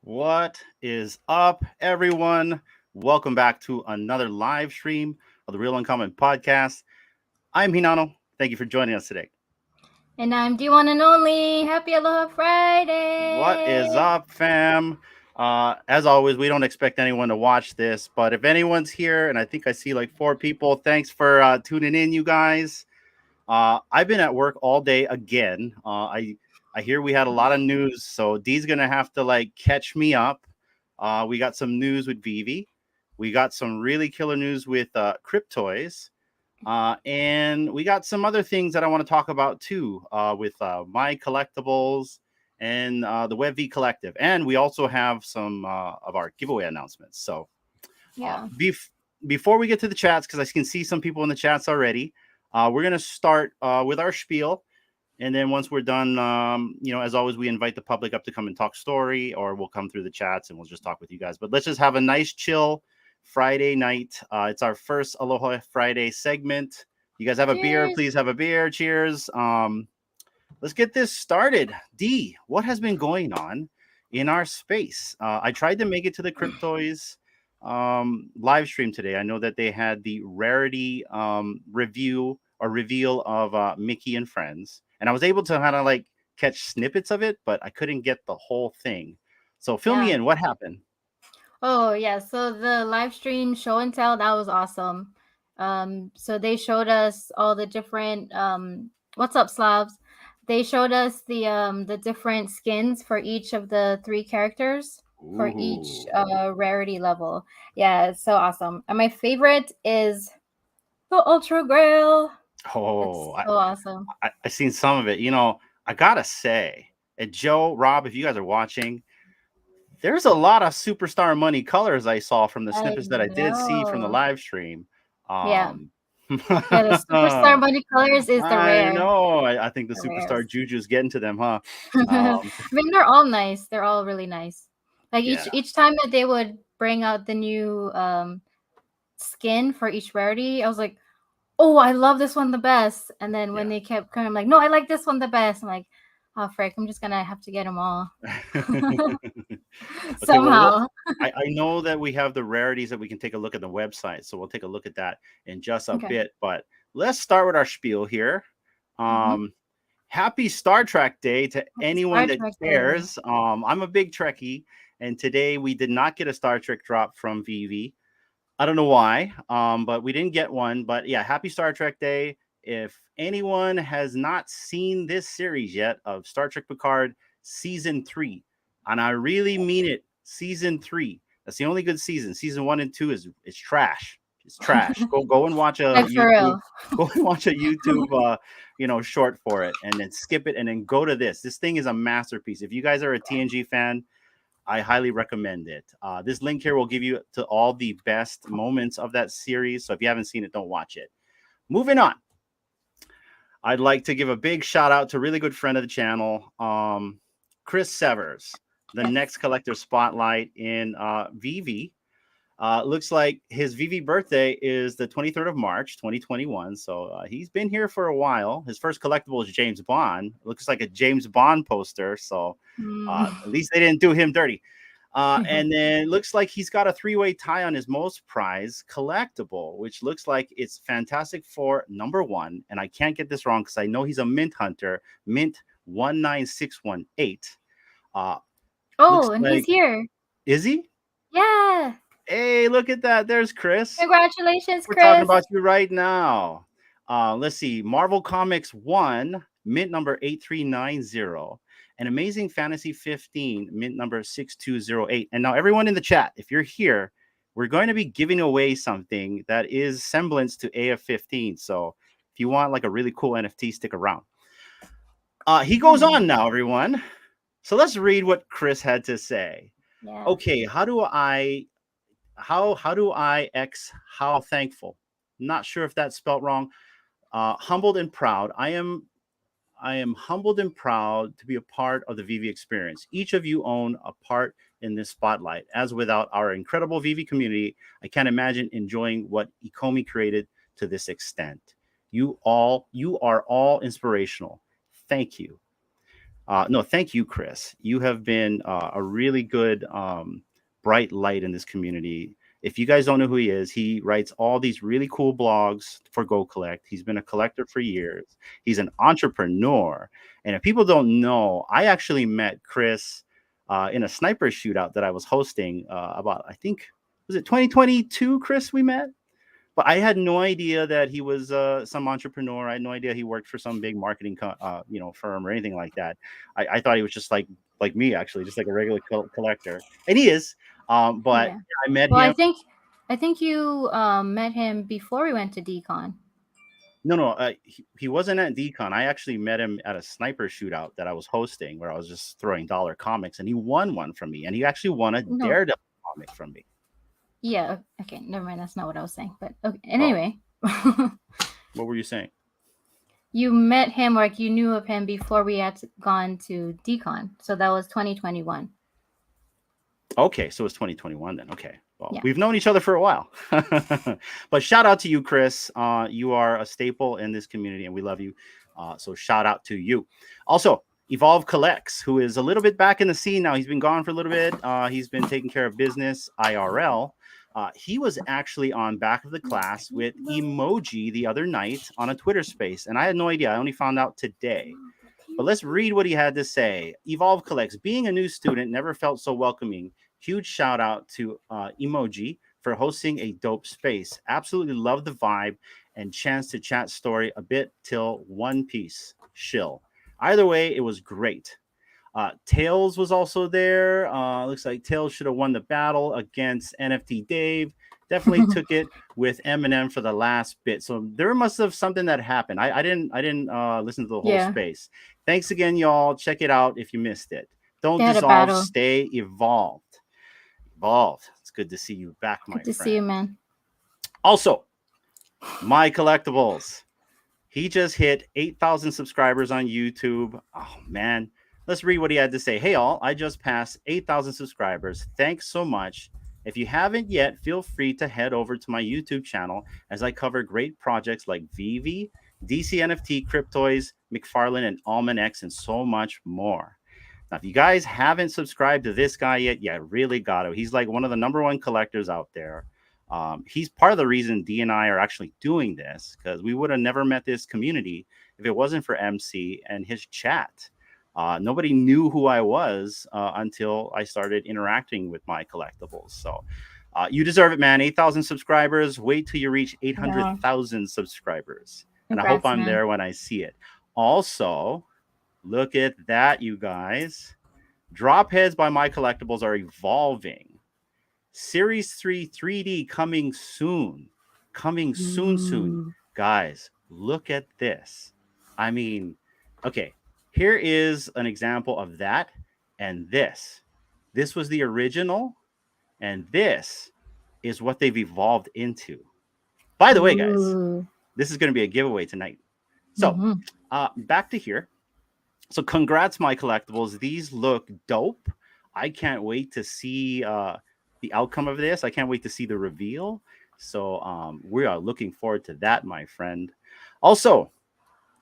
What is up, everyone? Welcome back to another live stream of the Real Uncommon Podcast. I'm Hinano. Thank you for joining us today. And I'm D1 and only. Happy Aloha Friday. What is up, fam? As always, we don't expect anyone to watch this, but if anyone's here, and I think I see like 4 people, thanks for tuning in, you guys. I've been at work all day again. I hear we had a lot of news, so D's gonna have to like catch me up. We got some news with VeVe. We got some really killer news with Cryptoys. And we got some other things that I want to talk about too, with my collectibles and the VeVe Collective. And we also have some of our giveaway announcements. So Yeah. Before we get to the chats, because I can see some people in the chats already, we're going to start with our spiel. And then once we're done, as always, we invite the public up to come and talk story, or we'll come through the chats and we'll just talk with you guys. But let's just have a nice chill Friday night. It's our first Aloha Friday segment. You guys have a beer? Please have a beer. Cheers. Let's get this started. D, what has been going on in our space? I tried to make it to the Cryptoys live stream today. I know that they had the rarity review or reveal of Mickey and Friends, and I was able to kind of like catch snippets of it, but I couldn't get the whole thing. So fill me in. What happened? Oh yeah, so the live stream show and tell, that was awesome. So they showed us all the different what's up, Slavs? They showed us the different skins for each of the 3 characters for each rarity level. Yeah, it's so awesome. And my favorite is the Ultra Grail. Oh, it's so awesome. I seen some of it. I gotta say, and Joe, Rob, if you guys are watching, there's a lot of superstar money colors I saw from the snippets that I did see from the live stream. Yeah, the superstar money colors is the rare. I know. I think the superstar juju is getting to them, huh? I mean, they're all nice. They're all really nice. Like each time that they would bring out the new skin for each rarity, I was like, oh, I love this one the best. And then when they kept coming, I'm like, no, I like this one the best. I'm like, oh, frick, I'm just going to have to get them all. Somehow. I know that we have the rarities that we can take a look at the website. So we'll take a look at that in just a bit. But let's start with our spiel here. Happy Star Trek Day to anyone that cares. I'm a big Trekkie. And today we did not get a Star Trek drop from VeVe. I don't know why, but we didn't get one. But yeah, happy Star Trek Day. If anyone has not seen this series yet of Star Trek Picard Season 3, and I really mean it, Season 3, that's the only good season. Season 1 and 2 is trash. It's trash. Go and watch a YouTube. Go and watch a YouTube, short for it, and then skip it, and then go to this. This thing is a masterpiece. If you guys are a TNG fan, I highly recommend it. This link here will give you to all the best moments of that series. So if you haven't seen it, don't watch it. Moving on. I'd like to give a big shout out to a really good friend of the channel, Chris Severs, the next collector spotlight in VeVe. Looks like his VeVe birthday is the 23rd of March, 2021. So he's been here for a while. His first collectible is James Bond. It looks like a James Bond poster. So at least they didn't do him dirty. And then looks like he's got a 3-way tie on his most prized collectible, which looks like it's Fantastic Four #1. And I can't get this wrong because I know he's a mint hunter, mint 19618. And he's here. Is he? Yeah. Hey, look at that. There's Chris. Congratulations, Chris. We're talking about you right now. Let's see. Marvel Comics 1, mint number 8390. And Amazing Fantasy 15, mint number 6208. And now everyone in the chat, if you're here, we're going to be giving away something that is semblance to AF15. So if you want like a really cool NFT, stick around. He goes on now, everyone. So let's read what Chris had to say. Yeah. Okay, how do I how thankful? Not sure if that's spelled wrong. Humbled and proud. I am humbled and proud to be a part of the VeVe experience. Each of you own a part in this spotlight, as without our incredible VeVe community, I can't imagine enjoying what Ecomi created to this extent. You are all inspirational. Thank you. No, thank you, Chris. You have been a really good, bright light in this community. If you guys don't know who he is, he writes all these really cool blogs for Go Collect. He's been a collector for years. He's an entrepreneur. And if people don't know, I actually met Chris in a sniper shootout that I was hosting about, I think, was it 2022, Chris, we met? But I had no idea that he was some entrepreneur. I had no idea he worked for some big marketing, firm or anything like that. I thought he was just like me, actually, just like a regular collector, and he is. But Yeah. I met Well, him. I think you met him before we went to Decon. No, he wasn't at Decon. I actually met him at a sniper shootout that I was hosting, where I was just throwing dollar comics, and he won one from me, and he actually won a Daredevil comic from me. Yeah. Okay. Never mind. That's not what I was saying. But okay. Anyway. What were you saying? You met him, like you knew of him before we had gone to Decon. So that was 2021. Okay, so it's 2021 then. Okay. Well, Yeah. We've known each other for a while. But shout out to you, Chris. You are a staple in this community, and we love you. So shout out to you. Also, Evolve Collects, who is a little bit back in the scene now. He's been gone for a little bit. He's been taking care of business IRL. He was actually on Back of the Class with Emoji the other night on a Twitter space, and I had no idea. I only found out today. But let's read what he had to say. Evolve Collects, being a new student, never felt so welcoming. Huge shout out to Emoji for hosting a dope space. Absolutely love the vibe and chance to chat story a bit till One Piece. Shill. Either way, it was great. Tails was also there. Looks like Tails should have won the battle against NFT Dave. Definitely took it with Eminem for the last bit. So there must have something that happened. I didn't listen to the whole space. Thanks again, y'all. Check it out if you missed it. Don't dissolve, stay evolved. Evolved. It's good to see you back, my friend. Good to see you, man. Also, My Collectibles. He just hit 8,000 subscribers on YouTube. Oh, man. Let's read what he had to say. Hey, all. I just passed 8,000 subscribers. Thanks so much. If you haven't yet, feel free to head over to my YouTube channel as I cover great projects like VeVe, DC NFT, Cryptoys, McFarlane, and Almond X, and so much more. Now, if you guys haven't subscribed to this guy yet, you really got to. He's like one of the #1 collectors out there. He's part of the reason D and I are actually doing this, because we would have never met this community if it wasn't for MC and his chat. Nobody knew who I was until I started interacting with My Collectibles. So you deserve it, man. 8,000 subscribers. Wait till you reach 800,000 subscribers. And I hope I'm there when I see it. Also, look at that, you guys. Drop heads by My Collectibles are evolving. Series 3 3D coming soon. Coming soon. Guys, look at this. I mean, okay. Here is an example of that and this. This was the original, and this is what they've evolved into. By the way, guys, this is going to be a giveaway tonight. So back to here. So congrats, My Collectibles. These look dope. I can't wait to see the outcome of this. I can't wait to see the reveal. So we are looking forward to that, my friend. Also,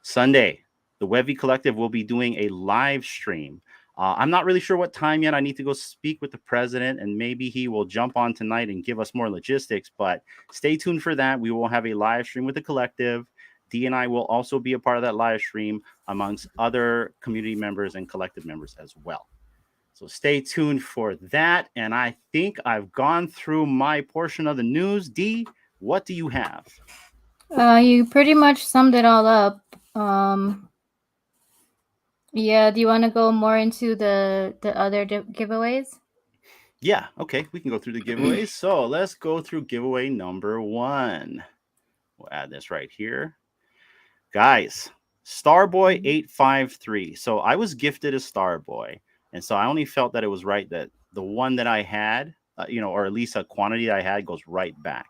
Sunday, the VeVe Collective will be doing a live stream. I'm not really sure what time yet. I need to go speak with the president, and maybe he will jump on tonight and give us more logistics. But stay tuned for that. We will have a live stream with the collective. D and I will also be a part of that live stream, amongst other community members and collective members as well. So stay tuned for that. And I think I've gone through my portion of the news. D, what do you have? You pretty much summed it all up. Yeah, do you want to go more into the other giveaways? Yeah, okay, we can go through the giveaways. So let's go through giveaway number 1. We'll add this right here. Guys, Starboy 853. So I was gifted a Starboy, and so I only felt that it was right that the one that I had, or at least a quantity that I had, goes right back.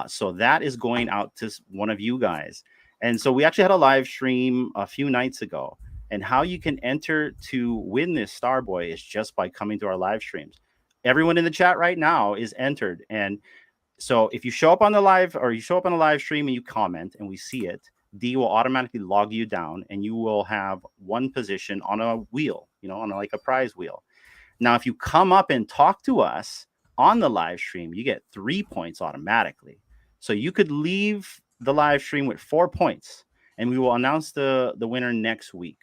So that is going out to one of you guys. And so we actually had a live stream a few nights ago. And how you can enter to win this Starboy is just by coming to our live streams. everyone in the chat right now is entered. And so if you show up on the live or you show up on the live stream and you comment and we see it, D will automatically log you down and you will have one position on a wheel, on like a prize wheel. Now, if you come up and talk to us on the live stream, you get 3 points automatically. So you could leave the live stream with 4 points, and we will announce the winner next week,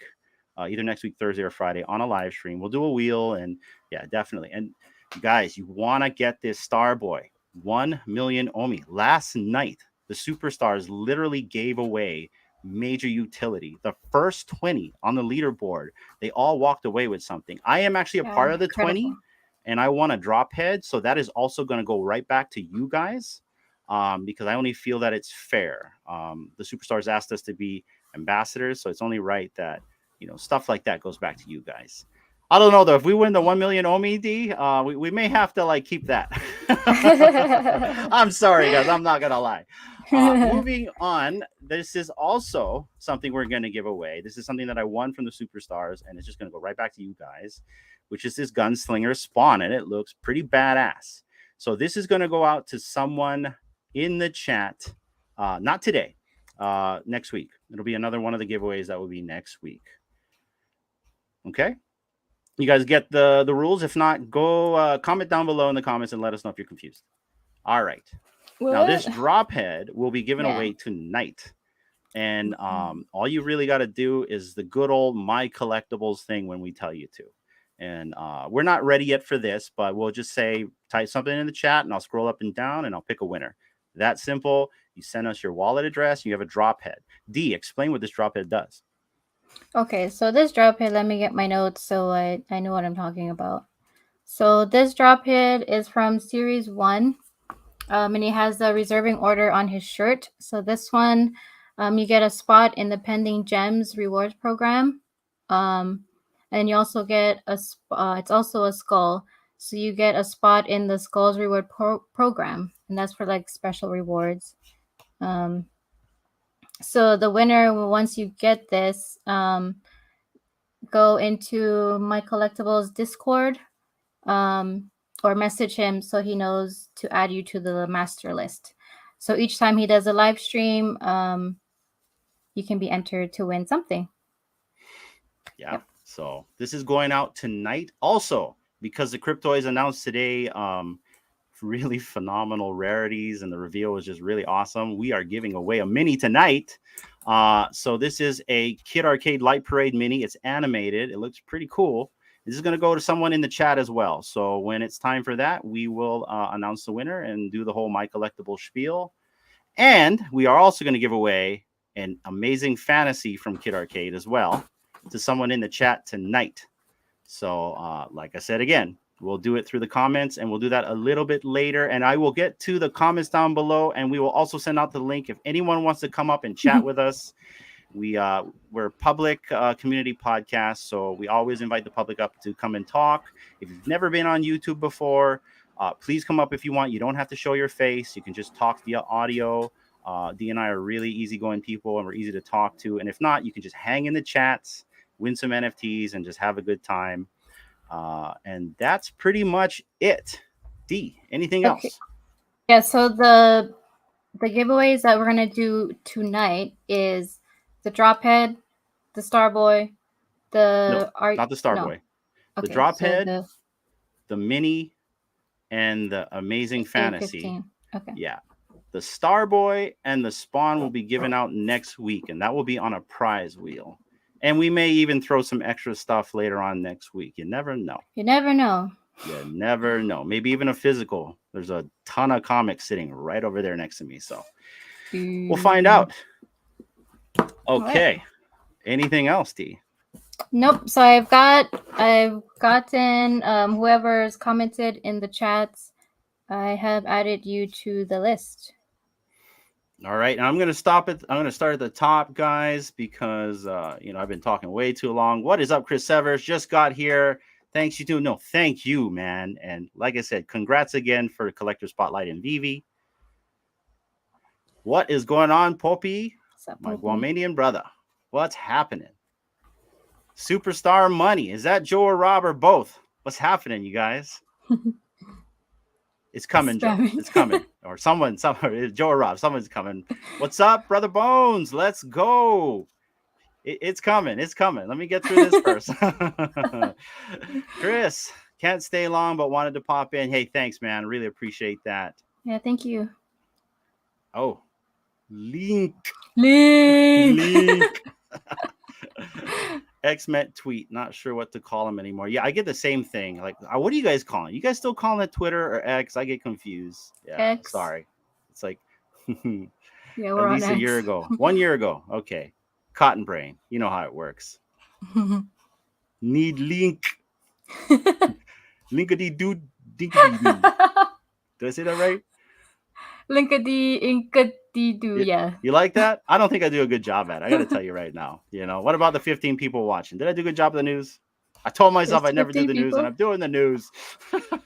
either next week, Thursday or Friday on a live stream. We'll do a wheel, and yeah, definitely. And guys, you want to get this Starboy 1 million Omi. Last night, the Superstars literally gave away major utility. The first 20 on the leaderboard, they all walked away with something. I am actually a part of the 20, and I want a Drophead, so that is also going to go right back to you guys, because I only feel that it's fair. The Superstars asked us to be ambassadors, so it's only right that stuff like that goes back to you guys. I don't know though. If we win the 1 million Omi, D, we may have to like keep that. I'm sorry, guys. I'm not gonna lie. Moving on, this is also something we're going to give away. This is something that I won from the Superstars, and it's just going to go right back to you guys, which is this Gunslinger Spawn, and it looks pretty badass. So this is going to go out to someone in the chat, not today, next week. It'll be another one of the giveaways that will be next week. Okay? You guys get the rules? If not, go comment down below in the comments and let us know if you're confused. All right. What? Now, this Drophead will be given away tonight. And all you really got to do is the good old My Collectibles thing when we tell you to. And we're not ready yet for this, but we'll just say, type something in the chat, and I'll scroll up and down, and I'll pick a winner. That simple. You send us your wallet address, and you have a Drophead. D, explain what this Drophead does. Okay, so this Drophead, let me get my notes so I know what I'm talking about. So this Drophead is from Series 1. And he has the reserving order on his shirt. So this one, you get a spot in the pending gems rewards program. And you also get it's also a skull. So you get a spot in the skulls reward program. And that's for like special rewards. So the winner, once you get this, go into My Collectibles Discord. Or message him so he knows to add you to the master list. So each time he does a live stream, you can be entered to win something. Yeah. Yep. So this is going out tonight. Also, because the Cryptoys announced today really phenomenal rarities and the reveal was just really awesome, we are giving away a mini tonight. So this is a Kid Arcade Light Parade mini. It's animated. It looks pretty cool. This is going to go to someone in the chat as well. So when it's time for that, we will announce the winner and do the whole My Collectible spiel. And we are also going to give away an amazing fantasy from Kid Arcade as well to someone in the chat tonight. So like I said, again, we'll do it through the comments, and we'll do that a little bit later. And I will get to the comments down below, and we will also send out the link if anyone wants to come up and chat with us. We're a public community podcast, so we always invite the public up to come and talk. If you've never been on YouTube before, please come up if you want. You don't have to show your face. You can just talk via audio. D and I are really easygoing people, and we're easy to talk to. And if not, you can just hang in the chats, win some NFTs, and just have a good time. And that's pretty much it. D, anything else? Yeah, so the giveaways that we're going to do tonight is the Drophead, the Starboy, not the Starboy. No. Okay, the Drophead, so the mini, and the amazing fantasy. 15. Okay. Yeah. The Starboy and the Spawn will be given out next week, and that will be on a prize wheel. And we may even throw some extra stuff later on next week. You never know. You never know. You never know. Maybe even a physical. There's a ton of comics sitting right over there next to me. So we'll find out. Okay. Right. Anything else, D? Nope. So I've gotten whoever's commented in the chats. I have added you to the list. All right, and I'm going to start at the top, guys, because I've been talking way too long. What is up, Chris Severs? Just got here. Thanks, you too. No, thank you, man. And like I said, congrats again for Collector Spotlight and VeVe. What is going on, Poppy? My Guamanian brother. What's happening? Superstar money. Is that Joe or Rob or both? What's happening, you guys? It's coming, Joe. Spamming. It's coming. Or someone, Joe or Rob, someone's coming. What's up, Brother Bones? Let's go. It's coming. It's coming. Let me get through this first. Chris, can't stay long, but wanted to pop in. Hey, thanks, man. Really appreciate that. Yeah, thank you. Oh, Link. X-Met tweet. Not sure what to call him anymore. Yeah, I get the same thing. Like, what are you guys calling? You guys still calling it Twitter or X? I get confused. Yeah, X. Sorry. It's like Yeah, we're at least on a X. year ago. 1 year ago. Okay. Cotton brain. You know how it works. Need link. Linkity doo dinkity doo. Did I say that right? Linkity inkity doo. Yeah. You like that? I don't think I do a good job at it. I got to tell you right now. You know, what about the 15 people watching? Did I do a good job of the news? I told myself I never do the news, and I'm doing the news.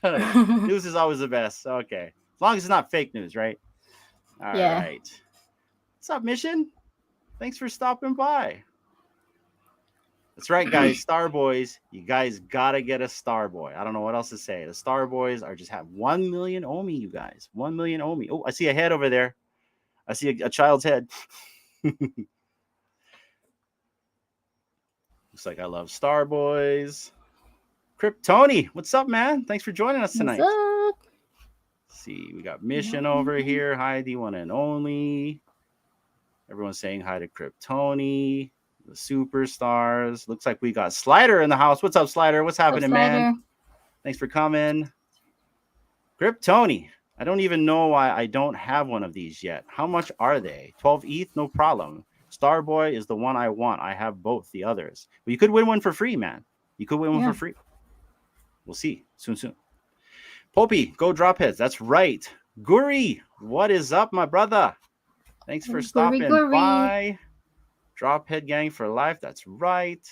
News is always the best. Okay. As long as it's not fake news, right? All right. What's up, Mission? Thanks for stopping by. That's right, guys. Starboys, you guys gotta get a Starboy. I don't know what else to say. The Starboys are just have 1 million Omi, you guys. 1 million Omi. Oh, I see a head over there. I see a child's head. Looks like I love Starboys. Cryptony, what's up, man? Thanks for joining us tonight. What's up? Let's see, we got Mission over here. Hi, D1 and only. Everyone's saying hi to Cryptony, the superstars. Looks like we got Slider in the house. What's up, Slider? What's happening, man? Thanks for coming. Cryptony. I don't even know why I don't have one of these yet. How much are they? 12 ETH? No problem. Starboy is the one I want. I have both the others. But you could win one for free, man. You could win one for free. We'll see. Soon. Popey, go Dropheads. That's right. Guri, what is up, my brother? Thanks for stopping by. Drophead gang for life. That's right.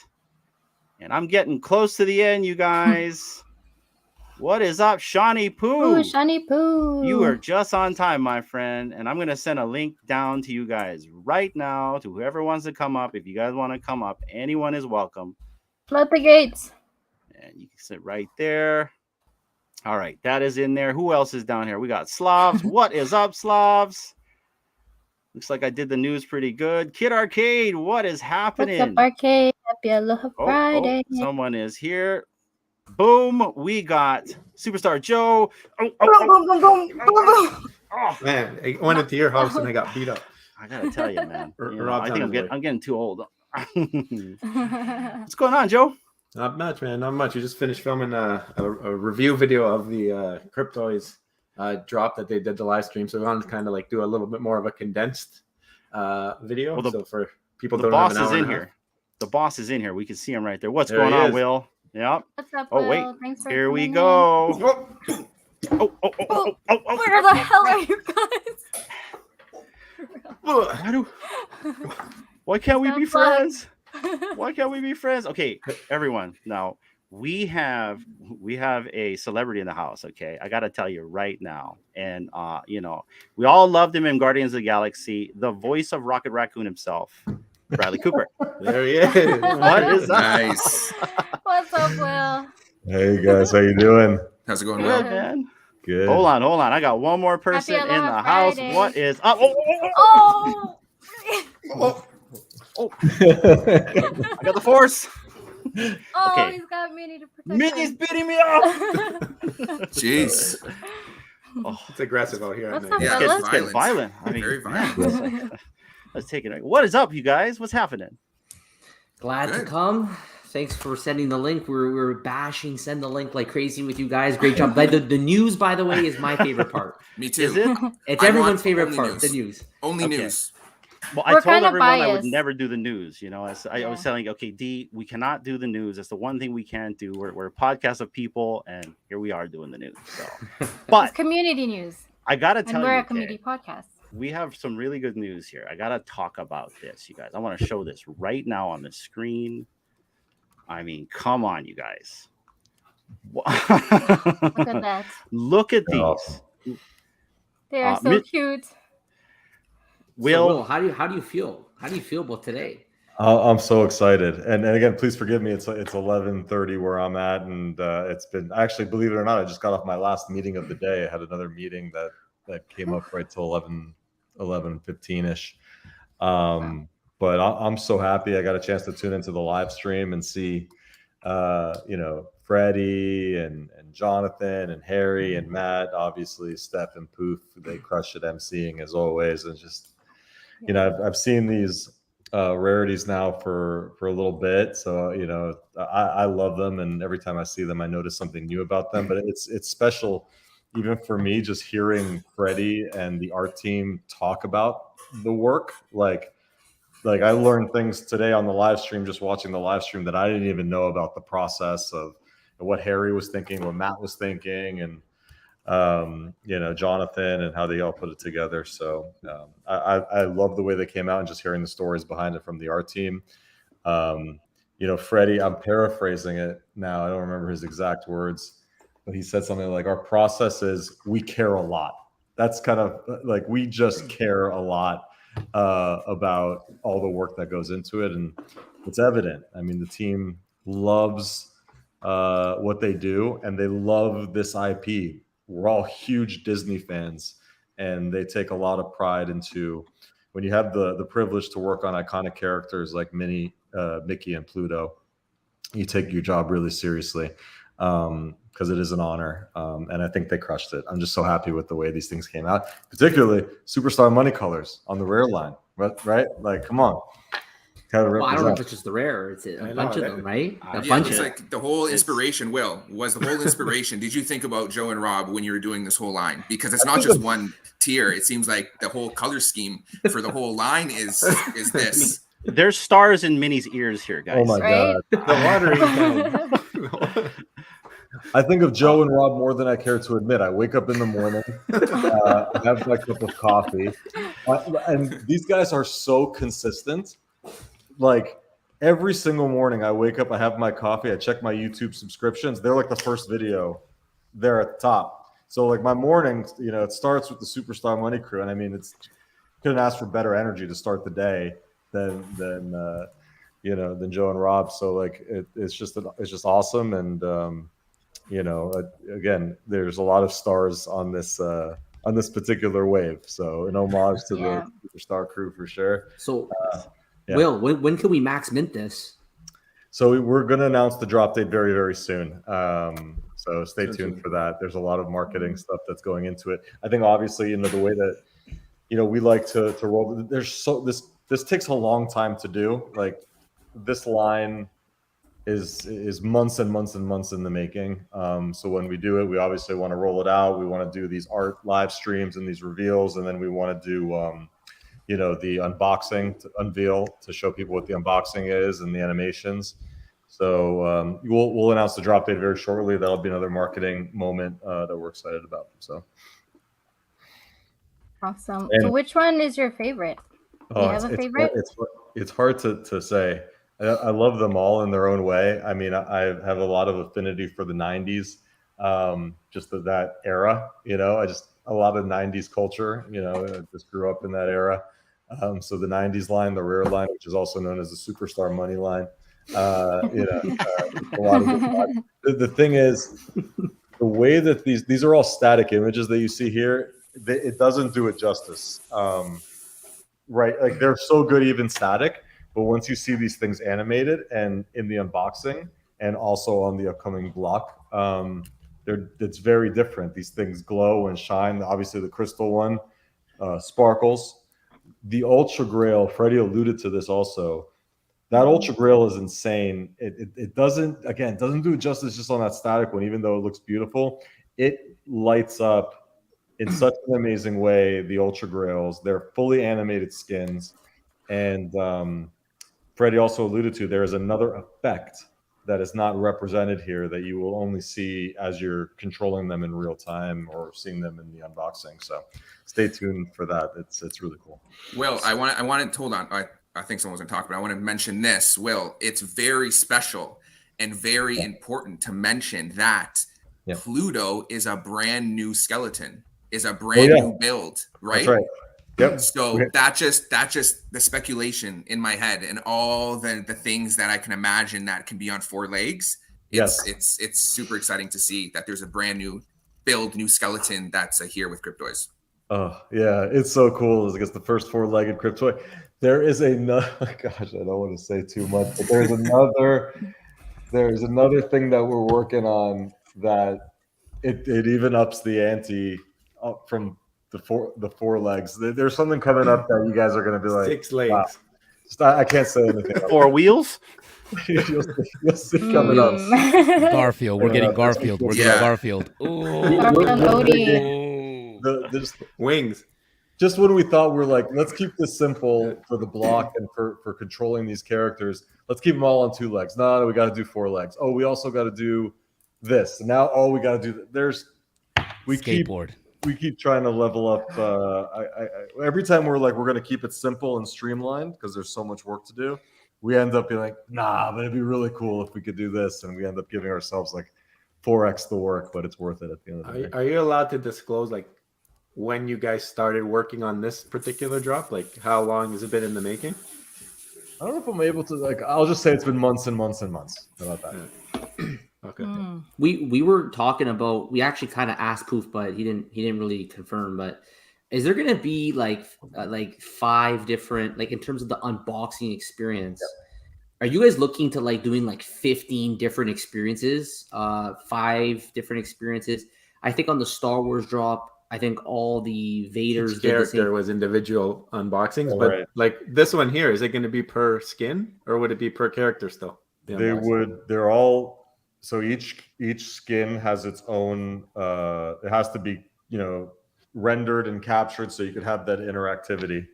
And I'm getting close to the end, you guys. What is up, Shawnee Poo? Ooh, Shawnee Poo. You are just on time, my friend. And I'm going to send a link down to you guys right now to whoever wants to come up. If you guys want to come up, anyone is welcome. Flood the gates. And you can sit right there. All right, that is in there. Who else is down here? We got Slavs. What is up, Slavs? Looks like I did the news pretty good. Kid Arcade, what is happening? What's up, Arcade? Happy Aloha Friday. Someone is here. Boom, we got Superstar Joe. Boom. Oh. Man, I went into your house and I got beat up. I gotta tell you, man. I think I'm getting too old. What's going on, Joe? Not much, man. Not much. We just finished filming a review video of the Cryptoys drop that they did the live stream. So we wanted to kind of like do a little bit more of a condensed video. Well, so for people, the boss is in here. The boss is in here. We can see him right there. What's going on, Will? Yep. What's up, Will? Wait. Thanks for here we go. Where the hell are you guys? Why can't we be friends? Why can't we be friends? Okay, everyone. Now we have a celebrity in the house. Okay, I gotta tell you right now, and we all loved him in Guardians of the Galaxy. The voice of Rocket Raccoon himself, Bradley Cooper. There he is. What is that? Nice. What's up, Will? Hey guys, how you doing? How's it going, Good, Will? man. Good. Hold on. I got one more person in the house. Friday. What is up? Oh, I got the force. Okay. He's got Minnie to protect Minnie's him. beating me up. Jeez. It's aggressive out here. What's man. up, Yeah, fellas? It's getting violent. I mean, Very man, violent. let's take it. What is up, you guys? What's happening? Glad to Good. come. Thanks for sending the link. We're bashing send the link like crazy with you guys. Great job. The news, by the way, is my favorite part. Me too. Is it? It's I everyone's want favorite only part. news. The news. Only Okay. news. Well, We're I told kinda everyone I would biased. never do the news. I was Yeah. telling, okay, D, we cannot do the news. That's the one thing we can't do. We're a podcast of people, and here we are doing the news. So, It's but community news. I gotta And tell we're you, a community podcast. we have some really good news here. I gotta talk about this, you guys. I want to show this right now on the screen. I mean, come on, you guys. Look at that. Look at Oh. these. They are so cute. Will, So, how do you feel? How do you feel about today? I'm so excited, and again, please forgive me. It's 11:30 where I'm at, and it's been actually, believe it or not, I just got off my last meeting of the day. I had another meeting that came up right till 11:15 ish. But I'm so happy I got a chance to tune into the live stream and see, Freddie and Jonathan and Harry and Matt, obviously Steph and Poof. They crushed at emceeing as always, and just I've seen these rarities now for a little bit, so I love them, and every time I see them I notice something new about them. But it's special even for me just hearing Freddie and the art team talk about the work. Like I learned things today on the live stream, just watching the live stream, that I didn't even know about the process of what Harry was thinking, what Matt was thinking, and Jonathan, and how they all put it together. So I love the way they came out, and just hearing the stories behind it from the art team. Freddie, I'm paraphrasing it now, I don't remember his exact words, but he said something like, our process is we care a lot. That's kind of like, we just care a lot about all the work that goes into it, and it's evident. I mean, the team loves what they do, and they love this IP. We're all huge Disney fans, and they take a lot of pride into, when you have the privilege to work on iconic characters like Minnie, Mickey, and Pluto, you take your job really seriously, because it is an honor. And I think they crushed it. I'm just so happy with the way these things came out, particularly Superstar Money colors on the rare line, right? Like, come on. Well, I don't know if it's just the rare. It's a bunch of them, right? A bunch it's of like the whole inspiration. Was the whole inspiration? Did you think about Joe and Rob when you were doing this whole line? Because it's not just one tier. It seems like the whole color scheme for the whole line is this. There's stars in Minnie's ears here, guys. Oh my God. The lottery. I think of Joe and Rob more than I care to admit. I wake up in the morning, I have my cup of coffee, and these guys are so consistent. Like, every single morning I wake up, I have my coffee, I check my YouTube subscriptions. They're like the first video there at the top. So like my morning, it starts with the Superstar Money crew. And I mean, couldn't ask for better energy to start the day than Joe and Rob. So like, it's just awesome. And, again, there's a lot of stars on this particular wave. So an homage to the Superstar crew for sure. So, Will, when can we max mint this? So we're going to announce the drop date very, very soon. So stay tuned for that. There's a lot of marketing stuff that's going into it. I think obviously, the way that, we like to roll. This takes a long time to do. Like, this line is months and months and months in the making. So when we do it, we obviously want to roll it out. We want to do these art live streams and these reveals, and then we want to do the unboxing, to unveil, to show people what the unboxing is and the animations. So we'll announce the drop date very shortly. That'll be another marketing moment that we're excited about. So awesome. So which one is your favorite? Do you have a favorite? It's hard to say. I love them all in their own way. I mean, I have a lot of affinity for the 90s, just that era, a lot of 90s culture, I just grew up in that era. So the 90s line, the rare line, which is also known as the Superstar Money line, a lot of the thing is, the way that these are all static images that you see here, it doesn't do it justice, right? Like, they're so good even static, but once you see these things animated and in the unboxing and also on the upcoming block, it's very different. These things glow and shine. Obviously, the crystal one sparkles. The Ultra Grail, Freddie alluded to this also. That Ultra Grail is insane. It doesn't do it justice just on that static one, even though it looks beautiful. It lights up in such an amazing way. The Ultra Grails, they're fully animated skins. And Freddie also alluded to, there is another effect that is not represented here that you will only see as you're controlling them in real time or seeing them in the unboxing. So stay tuned for that. It's really cool. Will, I want to hold on. I think someone's gonna talk, but I want to mention this. Will, it's very special and very important to mention that Pluto is a brand new skeleton, is a brand new build, right? That's right. Yep. So that just the speculation in my head and all the things that I can imagine that can be on 4 legs. It's super exciting to see that there's a brand new new skeleton that's here with Cryptoys. Oh yeah, it's so cool. It's the first 4-legged Cryptoy. There is another. Gosh, I don't want to say too much, but there's another thing that we're working on that it even ups the ante up from the 4 legs. There's something coming up that you guys are going to be like 6 legs. Wow. I can't say anything. 4 wheels. You'll see coming up. Garfield. We're getting Garfield. We're getting Garfield. Just wings. Just when we thought we're like, let's keep this simple for the block and for controlling these characters, let's keep them all on 2 legs. No, we got to do 4 legs. Oh, we also got to do this. Now, we got to do. We skateboard. Keep trying to level up. Every time we're like, we're going to keep it simple and streamlined because there's so much work to do. We end up being like, nah, but it'd be really cool if we could do this, and we end up giving ourselves like 4x the work, but it's worth it at the end of the day. Are you allowed to disclose like when you guys started working on this particular drop? Like, how long has it been in the making? I don't know if I'm able to. Like, I'll just say it's been months and months and months. How about that? Okay. We were talking about. We actually kind of asked Poof, but he didn't really confirm. But is there going to be like 5 different, like in terms of the unboxing experience? Yep. Are you guys looking to like doing like 15 different experiences, 5 different experiences? I think on the Star Wars drop, I think all the Vader's character was individual unboxings, but like this one here, is it going to be per skin or would it be per character still? They're all. So each skin has its own. It has to be rendered and captured so you could have that interactivity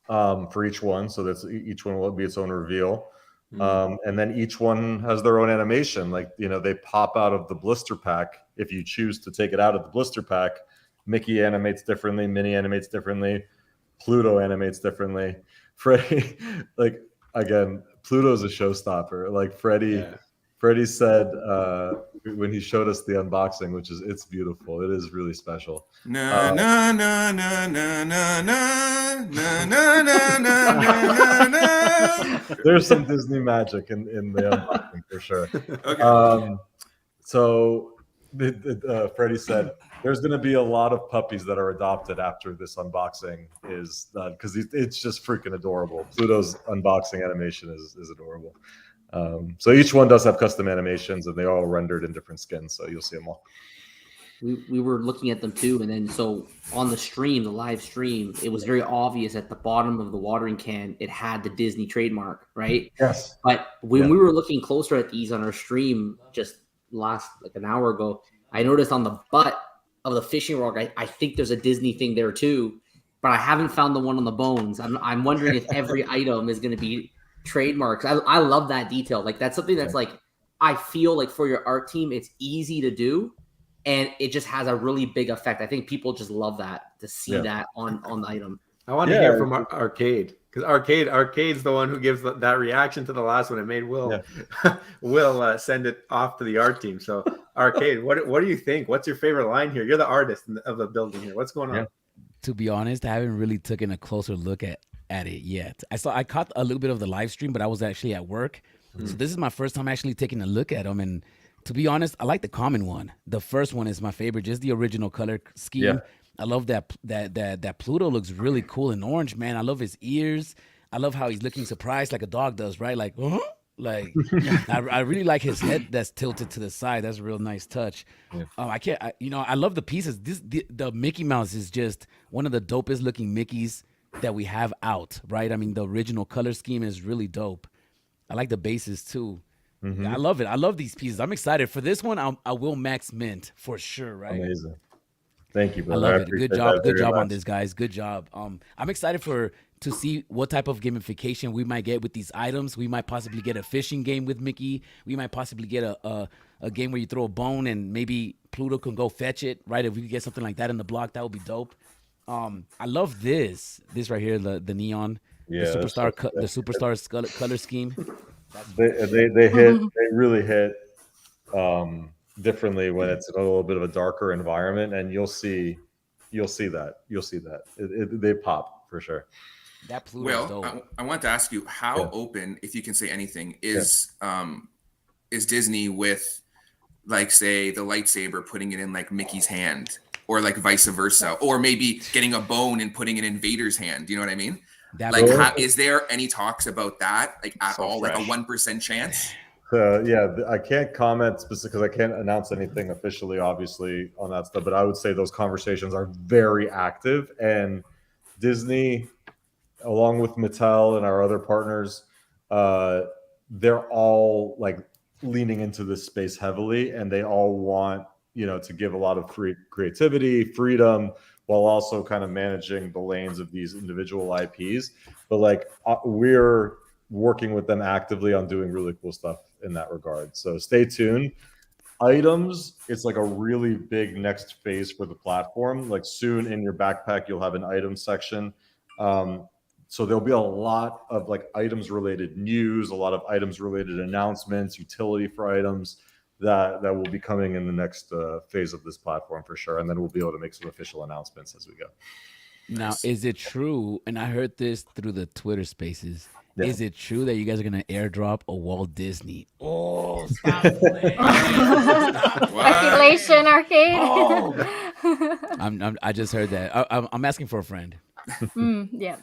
for each one. So that's each one will be its own reveal. And then each one has their own animation. Like, they pop out of the blister pack. If you choose to take it out of the blister pack, Mickey animates differently, Minnie animates differently, Pluto animates differently. Freddy, like, again, Pluto's a showstopper. Like Freddie said when he showed us the unboxing, it's beautiful. It is really special. Na na na na na na na na na na na na. There's some Disney magic in the unboxing for sure. Okay. So Freddie said there's going to be a lot of puppies that are adopted after this unboxing is done because it's just freaking adorable. Pluto's unboxing animation is adorable. So each one does have custom animations and they're all rendered in different skins. So you'll see them all. We were looking at them too. And then so on the live stream, it was very obvious at the bottom of the watering can, it had the Disney trademark, right? Yes. But when we were looking closer at these on our stream just last like an hour ago, I noticed on the butt of the fishing rod, I think there's a Disney thing there too, but I haven't found the one on the bones. I'm wondering if every item is going to be trademarks. I love that detail. Like that's something that's like, I feel like for your art team, it's easy to do. And it just has a really big effect. I think people just love that to see that on the item. I want to hear from Arcade because Arcade's the one who gives that reaction to the last one. It made Will send it off to the art team. So Arcade, what do you think? What's your favorite line here? You're the artist of the building here. What's going on? To be honest, I haven't really taken a closer look at it yet. I caught a little bit of the live stream, but I was actually at work. So this is my first time actually taking a look at them. And to be honest, I like the common one. The first one is my favorite, just the original color scheme. Yeah. I love that Pluto looks really cool in orange, man. I love his ears. I love how he's looking surprised like a dog does, right? Like, like I really like his head that's tilted to the side. That's a real nice touch. Yeah. I love the pieces. The Mickey Mouse is just one of the dopest looking Mickeys that we have out, right? I mean, the original color scheme is really dope. I like the bases too. Mm-hmm. I love it. I love these pieces. I'm excited for this one. I will max mint for sure, right? Amazing. Thank you, brother. I love it. Good job. Good job on this, guys. Good job. I'm excited to see what type of gamification we might get with these items. We might possibly get a fishing game with Mickey. We might possibly get a game where you throw a bone and maybe Pluto can go fetch it, right? If we could get something like that in the block, that would be dope. I love this right here, the neon, the superstar color scheme. They really hit differently when it's in a little bit of a darker environment, and you'll see you'll see that. They pop for sure. That Pluto Well, dope. I want to ask you how open, if you can say anything, is Disney with, like, say, the lightsaber, putting it in like Mickey's hand, or like vice versa, or maybe getting a bone and putting it in Vader's hand. Do you know what I mean? Is there any talks about that, like, at all, fresh. Like a 1% chance? I can't comment specifically because I can't announce anything officially, obviously, on that stuff. But I would say those conversations are very active, and Disney, along with Mattel and our other partners, they're all like leaning into this space heavily, and they all want, to give a lot of creativity, freedom, while also kind of managing the lanes of these individual IPs. But like, we're working with them actively on doing really cool stuff in that regard. So stay tuned. Items, it's like a really big next phase for the platform. Like, soon in your backpack, you'll have an item section. So there'll be a lot of like items related news, a lot of items related announcements, utility for items that will be coming in the next phase of this platform for sure. And then we'll be able to make some official announcements as we go. Now, is it true, and I heard this through the Twitter spaces, is it true that you guys are going to airdrop a Walt Disney? Oh, stop playing. Speculation, Arcade. Oh. I just heard that. I'm asking for a friend. Yeah.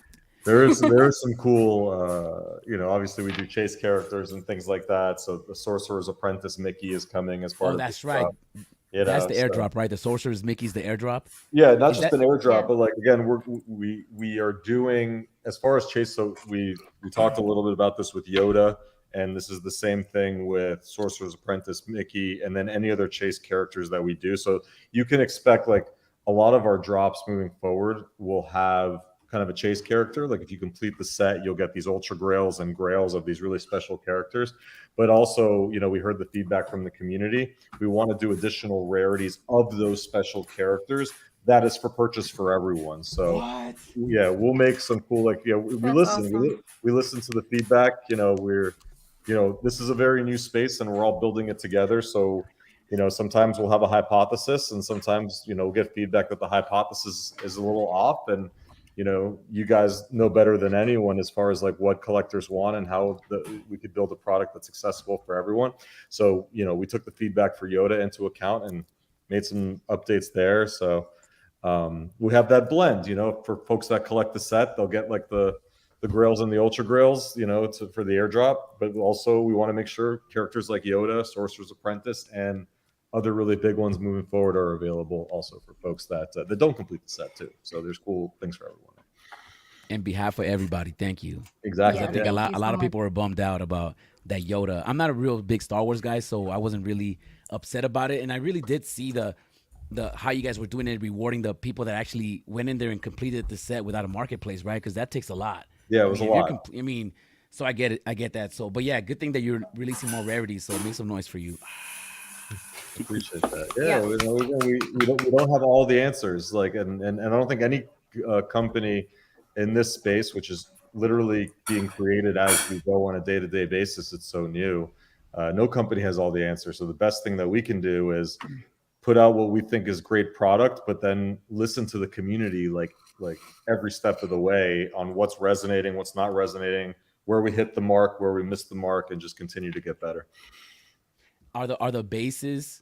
There is some cool, obviously we do chase characters and things like that. So the Sorcerer's Apprentice Mickey is coming as part of that's right. Stuff. That's the airdrop, right? The Sorcerer's Mickey's the airdrop. Yeah, not just an airdrop, but like, again, we are doing, as far as chase. So we talked a little bit about this with Yoda, and this is the same thing with Sorcerer's Apprentice Mickey, and then any other chase characters that we do. So you can expect like a lot of our drops moving forward will have kind of a chase character. Like, if you complete the set, you'll get these ultra grails and grails of these really special characters. But also, we heard the feedback from the community. We want to do additional rarities of those special characters that is for purchase for everyone. So we'll make some cool, like, we listen. Awesome. We listen to the feedback. This is a very new space, and we're all building it together. So sometimes we'll have a hypothesis, and sometimes we'll get feedback that the hypothesis is a little off, and you guys know better than anyone as far as like what collectors want and how we could build a product that's accessible for everyone. So, we took the feedback for Yoda into account and made some updates there. So we have that blend, for folks that collect the set, they'll get like the grails and the ultra grails, for the airdrop. But also we want to make sure characters like Yoda, Sorcerer's Apprentice, and other really big ones moving forward are available also for folks that don't complete the set too. So there's cool things for everyone. In behalf of everybody, thank you. Exactly. I think a lot of people were bummed out about that Yoda. I'm not a real big Star Wars guy, so I wasn't really upset about it. And I really did see the how you guys were doing it, rewarding the people that actually went in there and completed the set without a marketplace, right? Because that takes a lot. Yeah, it was a lot. So I get it. I get that. So, but yeah, good thing that you're releasing more rarities. So make some noise for you. Appreciate that. Yeah. We don't have all the answers. Like, and I don't think any company in this space, which is literally being created as we go on a day-to-day basis, it's so new. No company has all the answers. So the best thing that we can do is put out what we think is great product, but then listen to the community like every step of the way on what's resonating, what's not resonating, where we hit the mark, where we missed the mark, and just continue to get better. Are the bases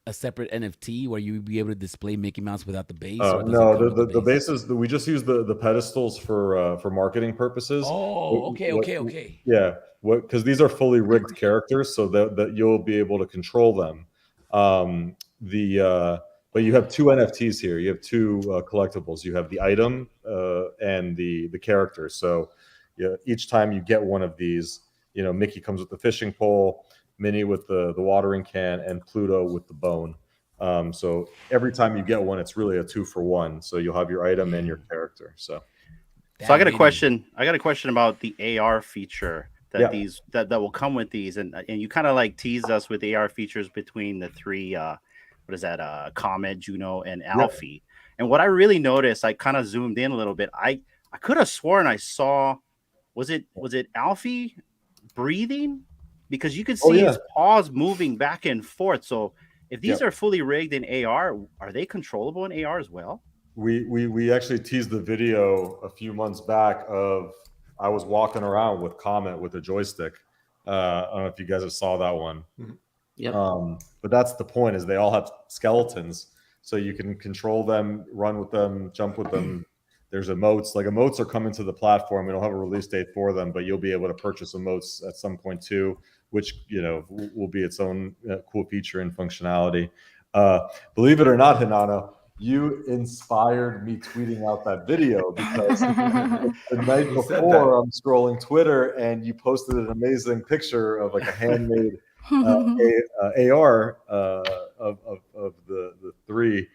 a separate NFT where you would be able to display Mickey Mouse without the base? No, the bases, we just use the pedestals for marketing purposes. Oh, okay. Yeah, because these are fully rigged characters, so that you'll be able to control them. But you have two NFTs here. You have two collectibles. You have the item and the character. So each time you get one of these, Mickey comes with the fishing pole, Minnie with the watering can, and Pluto with the bone. So every time you get one, it's really a 2-for-1. So you'll have your item and your character. So I got a question. I got a question about the AR feature that that will come with these, and you kind of like teased us with AR features between the three. What is that? Comet, Juno, and Alfie. And what I really noticed, I kind of zoomed in a little bit. I could have sworn I saw. Was it Alfie breathing? Because you could see his paws moving back and forth. So If these are fully rigged in AR, are they controllable in AR as well? We actually teased the video a few months back of I was walking around with Comet with a joystick. I don't know if you guys saw that one. Yep. But that's the point, is they all have skeletons, so you can control them, run with them, jump with them. There's emotes. Like, emotes are coming to the platform. We don't have a release date for them, but you'll be able to purchase emotes at some point too, which, you know, will be its own cool feature and functionality. Believe it or not, Hinano, you inspired me tweeting out that video, because the night before I'm scrolling Twitter and you posted an amazing picture of like a handmade AR of the three,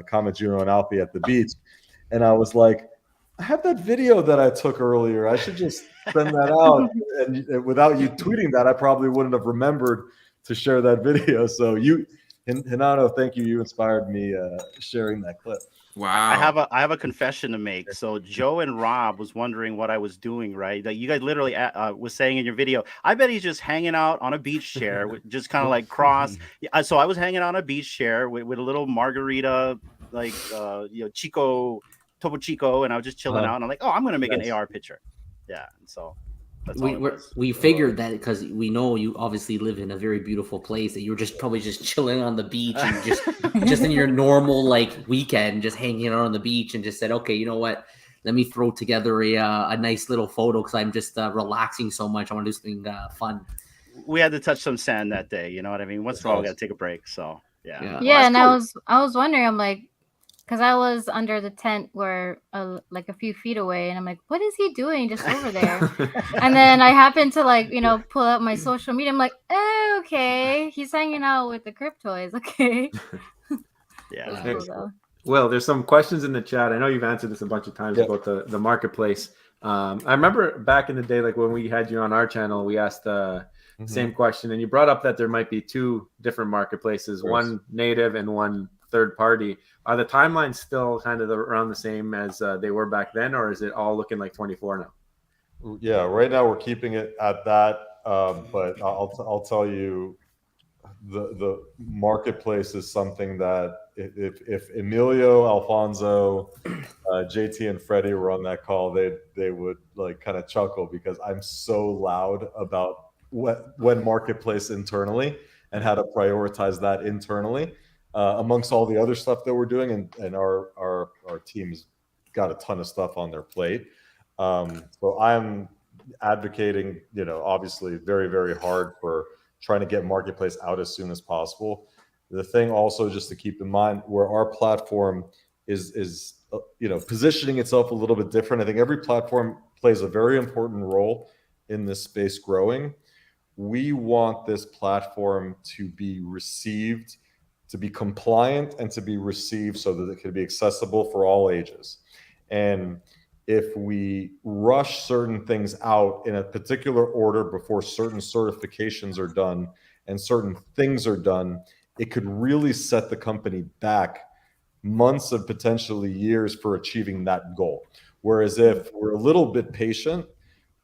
Comet, Juno, and Alfie at the beach. And I was like, I have that video that I took earlier. I should just send that out. And without you tweeting that, I probably wouldn't have remembered to share that video. So Hinano, thank you. You inspired me sharing that clip. Wow. I have a confession to make. So Joe and Rob was wondering what I was doing, right? Like, you guys literally was saying in your video, I bet he's just hanging out on a beach chair, just kind of like cross. So I was hanging on a beach chair with a little margarita, like Topo Chico, and I was just chilling out. And I'm like, oh, I'm gonna make an AR picture. Yeah. And so we figured that because we know you obviously live in a very beautiful place, that you were just probably just chilling on the beach and just in your normal like weekend, just hanging out on the beach, and just said, okay, you know what? Let me throw together a nice little photo because I'm just relaxing so much. I want to do something fun. We had to touch some sand that day. You know what I mean? Once in a while, we got to take a break. So yeah. Yeah, and cool. I was wondering. I'm like, because I was under the tent where like a few feet away, and I'm like, what is he doing just over there? And then I happened to pull up my social media. I'm like, oh, okay, he's hanging out with the Cryptoys. Okay. Yeah. Cool, well, there's some questions in the chat. I know you've answered this a bunch of times about the marketplace. I remember back in the day, like when we had you on our channel, we asked the same question, and you brought up that there might be two different marketplaces, one native and one third party. Are the timelines still kind of around the same as they were back then, or is it all looking like 24 now? Yeah, right now we're keeping it at that, but I'll tell you, the marketplace is something that if Emilio, Alfonso, JT, and Freddie were on that call, they would like kind of chuckle, because I'm so loud about when marketplace internally and how to prioritize that internally. Amongst all the other stuff that we're doing, and our team's got a ton of stuff on their plate. So I'm advocating, obviously very, very hard for trying to get marketplace out as soon as possible. The thing also just to keep in mind, where our platform is positioning itself a little bit different. I think every platform plays a very important role in this space growing. We want this platform to be received, to be compliant, and to be received so that it can be accessible for all ages. And if we rush certain things out in a particular order before certain certifications are done and certain things are done, it could really set the company back months of potentially years for achieving that goal. Whereas if we're a little bit patient,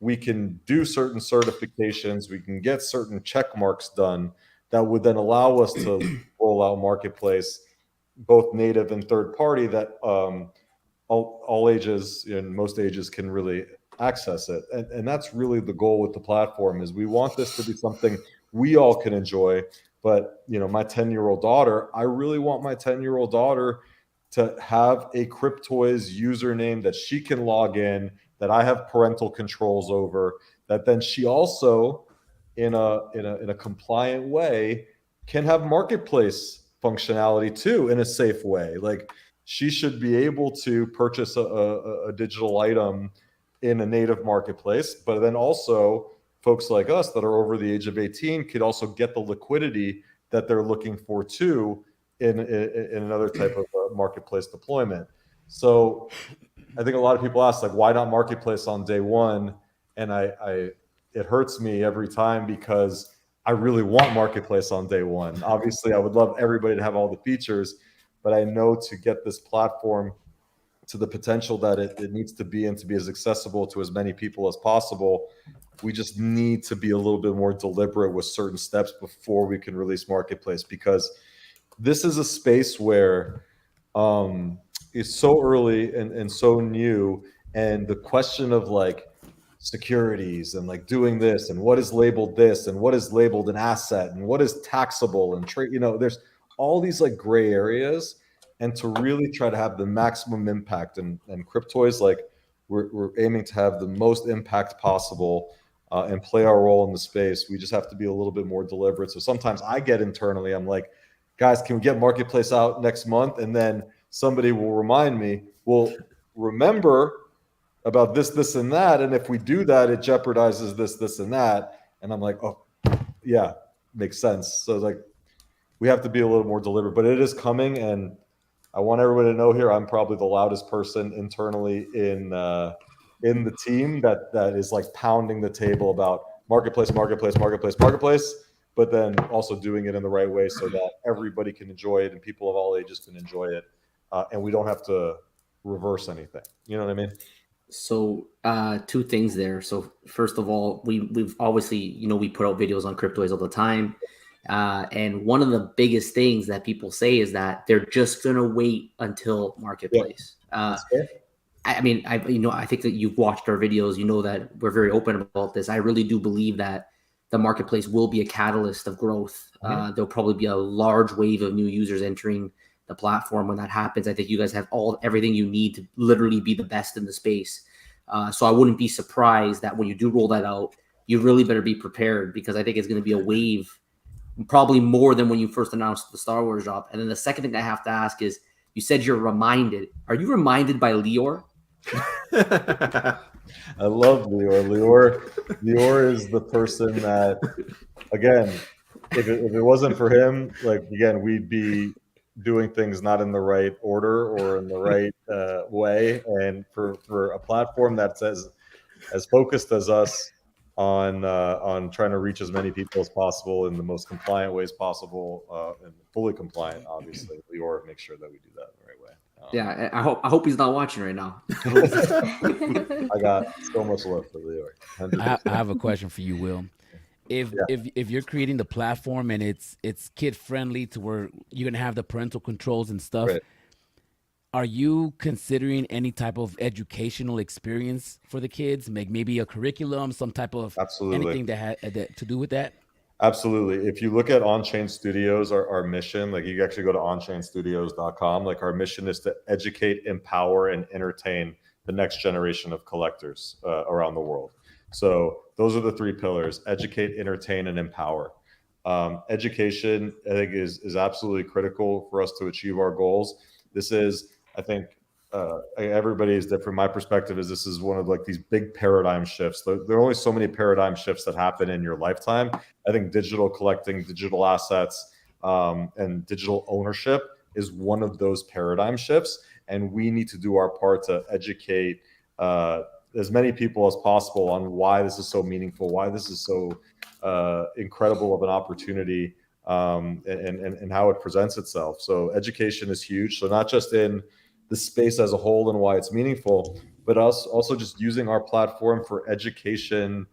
we can do certain certifications, we can get certain check marks done that would then allow us to roll out marketplace, both native and third party, that all ages and most ages can really access it. And that's really the goal with the platform, is we want this to be something we all can enjoy. But my 10-year-old daughter, I really want my 10-year-old daughter to have a Cryptoys username that she can log in, that I have parental controls over, that then she also, in a compliant way, can have marketplace functionality too, in a safe way. Like, she should be able to purchase a digital item in a native marketplace, but then also folks like us that are over the age of 18 could also get the liquidity that they're looking for too in another type of marketplace deployment. So I think a lot of people ask, like, why not marketplace on day one? And it hurts me every time, because I really want marketplace on day one. Obviously, I would love everybody to have all the features, but I know to get this platform to the potential that it needs to be, and to be as accessible to as many people as possible, we just need to be a little bit more deliberate with certain steps before we can release marketplace. Because this is a space where it's so early and so new, and the question of like securities and like doing this and what is labeled this and what is labeled an asset and what is taxable and trade, there's all these like gray areas, and to really try to have the maximum impact, and Cryptoys, like we're aiming to have the most impact possible and play our role in the space. We just have to be a little bit more deliberate. So sometimes I get internally, I'm like, guys, can we get marketplace out next month? And then somebody will remind me, well, remember about this, and that. And if we do that, it jeopardizes this, and that. And I'm like, oh, yeah, makes sense. So like, we have to be a little more deliberate, but it is coming. And I want everybody to know here, I'm probably the loudest person internally in the team that is like pounding the table about marketplace, but then also doing it in the right way so that everybody can enjoy it and people of all ages can enjoy it. And we don't have to reverse anything. You know what I mean? So two things there. So first of all, we've obviously, we put out videos on Cryptoys all the time. And one of the biggest things that people say is that they're just going to wait until marketplace. Yeah. I mean, I think that you've watched our videos, that we're very open about this. I really do believe that the marketplace will be a catalyst of growth. Mm-hmm. There'll probably be a large wave of new users entering the platform when that happens. I think you guys have everything you need to literally be the best in the space. So I wouldn't be surprised that when you do roll that out, you really better be prepared, because I think it's going to be a wave, probably more than when you first announced the Star Wars drop. And then the second thing I have to ask is, you said you're reminded. Are you reminded by Lior? I love Lior. Lior is the person that, again, if it wasn't for him, like, again, we'd be doing things not in the right order or in the right way. And for a platform that's as focused as us on trying to reach as many people as possible in the most compliant ways possible, and fully compliant, obviously, Lior makes sure that we do that in the right way. Yeah, I hope he's not watching right now. I got so much love for Lior. I have a question for you, Will. If you're creating the platform and it's kid friendly to where you're gonna have the parental controls and stuff, right, are you considering any type of educational experience for the kids? Maybe a curriculum, some type of anything that had to do with that? Absolutely. If you look at On-Chain Studios, our mission, like you actually go to onchainstudios.com, like our mission is to educate, empower, and entertain the next generation of collectors around the world. So those are the three pillars: educate, entertain, and empower. Education, I think, is absolutely critical for us to achieve our goals. This is, I think, everybody is different. My perspective is this is one of like these big paradigm shifts. There are only so many paradigm shifts that happen in your lifetime. I think digital collecting, digital assets, and digital ownership is one of those paradigm shifts. And we need to do our part to educate as many people as possible on why this is so meaningful, why this is so incredible of an opportunity, and how it presents itself. So education is huge. So not just in the space as a whole and why it's meaningful, but us also just using our platform for education,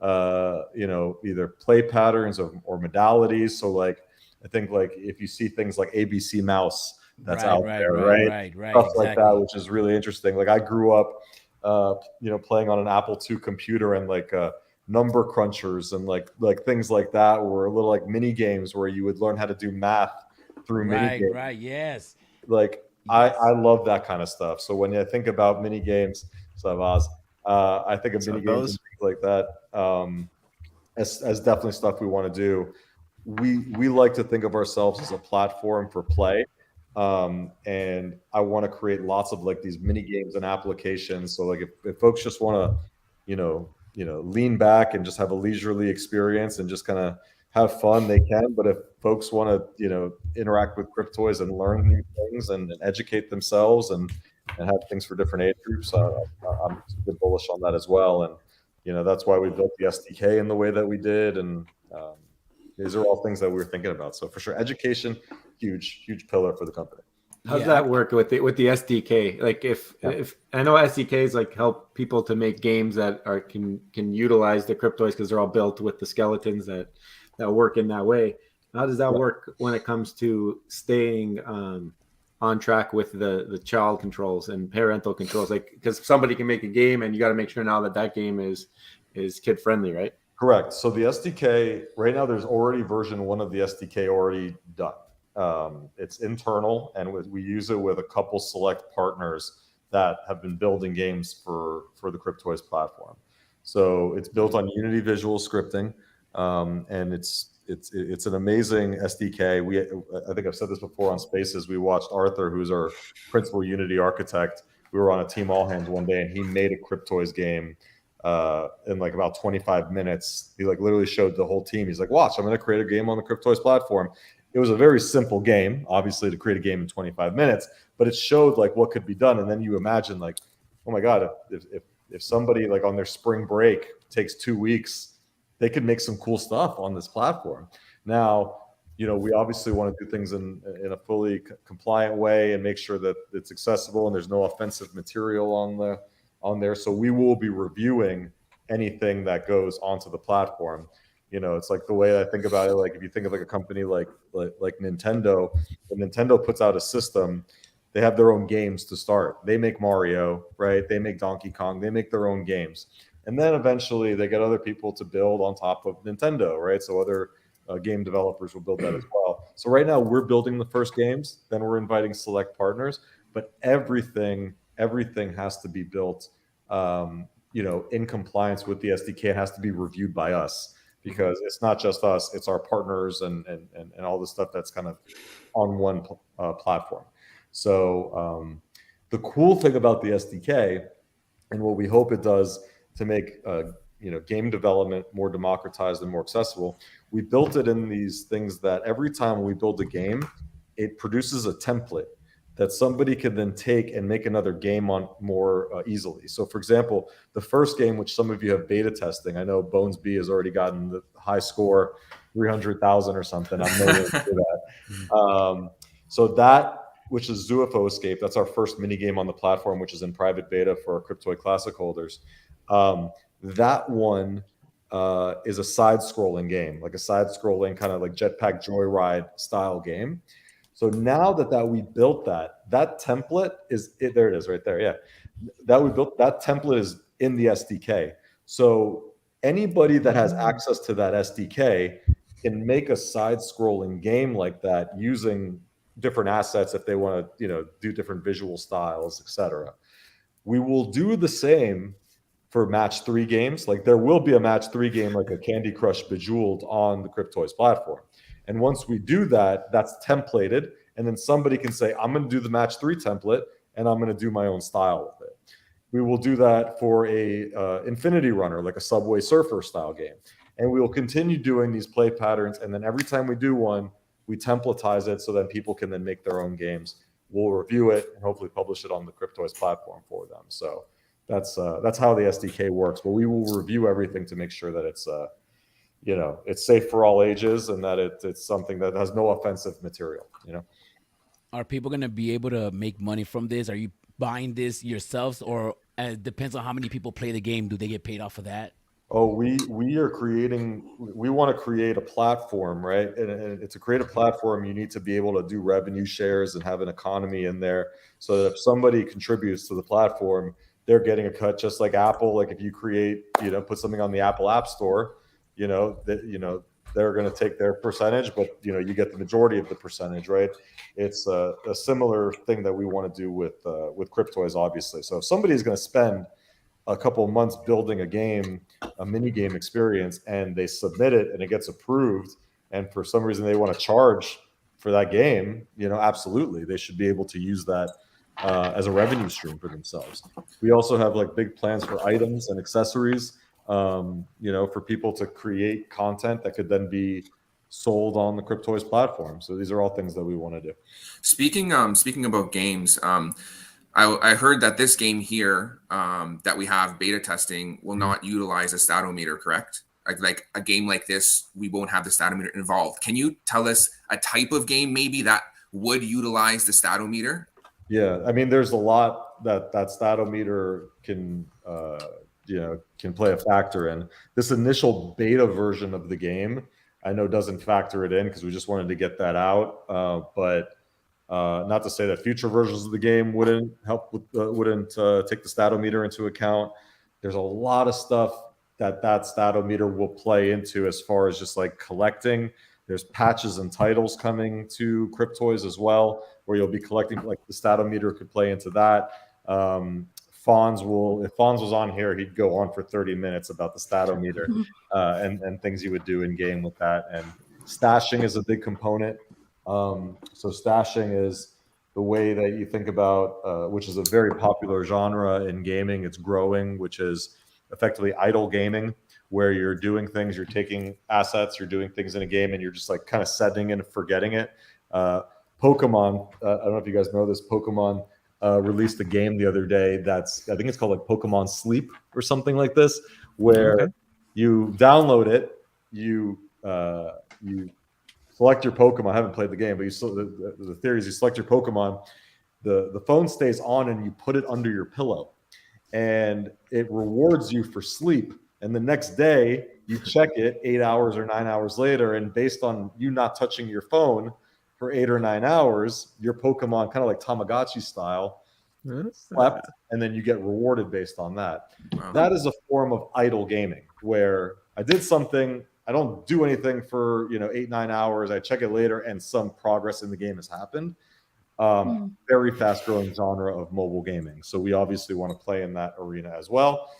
either play patterns or modalities. So like, I think like if you see things like ABC Mouse that's out there, right? Stuff exactly. Like that, which is really interesting. Like I grew up, playing on an Apple II computer and like number crunchers and like things like that were little like mini games where you would learn how to do math through mini games. Right. Yes. Like, I love that kind of stuff. So when I think about mini games, I think of mini games and things like that as definitely stuff we want to do. We like to think of ourselves as a platform for play, and I want to create lots of like these mini games and applications. So like if folks just want to lean back and just have a leisurely experience and just kind of have fun, they can. But if folks want to, interact with Cryptoys and learn new things and educate themselves and have things for different age groups, I'm super bullish on that as well. And, that's why we built the SDK in the way that we did. And these are all things that we were thinking about. So for sure, education, huge pillar for the company. How's that work with the SDK? Like if I know SDKs like help people to make games that can utilize the Cryptoys because they're all built with the skeletons that work in that way. How does that work when it comes to staying on track with the child controls and parental controls? Like, because somebody can make a game, and you got to make sure now that game is kid friendly, right? Correct. So the SDK right now, there's already version 1 of the SDK already done. It's internal, and we use it with a couple select partners that have been building games for the Cryptoys platform. So it's built on Unity visual scripting, and it's an amazing SDK. I think I've said this before on Spaces. We watched Arthur, who's our principal Unity architect. We were on a team all hands one day, and he made a Cryptoys game in like about 25 minutes. He like literally showed the whole team. He's like, watch, I'm going to create a game on the Cryptoys platform. It was a very simple game, obviously, to create a game in 25 minutes, but it showed like what could be done. And then you imagine like, oh my God, if somebody like on their spring break takes 2 weeks, they could make some cool stuff on this platform. Now, you know, we obviously want to do things in a fully compliant way and make sure that it's accessible and there's no offensive material on there. So we will be reviewing anything that goes onto the platform. You know, it's like the way I think about it. Like if you think of like a company like Nintendo, when Nintendo puts out a system, they have their own games to start. They make Mario, right? They make Donkey Kong. They make their own games. And then eventually they get other people to build on top of Nintendo, right? So other game developers will build that as well. So right now we're building the first games, then we're inviting select partners, but everything has to be built, you know, in compliance with the SDK. It has to be reviewed by us, because it's not just us, it's our partners and all the stuff that's kind of on one platform. So the cool thing about the SDK and what we hope it does to make you know, game development more democratized and more accessible, we built it in these things that every time we build a game, it produces a template that somebody can then take and make another game on more easily. So for example, the first game, which some of you have beta testing, I know Bones B has already gotten the high score, 300,000 or something. I'm nowhere near that. So that, which is Zoofo Escape, that's our first mini game on the platform, which is in private beta for our Cryptoid Classic holders. That one is a side-scrolling game, like a side-scrolling kind of like Jetpack Joyride style game. So now that we built that template is it. There it is, right there. Yeah, that we built that template is in the SDK. So anybody that has access to that SDK can make a side-scrolling game like that using different assets if they want to, you know, do different visual styles, etc. We will do the same for match 3 games. Like there will be a match 3 game like a Candy Crush Bejeweled on the Cryptoys platform. And once we do that, that's templated. And then somebody can say, I'm going to do the match 3 template and I'm going to do my own style with it. We will do that for a Infinity Runner, like a Subway Surfer style game. And we will continue doing these play patterns. And then every time we do one, we templatize it so that people can then make their own games. We'll review it and hopefully publish it on the Cryptoys platform for them. So that's how the SDK works. But we will review everything to make sure that it's you know, it's safe for all ages and that it's something that has no offensive material. You know, are people going to be able to make money from this? Are you buying this yourselves, or it depends on how many people play the game? Do they get paid off of that? Oh, we want to create a platform, right? And to create a platform, you need to be able to do revenue shares and have an economy in there, so that if somebody contributes to the platform, they're getting a cut, just like Apple. Like if you create, you know, put something on the Apple App Store, you know, that, you know, they're going to take their percentage, but, you know, you get the majority of the percentage, right? It's a similar thing that we want to do with Cryptoys, obviously. So if somebody is going to spend a couple of months building a game, a mini game experience, and they submit it and it gets approved, and for some reason they want to charge for that game, you know, absolutely, they should be able to use that as a revenue stream for themselves. We also have like big plans for items and accessories, you know, for people to create content that could then be sold on the Cryptoys platform. So these are all things that we want to do. Speaking about games, I heard that this game here that we have beta testing will not utilize a statometer, correct? Like a game like this, we won't have the statometer involved. Can you tell us a type of game maybe that would utilize the statometer? Yeah, I mean, there's a lot that statometer can, you know, can play a factor in. This initial beta version of the game I know doesn't factor it in because we just wanted to get that out. But not to say that future versions of the game wouldn't help with wouldn't take the statometer into account. There's a lot of stuff that statometer will play into as far as just like collecting. There's patches and titles coming to Cryptoys as well, where you'll be collecting, like the statometer could play into that. Fonz if Fonz was on here, he'd go on for 30 minutes about the statometer and things you would do in game with that. And stashing is a big component. So stashing is the way that you think about, which is a very popular genre in gaming. It's growing, which is effectively idle gaming, where you're doing things, you're taking assets, you're doing things in a game, and you're just like kind of setting and forgetting it. Pokemon, I don't know if you guys know this, Pokemon released a game the other day I think it's called like Pokemon Sleep or something like this, where you download it, you select your Pokemon. I haven't played the game, but the theory is you select your Pokemon, the phone stays on, and you put it under your pillow, and it rewards you for sleep. And the next day you check it 8 hours or 9 hours later, and based on you not touching your phone for 8 or 9 hours, your Pokemon, kind of like Tamagotchi style, slept, and then you get rewarded based on that. Wow. That is a form of idle gaming, where I did something, I don't do anything for 8-9 hours, I check it later, and some progress in the game has happened. Very fast growing genre of mobile gaming. So we obviously want to play in that arena as well.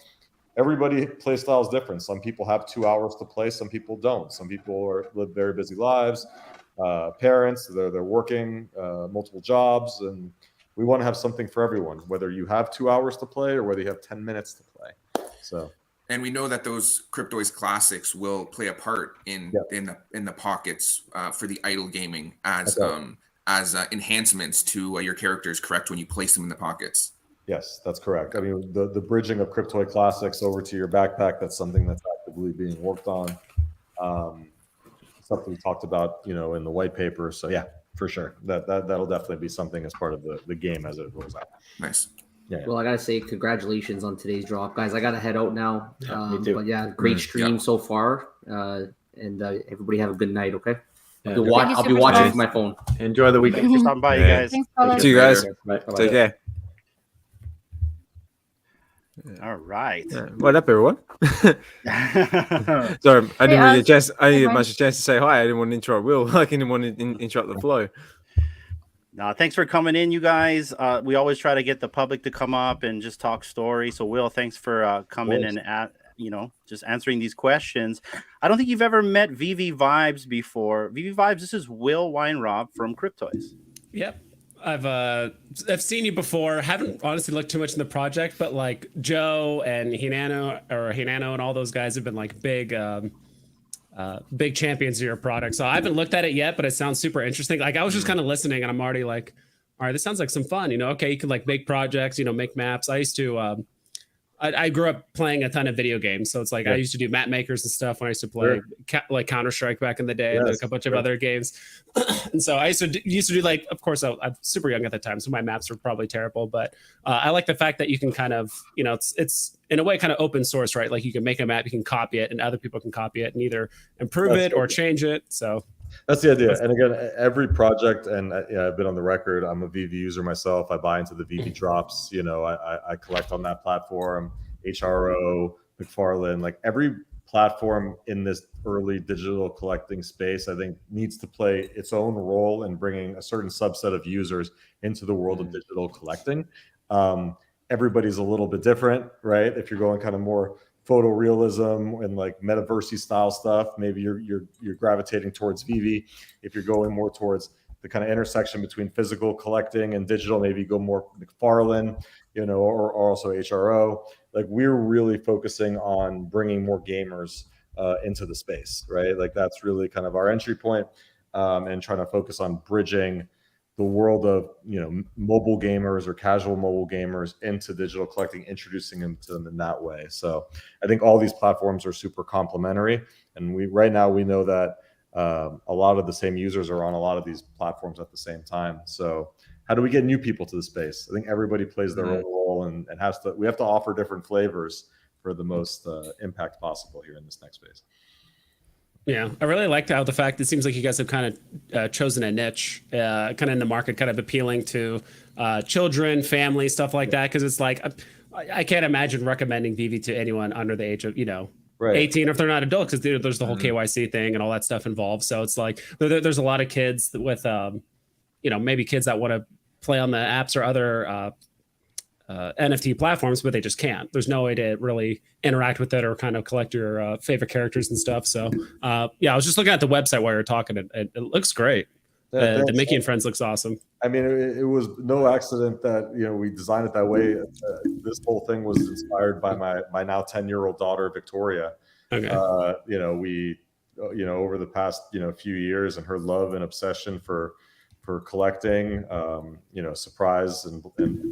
Everybody play style is different. Some people have 2 hours to play, some people don't. Some people live very busy lives, parents, they're working multiple jobs, and we want to have something for everyone, whether you have 2 hours to play or whether you have 10 minutes to play. So, and we know that those Cryptoys classics will play a part in the pockets for the idle gaming as enhancements to your characters, correct, when you place them in the pockets. Yes, that's correct. I mean, the bridging of Cryptoy classics over to your backpack, that's something that's actively being worked on. Something we talked about, in the white paper. So yeah, for sure. That'll definitely be something as part of the game as it rolls out. Nice. Yeah. Well, I gotta say congratulations on today's drop, guys. I gotta head out now. Me too. But yeah, great stream so far. And everybody have a good night, okay? I'll be watching with my phone. Enjoy the weekend. Thanks for stopping by, you guys. Thanks, see you guys. Take care. All right. What up, everyone? Sorry, I didn't really chance. I didn't get much chance to say hi. I didn't want to interrupt Will. I didn't want to interrupt the flow. No, thanks for coming in, you guys. We always try to get the public to come up and just talk story. So, Will, thanks for coming and just answering these questions. I don't think you've ever met VeVe Vibes before. VeVe Vibes, this is Will Weinrob from Cryptoys. Yep. I've seen you before. Haven't honestly looked too much in the project, but like Joe and Hinano and all those guys have been like big champions of your product. So I haven't looked at it yet, but it sounds super interesting. Like I was just kind of listening, and I'm already like, all right, this sounds like some fun. Okay, you can like make projects, make maps. I used to. I grew up playing a ton of video games, so it's like I used to do map makers and stuff when I used to play like Counter-Strike back in the day, and a bunch of other games. And so I used to do like, of course, I'm super young at the time, so my maps were probably terrible. But I like the fact that you can kind of, it's in a way kind of open source, right? Like you can make a map, you can copy it, and other people can copy it and either improve it or change it. So that's the idea. And again, every project, and I've been on the record, I'm a VeVe user myself. I buy into the VeVe drops. I collect on that platform. HRO, McFarlane, like every platform in this early digital collecting space, I think needs to play its own role in bringing a certain subset of users into the world of digital collecting. Everybody's a little bit different, right? If you're going kind of more photorealism and like metaverse style stuff, maybe you're gravitating towards VeVe. If you're going more towards the kind of intersection between physical collecting and digital, maybe you go more McFarlane, or also HRO. Like we're really focusing on bringing more gamers into the space, right? Like that's really kind of our entry point, and trying to focus on bridging the world of mobile gamers or casual mobile gamers into digital collecting, introducing them to them in that way. So I think all these platforms are super complementary, and right now we know that a lot of the same users are on a lot of these platforms at the same time. So how do we get new people to the space? I think everybody plays their own role, and we have to offer different flavors for the most impact possible here in this next space. Yeah, I really liked how the fact it seems like you guys have kind of chosen a niche, kind of in the market, kind of appealing to children, family, stuff like that. Because it's like I can't imagine recommending VeVe to anyone under the age of 18 if they're not adults, because there's the whole KYC thing and all that stuff involved. So it's like there's a lot of kids with maybe kids that want to play on the apps or other NFT platforms, but they just can't. There's no way to really interact with it or kind of collect your favorite characters and stuff. So I was just looking at the website while you were talking. It looks great. The Mickey and Friends looks awesome. I mean, it was no accident that we designed it that way. This whole thing was inspired by my now 10-year-old daughter Victoria. Okay. We over the past few years, and her love and obsession for collecting surprise and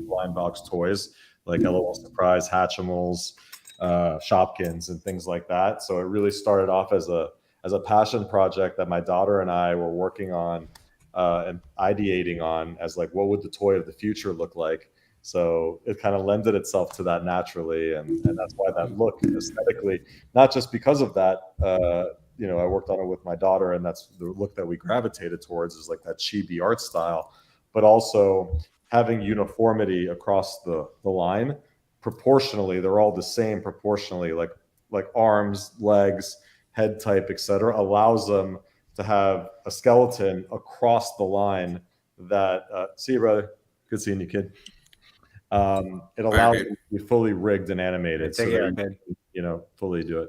blind box toys like LOL Surprise, Hatchimals, Shopkins, and things like that. So it really started off as a passion project that my daughter and I were working on and ideating on as like, what would the toy of the future look like? So it kind of lended itself to that naturally, and that's why that look aesthetically, not just because of that. I worked on it with my daughter, and that's the look that we gravitated towards, is like that chibi art style, but also having uniformity across the line proportionally. They're all the same proportionally, like arms, legs, head type, etc. allows them to have a skeleton across the line that see you, brother. Good seeing you, kid. It allows them to be fully rigged and animated, so they fully do it.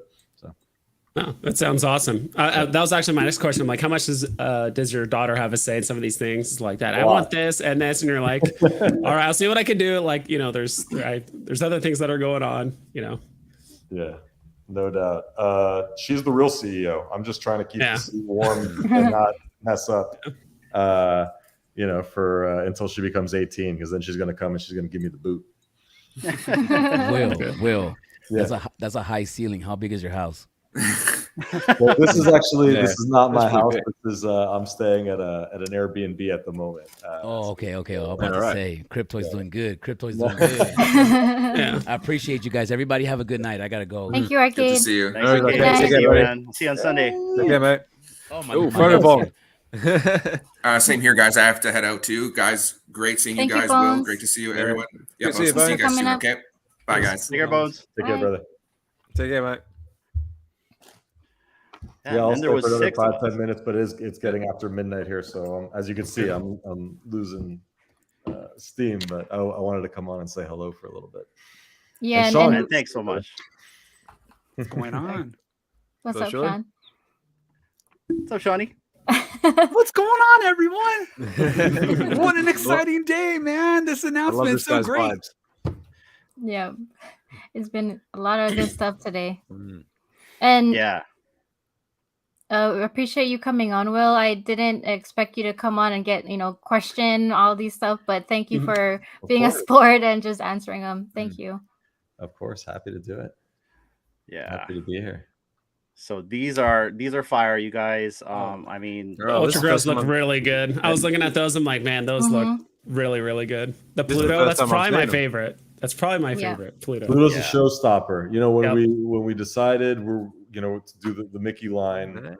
Oh, that sounds awesome. That was actually my next question. I'm like, how much does your daughter have a say in some of these things like that? I want this and this, and you're like, all right, I'll see what I can do. Like, there's other things that are going on. Yeah, no doubt. She's the real CEO. I'm just trying to keep the seat warm and not mess up. For until she becomes 18, because then she's gonna come and she's gonna give me the boot. Will. Yeah. That's a high ceiling. How big is your house? Well, this is not my house. This is I'm staying at an Airbnb at the moment. Okay. I'm about to say Cryptoys doing good. Cryptoys doing good. I appreciate you guys. Everybody have a good night. I gotta go. Thank you, Arcade. Good to see you. Thanks, Arcade. See you, man. See you on Sunday. Yeah, mate. Oh my God. Same here, guys. I have to head out too, guys. Great seeing you guys. Will, great to see you, everyone. Yeah, see you guys soon. Okay, bye, guys. Take care, Bones. Take care, brother. Take care, mate. Yeah, I'll stay for another 5-10 minutes, but it's getting after midnight here, so as you can see, I'm losing steam. But I wanted to come on and say hello for a little bit. Yeah, and Sean, thanks so much. What's going on? What's up, Sean? What's up, Shawnee? What's going on, everyone? What an exciting day, man! This announcement is so great. Vibes. Yeah, it's been a lot of good stuff today. And yeah. Appreciate you coming on, Will. I didn't expect you to come on and get, question all these stuff, but thank you for being a sport and just answering them. Thank you. Of course, happy to do it. Yeah, happy to be here. So these are fire, you guys. I mean, Ultra Grows look really good. I was looking at those. I'm like, man, those look really, really good. The Pluto, that's probably my favorite. That's probably my favorite. Pluto's a showstopper. When we decided we're to do the Mickey line,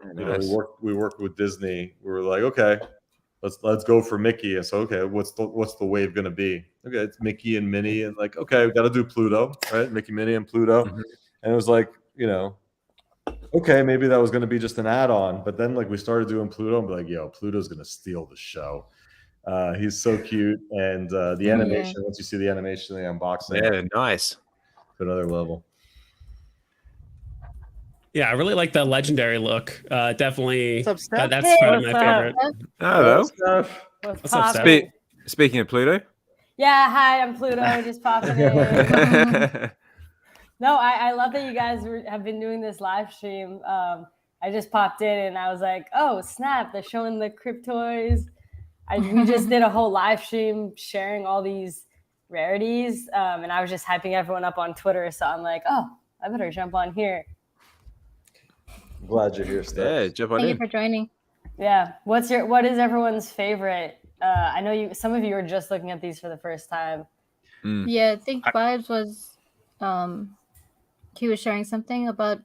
we worked with Disney. We were like, okay, let's go for Mickey. And so, okay, what's the wave gonna be? Okay, it's Mickey and Minnie, and like, okay, we got to do Pluto, right? Mickey, Minnie, and Pluto. And it was like, okay, maybe that was gonna be just an add-on. But then like we started doing Pluto, and be like, yo, Pluto's gonna steal the show. He's so cute, and the animation. Once you see the animation, the unboxing, nice, to another level. Yeah, I really like the legendary look. Definitely, what's up, that's probably my favorite. Hello. What's up, Steph? Speaking of Pluto. Yeah, hi, I'm Pluto. Just popping in. No, I love that you guys have been doing this live stream. I just popped in and I was like, oh, snap, they're showing the Cryptoys. We just did a whole live stream sharing all these rarities. And I was just hyping everyone up on Twitter. So I'm like, oh, I better jump on here. I'm glad you're here, Steph. Yeah, jump on Thank in. you for joining. Yeah. What is everyone's favorite? I know some of you are just looking at these for the first time. Yeah, I think Vibes was he was sharing something about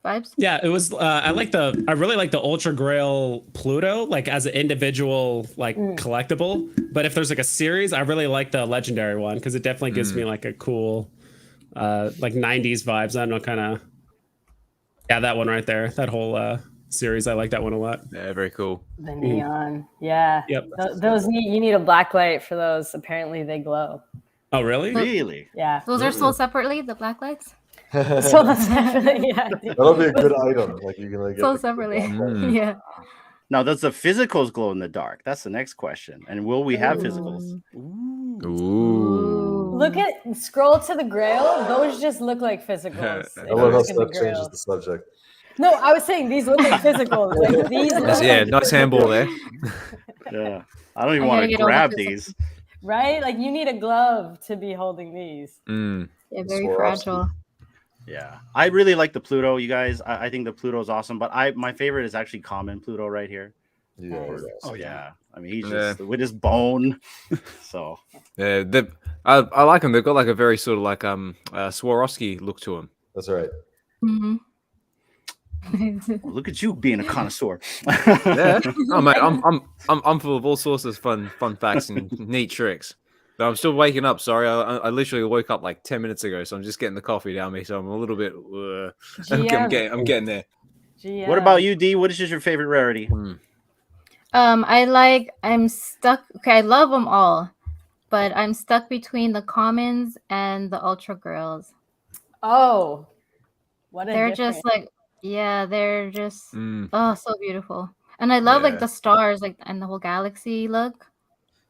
vibes. Yeah, it was. I really like the Ultra Grail Pluto, like as an individual, like collectible. But if there's like a series, I really like the legendary one because it definitely gives me like a cool, like '90s vibes. I don't know, kind of. Yeah, that one right there. That whole series, I like that one a lot. Yeah, very cool. The neon. Yeah. Yep. Those you need a black light for those. Apparently they glow. Oh, really? Really? Yeah. Those are sold separately, the black lights? Sold separately, yeah. That'll be a good item. Like you can like get Sold separately. Yeah. Now, does the physicals glow in the dark? That's the next question. And will we have physicals? Ooh. Look at scroll to the grail. Those just look like physicals. I love how Look at the Steph changes grail. the subject. No, I was saying these look like physicals. Like these look like Nice handball there. Yeah. I don't even I want gotta to get all the grab physicals. these. right? Like you need a glove to be holding these. Mm. Yeah, very Swarovski. fragile. Yeah. I really like the Pluto, you guys. I think the Pluto is awesome, but my favorite is actually common Pluto right here. Yeah. Nice. Oh yeah. I mean, he's Yeah. just with his bone. So Yeah, I like them. They've got like a very sort of like Swarovski look to them. That's right. Mm-hmm. look at you being a connoisseur. Yeah, oh mate, I'm full of all sorts of fun facts and neat tricks. But I'm still waking up. Sorry, I literally woke up like 10 minutes ago, so I'm just getting the coffee down me. So I'm a little bit. I'm getting there. GM. What about you, D? What is your favorite rarity? I'm stuck. Okay, I love them all, but I'm stuck between the commons and the ultra girls. Oh, what a They're difference. just like, yeah, they're just so beautiful. And I love like the stars, like and the whole galaxy look.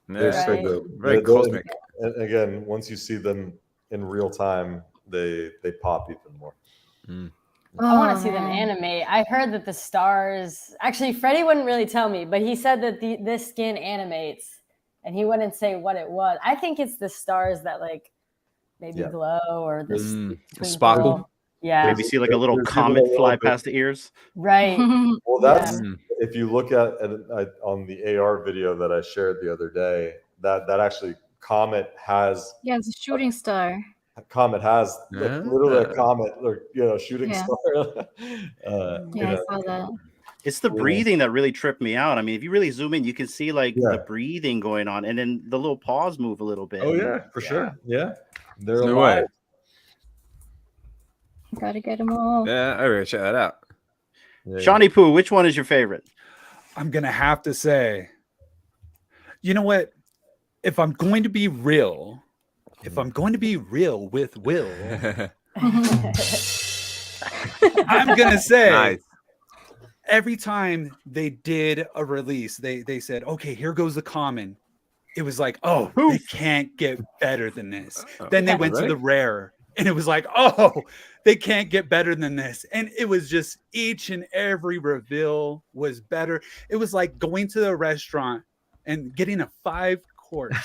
They're so Right. good. Very cosmic. And again, once you see them in real time, they pop even more. I want to see man. them animate. I heard that the stars. Actually, Freddie wouldn't really tell me, but he said that this skin animates, and he wouldn't say what it was. I think it's the stars that like maybe glow or the sparkle. Yeah, Maybe see like a little comet fly past the ears. right. Well, that's if you look at on the AR video that I shared the other day, that actually comet has Yeah, it's a shooting star. literally a comet or shooting star. I saw that. It's the breathing that really tripped me out. I mean, if you really zoom in, you can see like the breathing going on, and then the little paws move a little bit. Oh yeah, for sure. Yeah, they're No alive. way. Gotta get them all. Yeah, I gotta check that out. Shawnee Poo, which one is your favorite? I'm gonna have to say, you know what? If I'm going to be real with Will, I'm gonna say Nice. every time they did a release, they said, okay, here goes the common. It was like, oh, they can't get better than this. Then they went to the rare, and it was like, oh, they can't get better than this. And it was just each and every reveal was better. It was like going to the restaurant and getting a 5-course,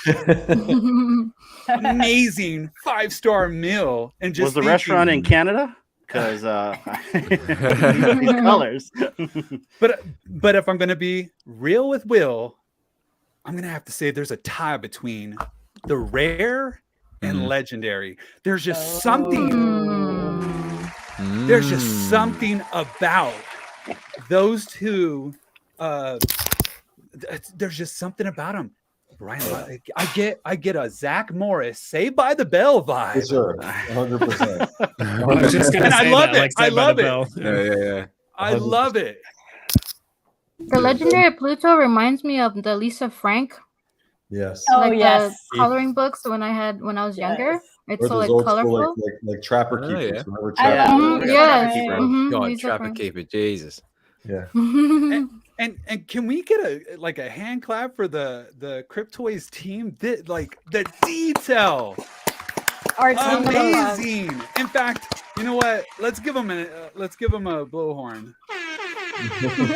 amazing 5-star meal. And just Was the restaurant in Canada? Because these colors. But if I'm going to be real with Will, I'm going to have to say there's a tie between the rare and legendary. There's just something. There's just something about those two. There's just something about them. Brian, I get a Zach Morris Saved by the Bell vibe. For sure, 100%. I was just gonna And I say love that, it. like I Saved by love the it. Bell. Yeah. I love it. The legendary Pluto reminds me of the Lisa Frank. Yes. Oh, Like yes. the coloring books when I was younger. It's Or so those like old school, colorful. like Trapper Oh, Keepers. yeah. Remember I Trapper? love Yes. Trapper Mhm, God, Lisa Trapper Frank. Keeper, Jesus. Yeah. And can we get a hand clap for the Cryptoys team? Like the detail, Our team amazing. In fact, you know what? Let's give them a blowhorn.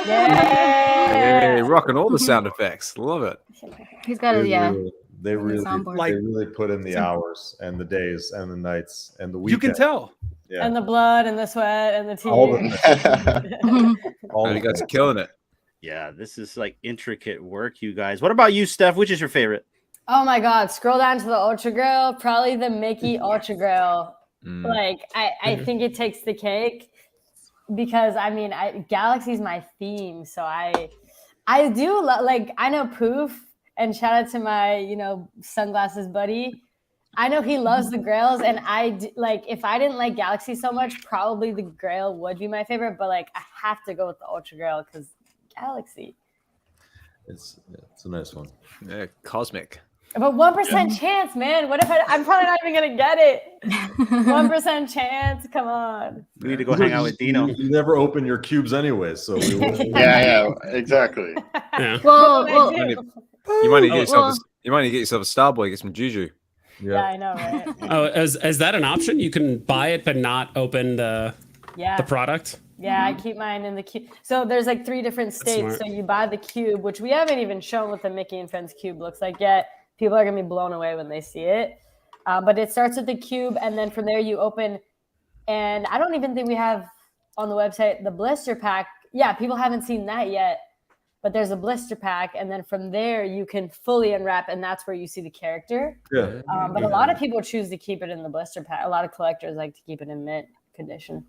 Yeah, rocking all the sound effects. Love it. He's got a They really soundboard. put in the hours and the days and the nights and the weekends. You can tell. Yeah. And the blood and the sweat and the tears. All the All you guys are killing it. Yeah, this is like intricate work, you guys. What about you, Steph? Which is your favorite? Oh my God. Scroll down to the Ultra Grail. Probably the Mickey Ultra Grail. Like, I think it takes the cake. because I mean, Galaxy's my theme, so I do like, I know Poof, and shout out to my, you know, sunglasses buddy. I know he loves the Grails, and like, if I didn't like Galaxy so much, probably the Grail would be my favorite, but like I have to go with the Ultra Grail because Galaxy. It's a nice one. Yeah, cosmic. But 1% chance, man. What if I'm probably not even gonna get it? 1% chance. Come on. We need to go hang out with Dino. You never open your cubes anyway, so we will. Yeah, exactly. Yeah. Well, You might need to get yourself. You might need to get yourself a Starboy. Get some juju. Yeah, I know, right? Oh, is that an option? You can buy it but not open the product. Yeah, I keep mine in the cube. So there's like 3 different states. So you buy the cube, which we haven't even shown what the Mickey and Friends cube looks like yet. People are gonna be blown away when they see it. But it starts with the cube, and then from there you open. And I don't even think we have on the website the blister pack. Yeah, people haven't seen that yet. But there's a blister pack, and then from there you can fully unwrap, and that's where you see the character. Yeah. But a lot of people choose to keep it in the blister pack. A lot of collectors like to keep it in mint condition.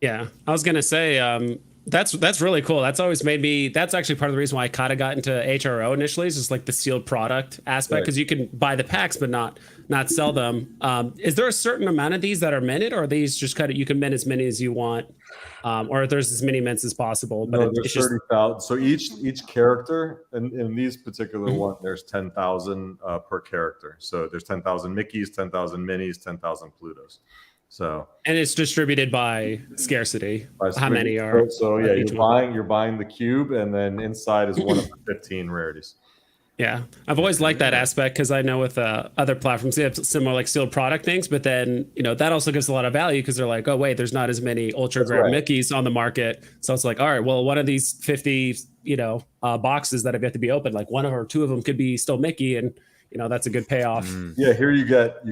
Yeah, I was gonna say that's really cool. That's always made me. That's actually part of the reason why I kind of got into HRO initially, is just like the sealed product aspect, because you can buy the packs but not sell them. Is there a certain amount of these that are minted, or are these just kind of, you can mint as many as you want, or if there's as many mints as possible? But no, there's 30,000. So each character, and in these particular one, there's 10,000 per character. So there's 10,000 Mickeys, 10,000 Minis, 10,000 Plutos. So, and it's distributed by scarcity. How many are? So yeah, you're buying the cube, and then inside is one of the 15 rarities. Yeah, I've always liked that aspect, because I know with other platforms they have similar like sealed product things, but then, you know, that also gives a lot of value, because they're like, oh wait, there's not as many ultra rare Mickeys on the market, so it's like, all right, well, one of these 50 boxes that have yet to be opened, like 1 or 2 of them could be still Mickey, and you know, that's a good payoff. Yeah, here you get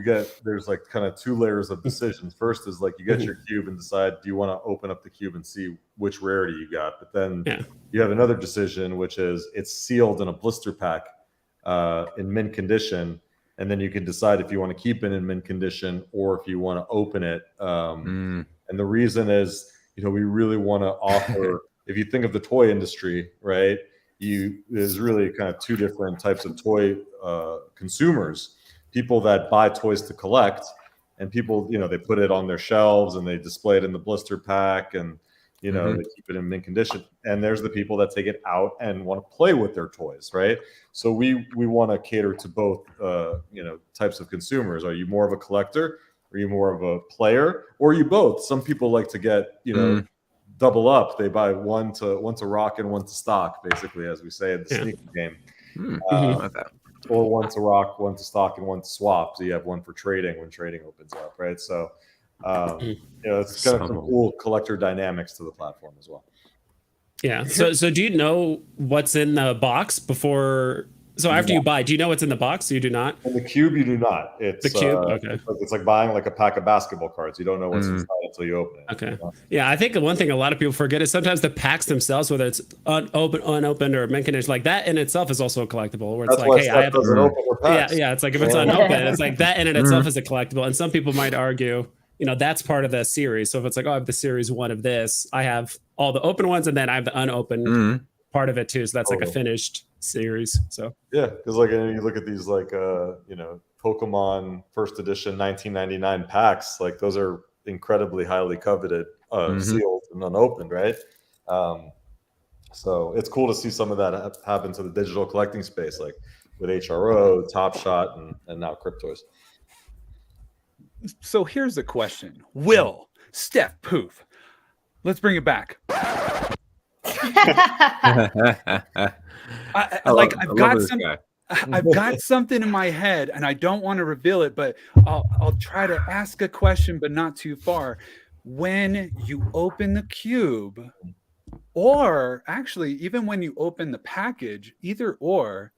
there's like kind of 2 layers of decisions. First is like you get your cube and decide, do you want to open up the cube and see which rarity you got? But then you have another decision, which is it's sealed in a blister pack in mint condition, and then you can decide if you want to keep it in mint condition or if you want to open it. And the reason is, you know, we really want to offer, if you think of the toy industry, right? There's really kind of 2 different types of toy consumers: people that buy toys to collect, and people, you know, they put it on their shelves and they display it in the blister pack, and you know, they keep it in mint condition. And there's the people that take it out and want to play with their toys, right? So we want to cater to both types of consumers. Are you more of a collector? Are you more of a player? Or are you both? Some people like to get, you know, double up. They buy one to rock and one to stock, basically, as we say in the sneaker game. Or one to rock, one to stock, and one to swap. So you have one for trading when trading opens up, right? So you know, it's kind of some cool collector dynamics to the platform as well. Yeah. So do you know what's in the box before? So after you buy, do you know what's in the box? You do not. In the cube, you do not. It's the cube. Okay. It's like buying like a pack of basketball cards. You don't know what's inside until you open it. Okay. You know? Yeah, I think one thing a lot of people forget is sometimes the packs themselves, whether it's unopened, or mint condition, like that in itself is also a collectible. Where it's like, hey, I have it's like if it's unopened, it's like that in it itself is a collectible. And some people might argue, you know, that's part of the series. So if it's like, oh, I have the series 1 of this, I have all the open ones, and then I have the unopened part of it too. So that's like a finished series. So yeah, because like you look at these like you know, Pokemon first edition 1999 packs, like those are incredibly highly coveted, sealed and unopened, right? So it's cool to see some of that happen to the digital collecting space, like with HRO, Top Shot, and now Cryptoys. So here's the question: Will, Steph, Poof, let's bring it back. I've got something in my head, and I don't want to reveal it, but I'll try to ask a question, but not too far. When you open the cube, or actually even when you open the package, either or,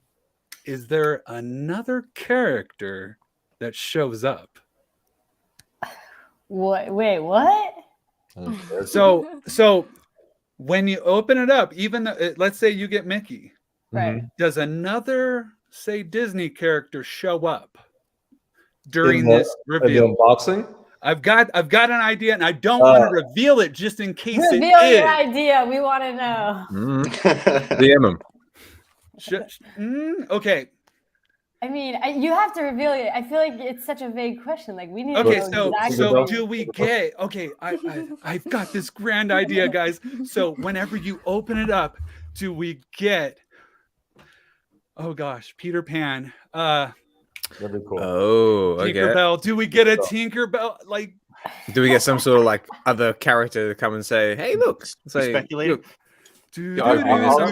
is there another character that shows up? What? Wait, what? So when you open it up, even let's say you get Mickey, right? Does another, say, Disney character show up during this reveal? The unboxing? I've got an idea, and I don't want to reveal it just in case Reveal it your is. idea. We want to know. DM him. Okay. I mean, you have to reveal it. I feel like it's such a vague question. Like we need Okay, to know exactly so what do we get? Okay, I've got this grand idea, guys. So whenever you open it up, do we get? Oh gosh, Peter Pan. That'd be cool. Oh, okay. Tinkerbell. Do we get a Tinkerbell? Like, do we get some sort of like other character to come and say, "Hey, look"? Say, speculate. Look. I'll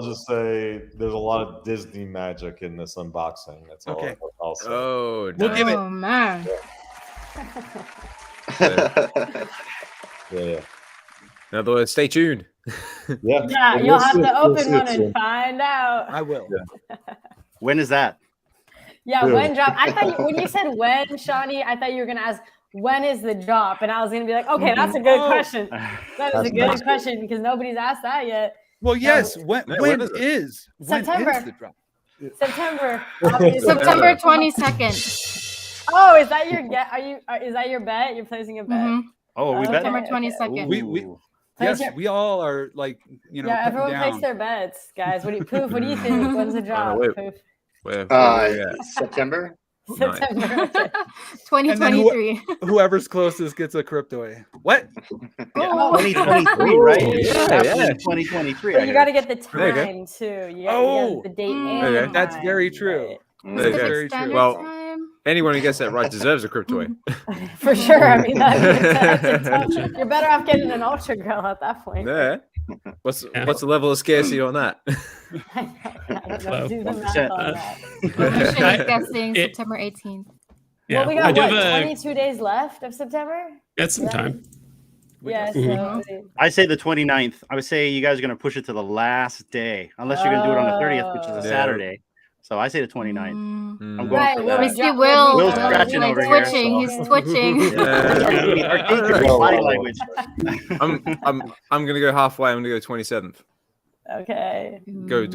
just say there's a lot of Disney magic in this unboxing. That's all. Okay. I'll say. Oh, we'll give it. Oh man. Yeah. In other words, stay tuned. Yeah. Yeah, you'll have to open one and find out. I will. Yeah. When is that? Yeah, when drop? I thought when you said when, Shawnee, I thought you were gonna ask when is the drop, and I was gonna be like, okay, that's a good question. That is a good question because nobody's asked that yet. Well, yes. When is September? The drop? September. September 22nd. Oh, is that your get? Is that your bet? You're placing a bet. Mm-hmm. Oh, we bet. September 22nd. Yes, we all are like, Yeah, everyone placed their bets, guys. Poof, what do you think? When's the drop? Poof. September. September. 2023. Whoever's closest gets a Cryptoy. What? Oh. 2023, right? Yeah. 2023. But you got to get the time too. You got the date and the time. That's very true. That's very true. Well, anyone who gets that right deserves a Cryptoy. For sure. I mean, you're better off getting an Ultra Girl at that point. Yeah. What's the level of scarcity on that? I don't do the math on that. I'm guessing September 18th. Well, we got 22 days left of September? That's some time. Yeah, so I say the 29th. I would say you guys are going to push it to the last day, unless you're going to do it on the 30th, which is a Saturday. So I say the 29th. I'm going right, for that. We see Will. Will's scratching over twitching. here. So. He's twitching. Body language. I'm gonna go halfway. I'm gonna go 27th. Okay. Go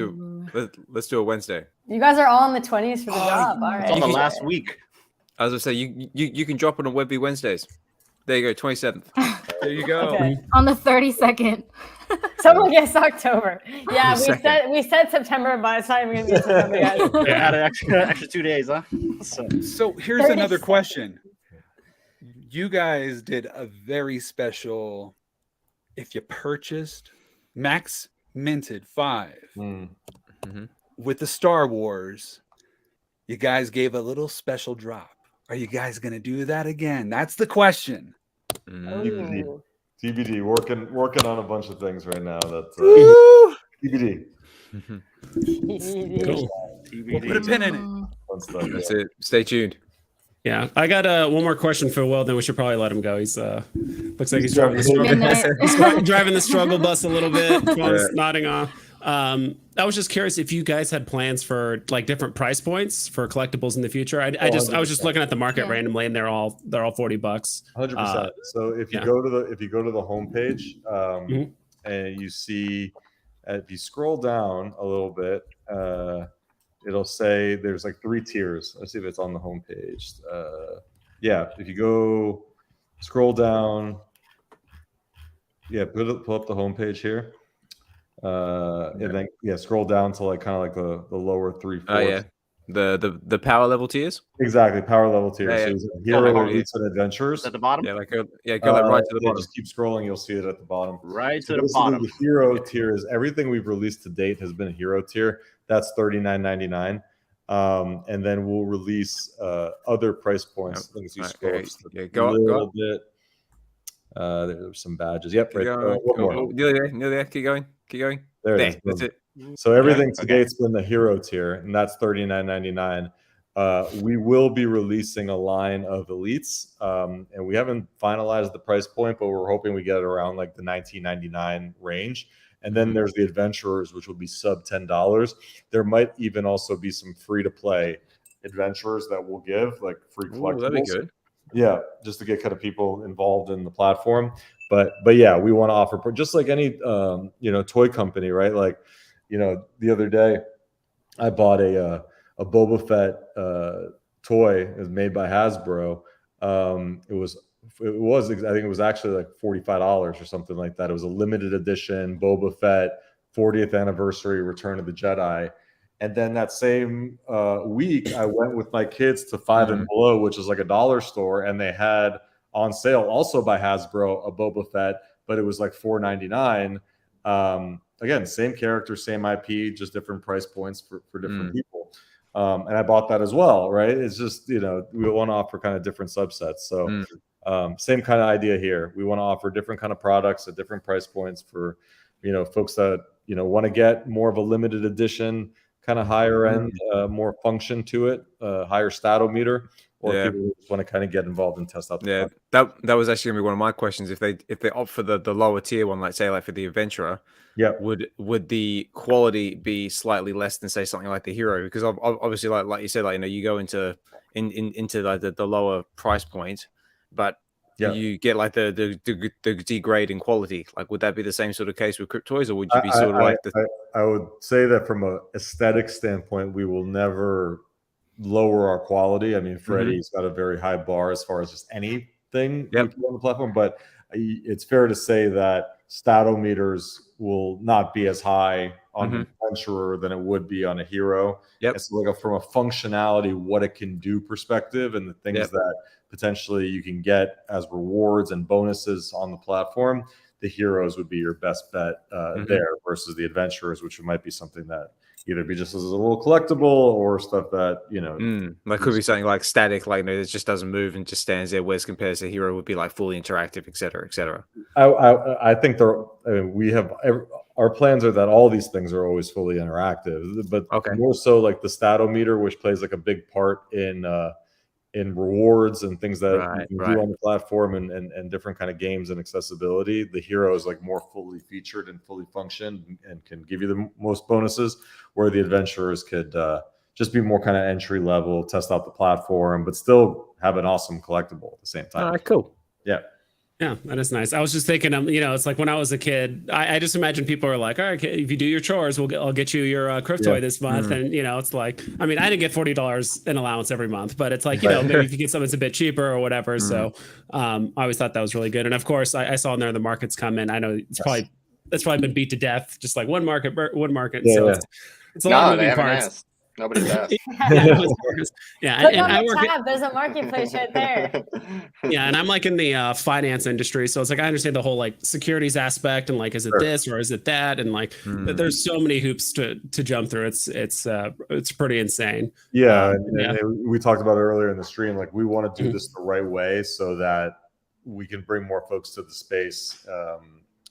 let's do a Wednesday. You guys are all in the 20s for the drop. All right. It's on the last week. As I say, you can drop it on Webby Wednesdays. There you go, 27th. There you go. Okay. On the 32nd. Someone guessed October. Yeah, we said September, but it's not even gonna be September, guys. Add an extra 2 days, huh? So here's another question. You guys did a very special. If you purchased max minted 5 with the Star Wars, you guys gave a little special drop. Are you guys gonna do that again? That's the question. TBD. Working on a bunch of things right now. That's TBD. Cool. We'll put a pin in it. That's it. Stay tuned. Yeah, I got one more question for Will. Then we should probably let him go. He's looks like he's driving the struggle. He's driving the struggle bus a little bit. Nodding off. I was just curious if you guys had plans for like different price points for collectibles in the future. I was just looking at the market randomly, and they're all $40. 100%. So if you go to the homepage, and you see, if you scroll down a little bit, it'll say there's like 3 tiers. Let's see if it's on the homepage. If you go scroll down, pull up the homepage here. And then scroll down to like kind of like the lower 3/4. Oh yeah, the power level tiers. Exactly, power level tiers. Yeah, So hero, elites, and adventures at the bottom. Go right to the bottom. Just keep scrolling, you'll see it at the bottom. Right to the bottom. The hero tier is everything we've released to date has been a hero tier. That's $39.99. And then we'll release other price points. As you scroll just a little bit. There's some badges. Yep, right. Nearly there. Keep going. There it is. That's it. So everything to date's been the hero tier, and that's $39.99. We will be releasing a line of elites, and we haven't finalized the price point, but we're hoping we get it around like the $19.99 range. And then there's the adventurers, which will be sub $10. There might even also be some free to play adventurers that we'll give, like free collectibles. That'd be good. Yeah, just to get kind of people involved in the platform. But yeah, we want to offer just like any toy company, right? Like, the other day I bought a Boba Fett toy is made by Hasbro. I think it was actually like $45 or something like that. It was a limited edition Boba Fett 40th anniversary Return of the Jedi. And then that same week, I went with my kids to Five and Below, which is like a dollar store, and they had on sale, also by Hasbro, a Boba Fett, but it was like $4.99. Again, same character, same IP, just different price points for different people. And I bought that as well, right? It's just, we want to offer kind of different subsets. So same kind of idea here. We want to offer different kind of products at different price points for, folks that, want to get more of a limited edition, kind of higher end, more function to it, higher statometer, or people who just want to kind of get involved and test out the product. That was actually gonna be one of my questions. If they opt for the lower tier one, like say like for the Adventurer, would the quality be slightly less than say something like the Hero? Because obviously like you said, like you go into like the lower price point, but you get like the degrade in quality. Like, would that be the same sort of case with Cryptoys, or would you be sort of like I would say that from an aesthetic standpoint, we will never lower our quality. I mean, Freddie's got a very high bar as far as just anything we put on the platform, but it's fair to say that statometers will not be as high on an Adventurer than it would be on a Hero. So like from a functionality, what it can do perspective, and the things that potentially you can get as rewards and bonuses on the platform, the Heroes would be your best bet there versus the Adventurers, which might be something that either be just as a little collectible or stuff that, like could be something like static, like it just doesn't move and just stands there, whereas compared to Hero would be like fully interactive, et cetera, et cetera. I think we have our plans are that all these things are always fully interactive, but more so like the statometer, which plays like a big part in rewards and things that you can do on the platform and different kind of games and accessibility. The Hero is like more fully featured and fully functioned and can give you the most bonuses, where the Adventurers could just be more kind of entry level, test out the platform, but still have an awesome collectible at the same time. All right, cool. Yeah, that is nice. I was just thinking, it's like when I was a kid, I just imagine people are like, all right, if you do your chores, I'll get you your Cryptoy this month. And, it's like, I mean, I didn't get $40 in allowance every month, but it's like, maybe if you get something that's a bit cheaper or whatever. So I always thought that was really good. And of course, I saw in there the market's coming. I know it's probably been beat to death, just like one market. It's a lot of moving parts. Nobody does. There's a marketplace right there. And I'm like in the finance industry, so it's like I understand the whole like securities aspect and like, is it this or is it that, and like there's so many hoops to jump through. It's pretty insane. And we talked about earlier in the stream, like we want to do this the right way so that we can bring more folks to the space.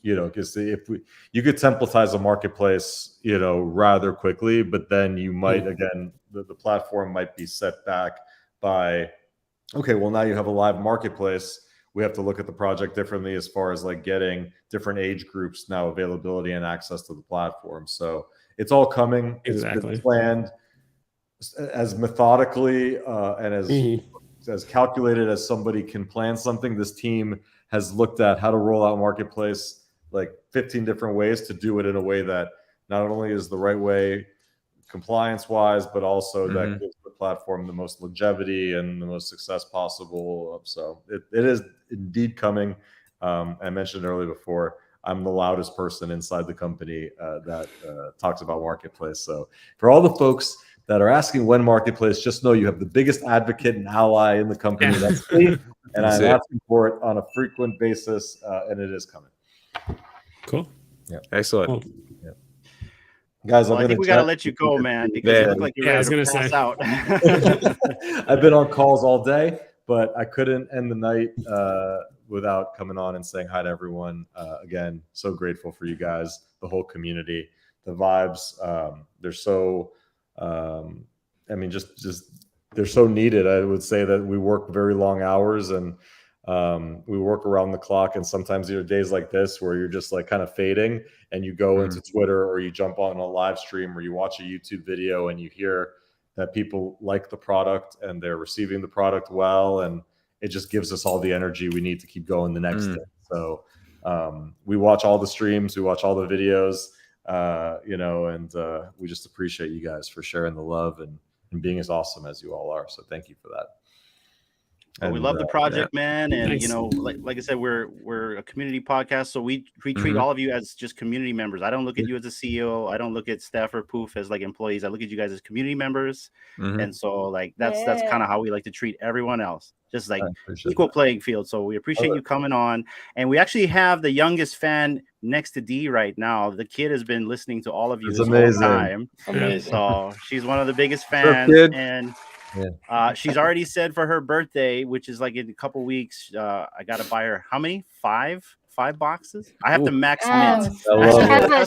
Because you could templatize a marketplace, rather quickly, but then you might, again, the platform might be set back by, now you have a live marketplace. We have to look at the project differently as far as like getting different age groups now availability and access to the platform. So it's all coming. It's been planned as methodically and as calculated as somebody can plan something. This team has looked at how to roll out marketplace like 15 different ways to do it in a way that not only is the right way compliance wise, but also that gives the platform the most longevity and the most success possible. So it is indeed coming. I mentioned earlier before, I'm the loudest person inside the company that talks about marketplace. So for all the folks that are asking when marketplace, just know you have the biggest advocate and ally in the company. That's me, and I'm asking for it on a frequent basis, and it is coming. Cool. Yeah. Excellent. Cool. Yeah. Guys, I think we got to let you go, man, because you look like you're ready to pass out. I've been on calls all day, but I couldn't end the night without coming on and saying hi to everyone. Again, so grateful for you guys, the whole community, the vibes. They're so, just they're so needed. I would say that we work very long hours and we work around the clock, and sometimes there are days like this where you're just like kind of fading and you go into Twitter or you jump on a live stream or you watch a YouTube video and you hear that people like the product and they're receiving the product well, and it just gives us all the energy we need to keep going the next day. So we watch all the streams, we watch all the videos, and we just appreciate you guys for sharing the love and being as awesome as you all are. So thank you for that. But we love the project, man, and Thanks. you know, like I said, we're a community podcast, so we treat all of you as just community members. I don't look at you as a CEO. I don't look at Steph or Poof as like employees. I look at you guys as community members, and so like that's kind of how we like to treat everyone else, just like equal playing field. So we appreciate you coming on, and we actually have the youngest fan next to D right now. The kid has been listening to all of you this whole time. Amazing. So she's one of the biggest What's up, fans, kid? and she's already said for her birthday, which is like in a couple weeks, I gotta buy her how many? Five boxes. I have to max mint.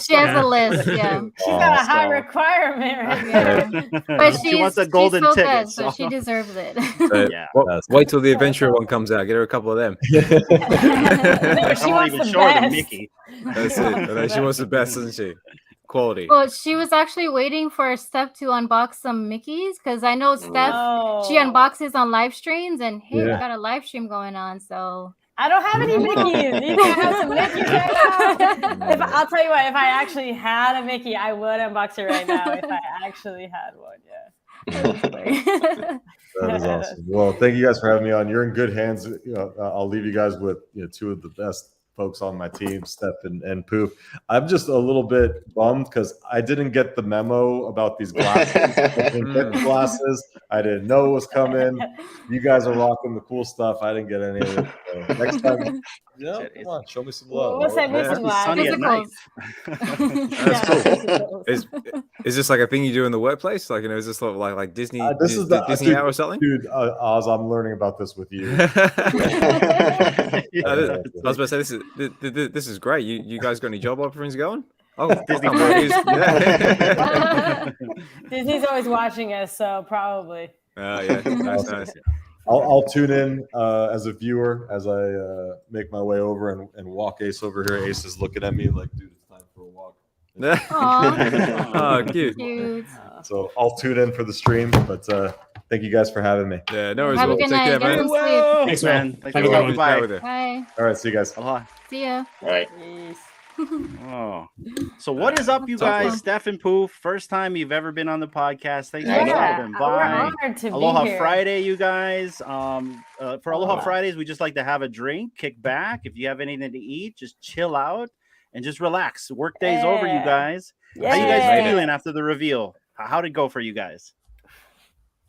She has a list. Yeah, she's got a high requirement right now. But she wants a golden so ticket, good, so she deserves it. Wait till the adventure one comes out. Get her a couple of them. I won't even show her the Mickey. That's it. She wants the best, doesn't she? Quality. Well, she was actually waiting for Steph to unbox some Mickeys because I know Steph, she unboxes on live streams, and hey, we got a live stream going on, so. I don't have any Mickeys. You can have some Mickeys right now. I'll tell you what, if I actually had a Mickey, I would unbox it right now if I actually had one. Yeah. That is awesome. Well, thank you guys for having me on. You're in good hands. I'll leave you guys with two of the best folks on my team, Steph and Poof. I'm just a little bit bummed because I didn't get the memo about these glasses. I didn't get the glasses. I didn't know it was coming. You guys are rocking the cool stuff. I didn't get any of it. So next time, come on, show me some love. What's that missing sunny at night. That's cool. Is this like a thing you do in the workplace? Like, is this like Disney? This is the Disney hour or something? Dude, Oz, I'm learning about this with you. I was about to say this is great. You guys got any job offerings going? Oh, Disney. Disney's always watching us, so probably. Yeah, nice. I'll tune in as a viewer as I make my way over and walk Ace over here. Ace is looking at me like, dude, it's time for a walk. Oh, cute. So I'll tune in for the stream, but thank you guys for having me. Yeah, no worries. Have a good night. Get some sleep. Thanks, man. Thanks for coming by. Bye. All right, see you guys. Aloha. See ya. All right. Oh, so what is up, you guys? Steph and Poof, first time you've ever been on the podcast. Thanks for stopping by. We're honored to Aloha be here. Friday, you guys. For Aloha Fridays, we just like to have a drink, kick back. If you have anything to eat, just chill out and just relax. Work day's over, you guys. How you guys feeling after the reveal? How'd it go for you guys?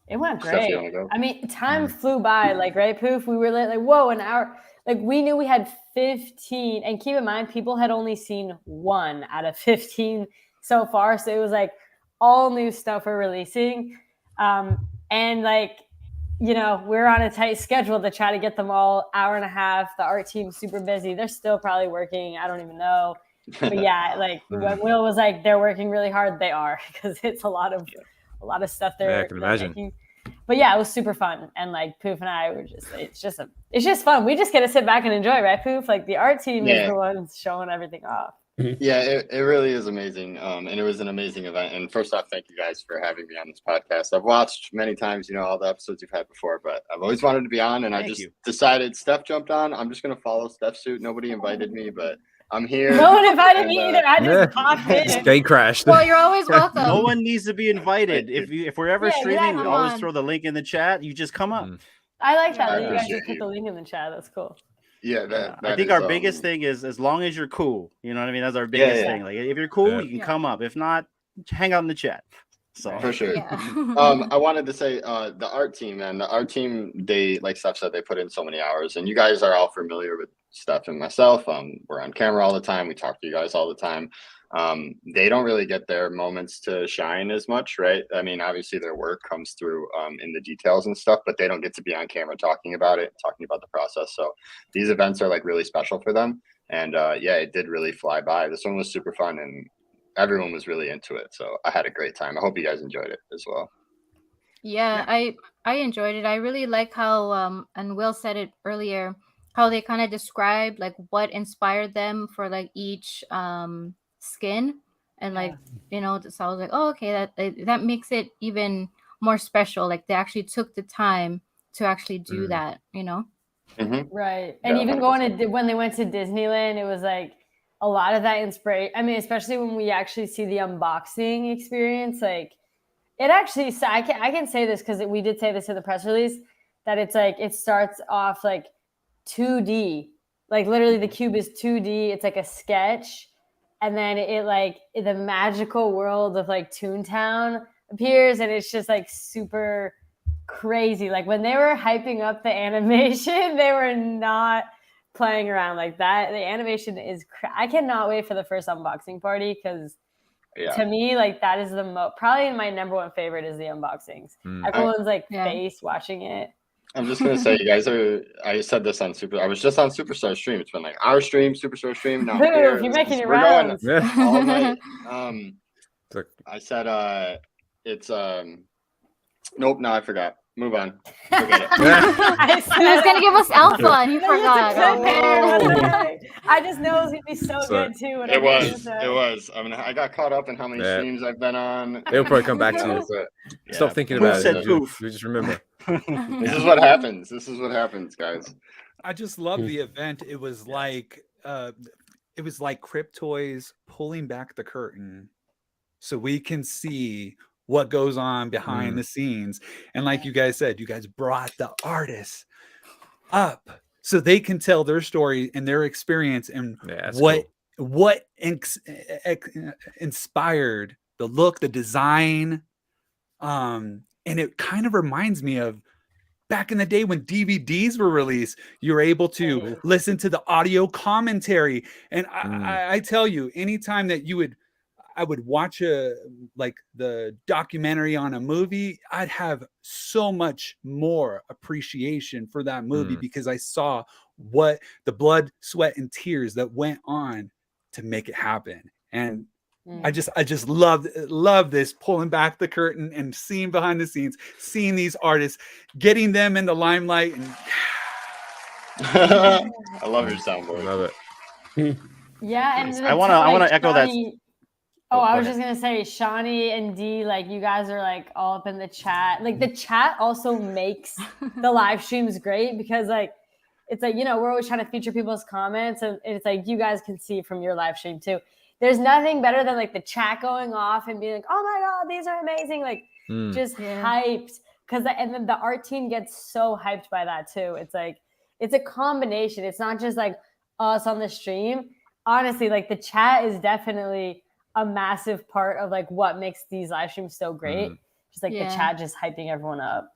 It went Steph, great. you wanna go? I mean, time flew by, like, right, Poof? We were like, whoa, an hour. Like, we knew we had 15. And keep in mind, people had only seen 1 out of 15 so far. So it was like all new stuff we're releasing. And like, we're on a tight schedule to try to get them all hour and a half. The art team's super busy. They're still probably working. I don't even know. But yeah, like when Will was like, they're working really hard, they are, because it's a lot of stuff there. Yeah, I can imagine. Making. But yeah, it was super fun. And like Poof and I were it's just fun. We just get to sit back and enjoy, right, Poof? Like the art team is the ones showing everything off. Yeah, it really is amazing. And it was an amazing event. And first off, thank you guys for having me on this podcast. I've watched many times, all the episodes you've had before, but I've always wanted to be on. And I just decided Steph jumped on. I'm just going to follow Steph's suit. Nobody invited me, but I'm here. No one invited me either. I just popped in. Gate crashed. Well, you're always welcome. No one needs to be invited. If we're ever streaming, we always throw the link in the chat. You just come up. I like that. You guys just put the link in the chat. That's cool. Yeah, that I think our biggest thing is as long as you're cool. You know what I mean? That's our biggest thing. Like if you're cool, you can come up. If not, hang out in the chat. So for sure. I wanted to say the art team, man. The art team, they, like Steph said, they put in so many hours, and you guys are all familiar with Steph and myself. We're on camera all the time. We talk to you guys all the time. They don't really get their moments to shine as much, right? I mean, obviously their work comes through in the details and stuff, but they don't get to be on camera talking about it, talking about the process. So these events are like really special for them. And it did really fly by. This one was super fun and everyone was really into it. So I had a great time. I hope you guys enjoyed it as well. Yeah. I enjoyed it. I really like how, and Will said it earlier, how they kind of described like what inspired them for like each skin, and like so I was like, oh, okay, that makes it even more special. Like they actually took the time to actually do that, Right. And even going to when they went to Disneyland, it was like a lot of that inspiration. I mean, especially when we actually see the unboxing experience, like it actually, I can say this because we did say this in the press release. that it's like it starts off like 2D, like literally the cube is 2D. It's like a sketch, and then it like the magical world of like Toontown appears, and it's just like super crazy. Like when they were hyping up the animation, they were not playing around like that. The animation is I cannot wait for the first unboxing party, because to me, like that is the probably my number one favorite is the unboxings. Everyone's like face watching it. I'm just gonna say, you guys are. I said this on I was just on Superstar stream. It's been like our stream, Superstar stream. Now you're making your rounds. All night. I said it's nope. No, I forgot. Move on. Forget it. He was gonna give us alpha, and he forgot. I just know it was gonna be so good too. It was. I mean, I got caught up in how many streams I've been on. They'll probably come back to you. Stop thinking about it. You just remember. This is what happens. This is what happens, guys. I just love the event. It was like Cryptoys pulling back the curtain so we can see what goes on behind the scenes. And like you guys said, you guys brought the artists up so they can tell their story and their experience and what inspired the look, the design. And it kind of reminds me of back in the day when DVDs were released. You were able to listen to the audio commentary. And I tell you, anytime that I would watch the documentary on a movie, I'd have so much more appreciation for that movie because I saw what the blood, sweat, and tears that went on to make it happen. And I just love this, pulling back the curtain and seeing behind the scenes, seeing these artists, getting them in the limelight. And I love your soundboard. Love it. Yeah, and I want to echo that. Oh, I was just gonna say, Shawnee and Dee, like you guys are like all up in the chat. Like the chat also makes the live streams great because like it's like, you know, we're always trying to feature people's comments, and it's like you guys can see from your live stream too. There's nothing better than like the chat going off and being like, oh my God, these are amazing. Like just hyped. And then the art team gets so hyped by that too. It's like, it's a combination. It's not just like us on the stream. Honestly, like the chat is definitely a massive part of like what makes these live streams so great. Just like the chat just hyping everyone up.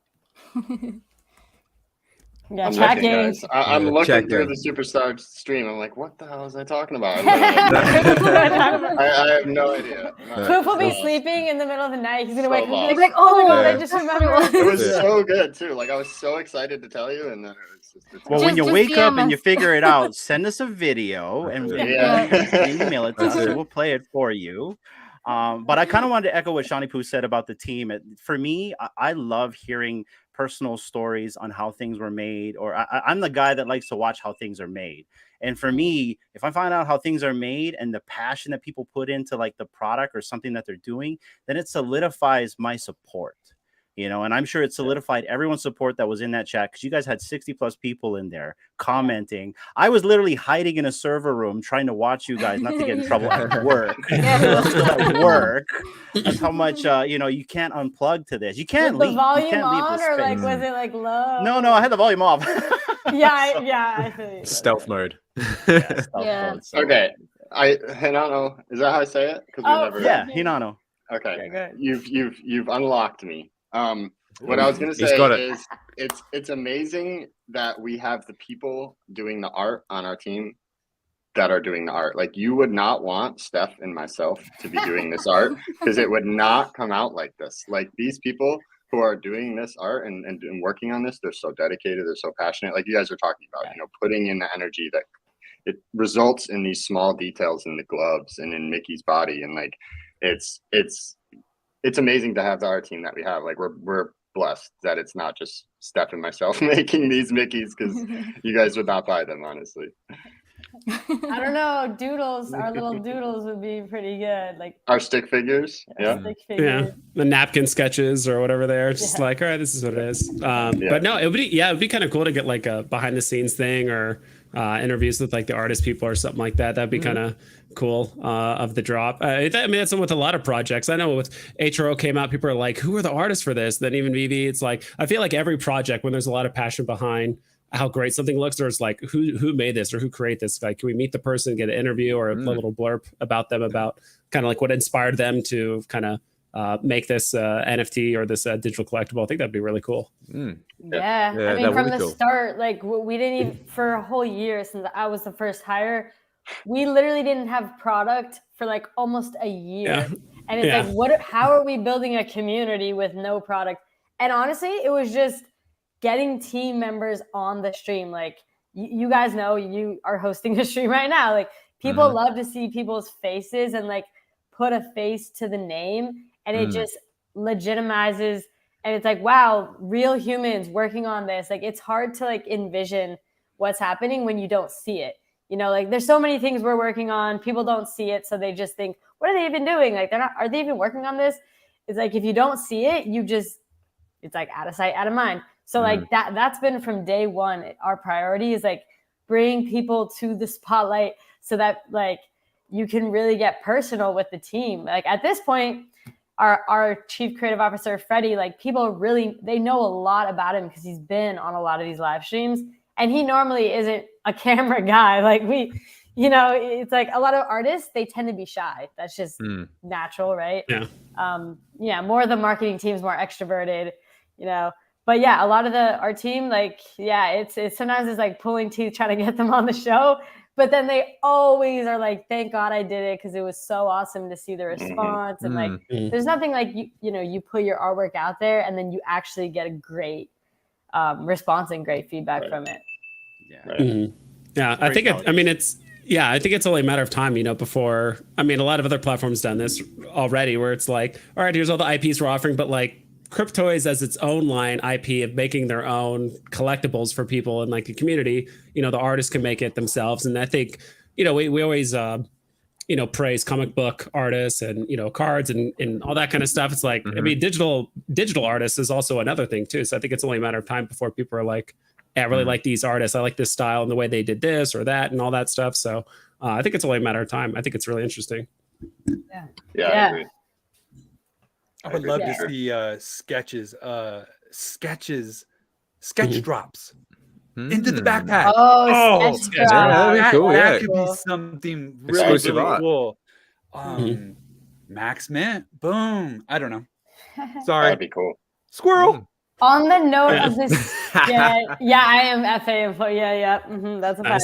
I'm looking through the Superstar stream. I'm like, what the hell was I talking about? I have no idea. Poop will be sleeping in the middle of the night. He's gonna wake up and be like, oh my God, I just remembered. It was so good too. Like I was so excited to tell you, and then well, when you wake up and you figure it out, send us a video and email it to us, and we'll play it for you. But I kind of wanted to echo what Shawnee Poo said about the team. For me, I love hearing personal stories on how things were made, or I'm the guy that likes to watch how things are made. And for me, if I find out how things are made and the passion that people put into like the product or something that they're doing, then it solidifies my support. You know, and I'm sure it solidified everyone's support that was in that chat because you guys had 60+ people in there commenting. I was literally hiding in a server room trying to watch you guys, not to get in trouble at work. At work. That's how much you can't unplug to this. You can't leave. The volume you can't leave on, or like was it like low? No, I had the volume off. I feel you. Stealth mode. Stealth mode. So. Okay, Hinano, is that how I say it? Hinano. Okay, you've unlocked me. What I was gonna say is it's amazing that we have the people doing the art on our team that are doing the art. Like you would not want Steph and myself to be doing this art because it would not come out like this. Like these people who are doing this art and working on this, they're so dedicated, they're so passionate. Like you guys are talking about, putting in the energy that it results in these small details in the gloves and in Mickey's body, and like it's amazing to have the art team that we have. Like we're blessed that it's not just Steph and myself making these Mickeys, because you guys would not buy them, honestly. I don't know. Doodles, our little doodles would be pretty good. Like our stick figures. Stick figures. The napkin sketches or whatever they are. It's just like, all right, this is what it is. But no, it'd be kind of cool to get like a behind the scenes thing, or interviews with like the artist people or something like that. That'd be kind of cool of the drop. I mean, that's with a lot of projects. I know with HRO came out, people are like, who are the artists for this? Then even VeVe, it's like, I feel like every project when there's a lot of passion behind how great something looks, there's like, who made this or who created this? Like, can we meet the person, get an interview or a little blurb about them, about kind of like what inspired them to kind of make this NFT or this digital collectible? I think that'd be really cool. Yeah, I mean, from the start, like we didn't even, for a whole year since I was the first hire, we literally didn't have product for like almost a year. And it's like, how are we building a community with no product? And honestly, it was just getting team members on the stream. Like you guys know, you are hosting a stream right now. Like people love to see people's faces and like put a face to the name, and it just legitimizes. And it's like, wow, real humans working on this. Like it's hard to like envision what's happening when you don't see it. You know, like there's so many things we're working on. People don't see it, so they just think, what are they even doing? Like are they even working on this? It's like, if you don't see it, it's like out of sight, out of mind. So like that's been from day one. Our priority is like bring people to the spotlight so that like you can really get personal with the team. Like at this point, our chief creative officer, Freddie, like people really, they know a lot about him because he's been on a lot of these live streams, and he normally isn't a camera guy. Like you know, it's like a lot of artists, they tend to be shy. That's just natural, right? Yeah. More of the marketing team's more extroverted, you know. But yeah, a lot of our team, like, yeah, it's sometimes it's like pulling teeth trying to get them on the show. But then they always are like, thank God I did it, because it was so awesome to see the response. And like, there's nothing like, you know, you put your artwork out there and then you actually get a great response and great feedback from it. Yeah. Yeah. I think I think it's only a matter of time, you know, before, I mean, a lot of other platforms done this already, where it's like, all right, here's all the IPs we're offering, but like Cryptoys as its own line IP of making their own collectibles for people in like the community, you know, the artists can make it themselves. And I think, you know, we always, you know, praise comic book artists and, you know, cards and all that kind of stuff. It's like, I mean, digital artists is also another thing too. So I think it's only a matter of time before people are like, hey, I really like these artists. I like this style and the way they did this or that and all that stuff. So I think it's only a matter of time. I think it's really interesting. Yeah. I agree. I would love to see sketch drops into the backpack. Sketch drops. That'd be cool. That could be something really, really cool. Max Mint, boom. I don't know. Sorry. That'd be cool. Squirrel. On the note of this, I am FA employee. That's a fact.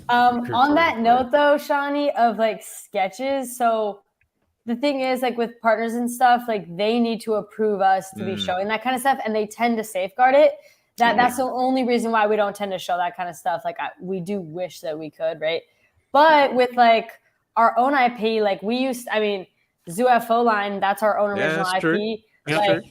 On that note, though, Shawnee, of like sketches, so the thing is, like with partners and stuff, like they need to approve us to be showing that kind of stuff, and they tend to safeguard it. That's the only reason why we don't tend to show that kind of stuff. Like we do wish that we could, right? But with like our own IP, like ZooFO line, that's our own original IP. Like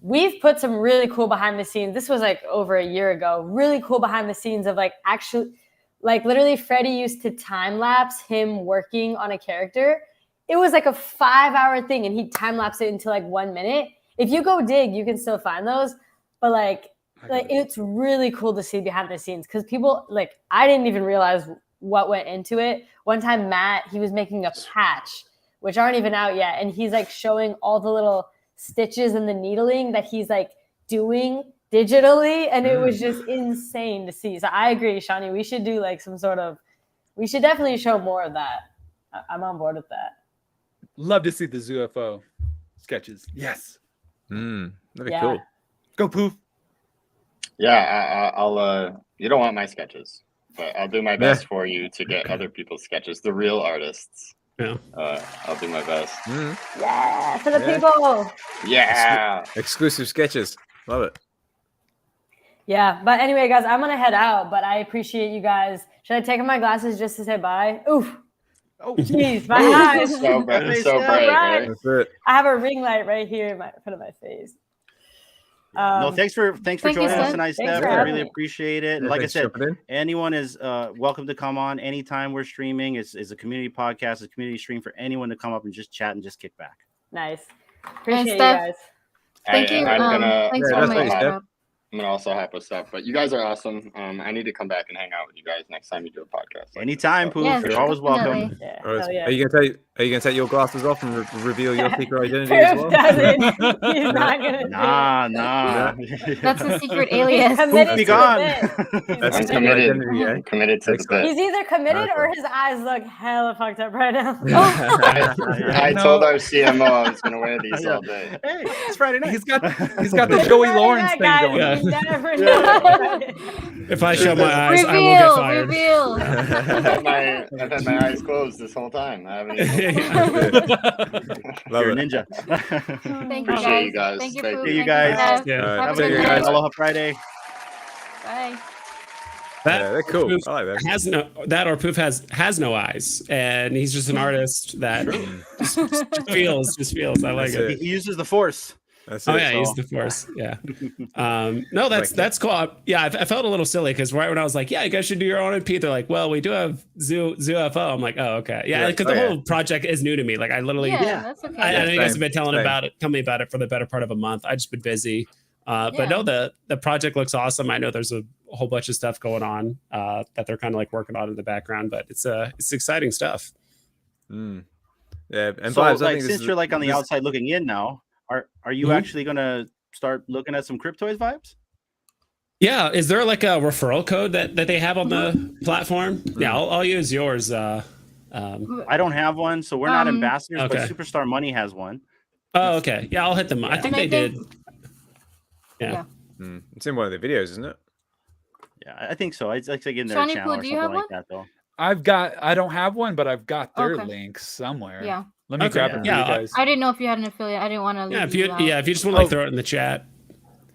we've put some really cool behind the scenes. This was like over a year ago. Really cool behind the scenes of like actually, like literally, Freddie used to time lapse him working on a character. It was like a 5-hour thing, and he'd time lapse it into like 1 minute. If you go dig, you can still find those. But like it's really cool to see behind the scenes, because people, like, I didn't even realize what went into it. One time, Matt, he was making a patch, which aren't even out yet, and he's like showing all the little stitches and the needling that he's like doing digitally, and it was just insane to see. So I agree, Shawnee. We should do like we should definitely show more of that. I'm on board with that. Love to see the ZooFO sketches. Yes. That'd be cool. Go Poof. Yeah, I'll you don't want my sketches, but I'll do my best for you to get other people's sketches, the real artists. Yeah. I'll do my best. Yeah, for the people. Yeah. Exclusive sketches. Love it. Yeah, but anyway, guys, I'm gonna head out, but I appreciate you guys. Should I take off my glasses just to say bye? Oof. Oh, jeez, my eyes. So bright, right? That's it. I have a ring light right here in front of my face. No, thanks for joining us tonight, Steph. I really appreciate it. Yeah, like I said, in. anyone is welcome to come on anytime we're streaming. It's a community podcast, a community stream for anyone to come up and just chat and just kick back. Nice. Appreciate you Steph, guys. Thank you. Thanks for my shout out. I'm gonna also hype us up. But you guys are awesome. I need to come back and hang out with you guys next time you do a podcast. Anytime, Poof. Yes, You're always welcome. definitely. Yeah, All right. hell yeah. Are you gonna take your glasses off and reveal your secret identity Proof as well? doesn't. He's not gonna Nah. That's a secret alias. committed Poof, be to gone. the bit. That's I'm his committed. identity, eh? I'm committed to the bit. He's either committed or Okay. his eyes look hella fucked up right now. I told our CMO I was gonna wear these all day. Hey, it's Friday night. He's got the Joey Lawrence thing Guys, going on. you never know. If I show my eyes, I will get fired. Reveal. I've had my eyes closed this whole time. I haven't even Love You're a it. ninja. Thank you Appreciate guys. you guys. Thank you, Thank Pooh. you Thank guys. Steph. Yeah. All right. Have a Have good a good night. Aloha Friday. Bye. Yeah, they're cool. Poof I like that. Has no that or Poof has no eyes, and he's just an artist that just feels. I like That's it. it. He uses the force. That's Oh it. yeah, he's the force. Yeah. No, that's cool. I felt a little silly because right when I was like, yeah, you guys should do your own NP, they're like, well, we do have Zoo UFO. I'm like, oh okay, yeah, because the whole project is new to me. Like I literally, Yeah, that's okay. I know you guys have been telling same. me about it for the better part of a month. I just been busy. But Yeah. no, the project looks awesome. I know there's a whole bunch of stuff going on that they're kind of like working on in the background, but it's exciting stuff. Mm. Yeah, and So, Vibes, I like, think this since is- you're like on the this- outside looking in now, are you Mhm. actually gonna start looking at some Cryptoys vibes? Yeah, is there like a referral code that they have on the platform? Yeah, I'll use yours. I don't have one, so we're not ambassadors, okay. but Superstar Money has one. Oh, okay. Yeah, I'll hit them. I Yeah. think And they I did. think- Yeah. It's in one of the videos, isn't it? Yeah, I think so. It's like in their Shawnee channel Poo, or do you something have like that, though. I don't have one, but I've got their Okay. links somewhere. Yeah. Let me Okay. grab it for Yeah, you guys. I didn't know if you had an affiliate. I didn't want to leave Yeah, if you out. just want to like throw it in the chat.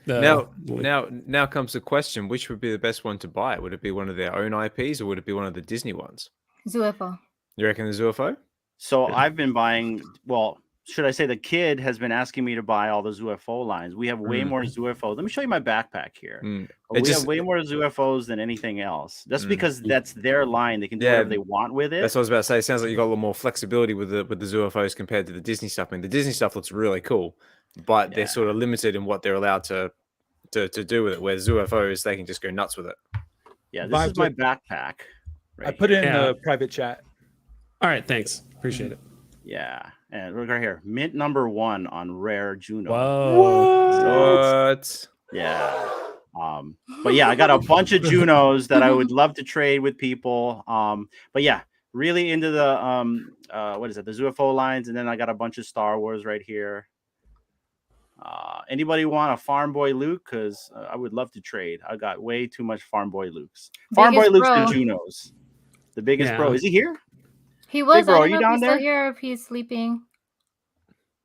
Now comes the question: which would be the best one to buy? Would it be one of their own IPs or would it be one of the Disney ones? UFO. You reckon the UFO? So I've been buying. Well, should I say the kid has been asking me to buy all the UFO lines? We have way more UFOs. Let me show you my backpack here. We have way more UFOs than anything else. That's because that's their line. They can do whatever they want with it. That's what I was about to say. It sounds like you got a little more flexibility with the UFOs compared to the Disney stuff. I mean, the Disney stuff looks really cool, but they're sort of limited in what they're allowed to do with it. Whereas UFOs, they can just go nuts with it. Yeah, this is my backpack. I Right put it in here. the private chat. All right, thanks. Appreciate it. Yeah, and look right here, mint #1 on rare Juno. Whoa. What? Yeah. But yeah, I got a bunch of Junos that I would love to trade with people. But yeah, really into the what is it, the UFO lines, and then I got a bunch of Star Wars right here. Anybody want a Farm Boy Luke? Because I would love to trade. I got way too much Farm Boy Lukes. Farm Boy Biggest Lukes bro. and Junos. The biggest bro. Is he here? He was. Big bro, I are don't you know if down he's there? still here or if he's sleeping.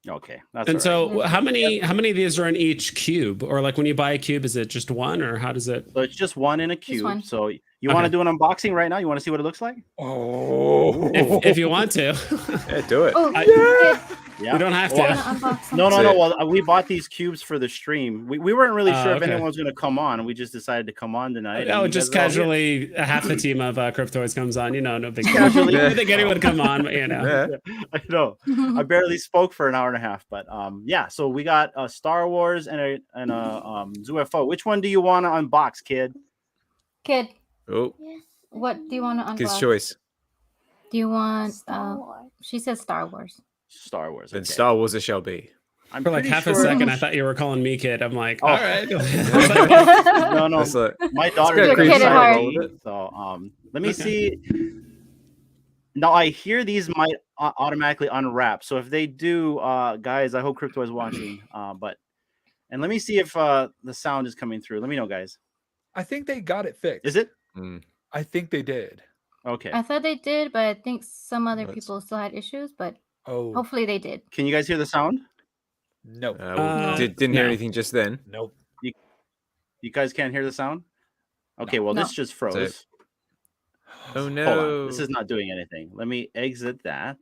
Okay, that's And all right. so, how many of these are in each cube? Or like when you buy a cube, is it just one, or how does it? So it's just one in a cube. one. So you want to do an unboxing right now? You want to see what it looks like? Oh, if you want to. Yeah, do it. Oh, Yeah. You don't have to. No. That's it. Well, we bought these cubes for the stream. We weren't really sure if okay. anyone was going to come on. We just decided to come on tonight. Oh, and just you guys are all casually, half the team of Cryptoys comes on. You know, no big deal. Casually. I think anyone would come on, but you know. Yeah. I know. I barely spoke for an hour and a half, but yeah. So we got a Star Wars and a UFO. Which one do you want to unbox, kid? Kid, Oh, what do you want to unbox? kid's choice. Do you want? She says Star Wars. Star Wars. Then okay. Star Wars it shall be. I'm For like pretty half sure- a second, I thought you were calling me kid. I'm like, Oh. all right. No. That's like- My daughter You're is a kid at excited heart. to eat, so let me see. Now I hear these might automatically unwrap. So if they do, guys, I hope Crypto is watching. And let me see if the sound is coming through. Let me know, guys. I think they got it fixed. Is it? I think they did. Okay. I thought they did, but I think some other Let's- people still had issues. But Oh, hopefully they did. Can you guys hear the sound? no. Didn't hear no. anything just then. Nope. You guys can't hear the sound? Okay, well, this No. just froze. Oh Hold no! on. This is not doing anything. Let me exit that.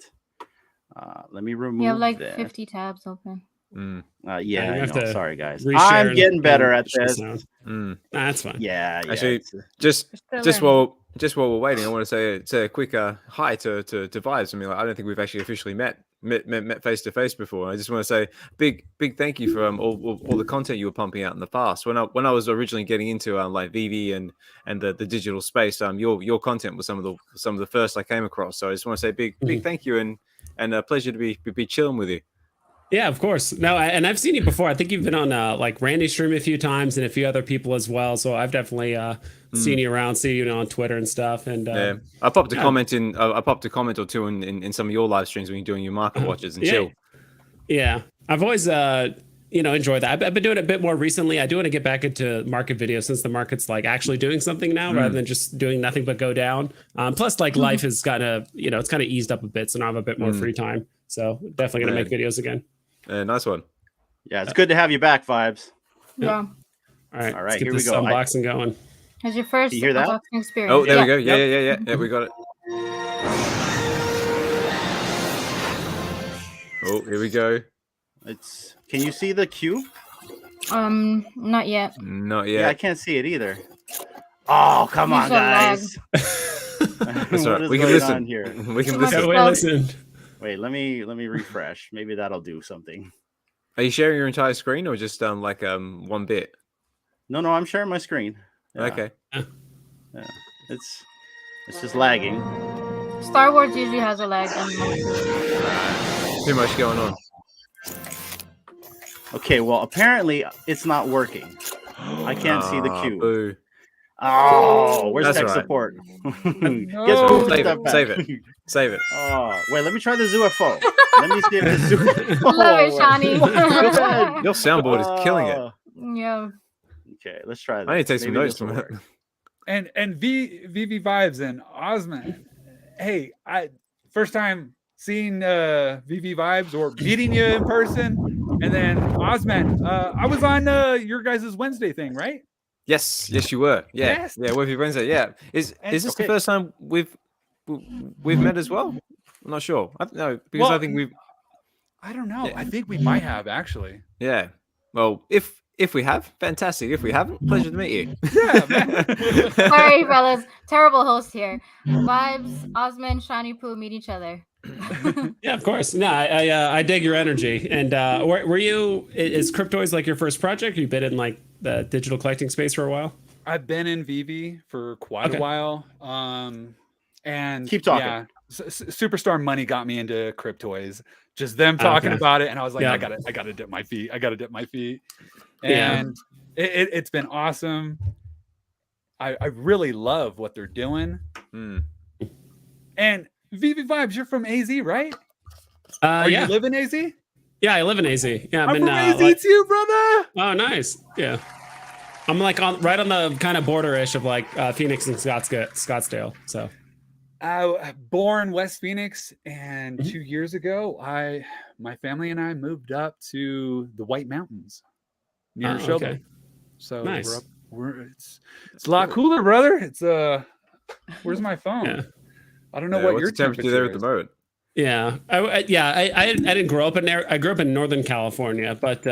Let me remove You have like this. 50 tabs open. Mm, Yeah, you I have know. to Sorry, guys. reshare I'm and- getting better and at share this. sound. mm. Nah, that's fine. Yeah. Actually, it's- just still while we're waiting, I want to say a quick hi to Vibes. I mean, like, I don't think we've actually officially met met face to face before. I just want to say big thank you for all the content you were pumping out in the past. When I was originally getting into like VeVe and the digital space, your content was some of the first I came across. So I just want to say big thank you and a pleasure to be chilling with you. Yeah, of course. No, and I've seen you before. I think you've been on like Randy's stream a few times and a few other people as well. So I've definitely seen you around, see you on Twitter and stuff. And yeah, I popped a comment in. I popped a comment or two in some of your live streams when you're doing your market watches and chill. Yeah, I've always enjoyed that. I've been doing it a bit more recently. I do want to get back into market videos since the market's like actually doing something now rather than just doing nothing but go down. Plus, like life has kind of it's kind of eased up a bit, so now I have a bit more free time. So definitely gonna make videos again. Nice one. Yeah, it's good to have you back, Vibes. Yeah. All right. All right, Let's get here we this go. unboxing going. How's your first You hear that? unboxing experience? Oh, there we go. Yeah, we got it. Oh, here we go. Can you see the cube? Not yet. Not yet. Yeah, I can't see it either. Oh, come on, guys. That's right. We can listen. here? We can listen. Listen. Wait, let me refresh. Maybe that'll do something. Are you sharing your entire screen or just like one bit? No, I'm sharing my screen. Yeah. Okay. Yeah. It's just lagging. Star Wars usually has a lag. Too much going on. Okay, well, apparently it's not working. I can't see the cube. Boo. Oh, where's That's tech right. support? No. Save it. Oh, wait, let me try the UFO. Let me see if the UFO. Love it, Shawnee. Your soundboard is killing it. Yeah. Okay, let's try this. I need to take some Maybe notes this will from it. work. And VeVe Vibes and Osman. Hey, I first time seeing VeVe Vibes or meeting you in person, and then Osman. I was on your guys' Wednesday thing, right? Yes, you were. Yeah, Yes. yeah. With your Wednesday, yeah. Is this the first time we've met as well? I'm not sure. No, because I think we've. I don't know. Yeah. I think we might have actually. Yeah. Well, if we have, fantastic. If we haven't, pleasure to meet you. Yeah, man. Sorry, fellas. Terrible host here. Vibes, Osman, Shiny Poo meet each other. Yeah, of course. No, I dig your energy. And were you? Is Cryptoys like your first project? You've been in like the digital collecting space for a while. I've been in VeVe for quite a while. And keep talking. Yeah, Superstar Money got me into Cryptoys. Just them talking about it, and I was like, I gotta dip my feet. And it's been awesome. I really love what they're doing. And VeVe Vibes, you're from AZ, right? Are you live in AZ? Yeah, I live in AZ. Yeah, I'm from AZ too, brother. Oh, nice. Yeah, I'm like right on the kind of border-ish of like Phoenix and Scottsdale. So, born West Phoenix, and 2 years ago, my family and I moved up to the White Mountains near Shelby. Okay. So nice. It's a lot cooler, brother. It's where's my phone? Yeah. I don't know what your temperature there at the moment. Yeah, I didn't grow up in there. I grew up in Northern California, but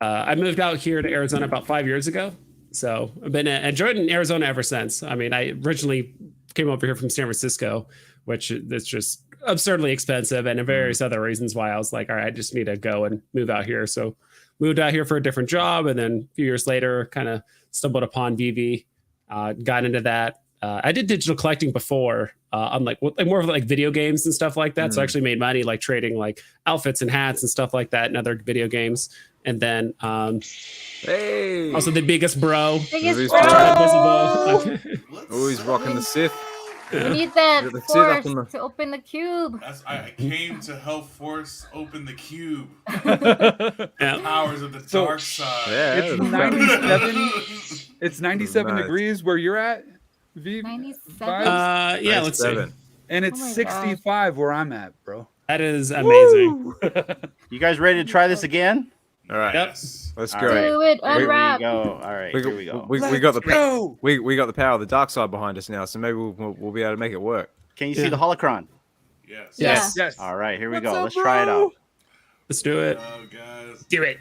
I moved out here to Arizona about 5 years ago. So I've been enjoying Arizona ever since. I mean, I originally came over here from San Francisco, which is just absurdly expensive, and various other reasons why I was like, all right, I just need to go and move out here. So moved out here for a different job, and then a few years later, kind of stumbled upon VeVe, got into that. I did digital collecting before, on like more of like video games and stuff like that. So I actually made money like trading like outfits and hats and stuff like that in other video games. And then also the biggest bro. Always rocking the Sith. We need that force to open the cube. I came to help force open the cube. Powers of the dark side. Yeah, it's 97. It's 97 degrees where you're at. 97. Yeah, let's see. And it's 65 where I'm at, bro. That is amazing. You guys ready to try this again? All right. Yep. Let's go. Do it, unwrap. Here we go. All right, here we go. We got the we got the power of the dark side behind us now, so maybe we'll be able to make it work. Can you see the holocron? Yes. Yes. All right, here we go. Let's try it out. Let's do it. Oh, guys. Do it.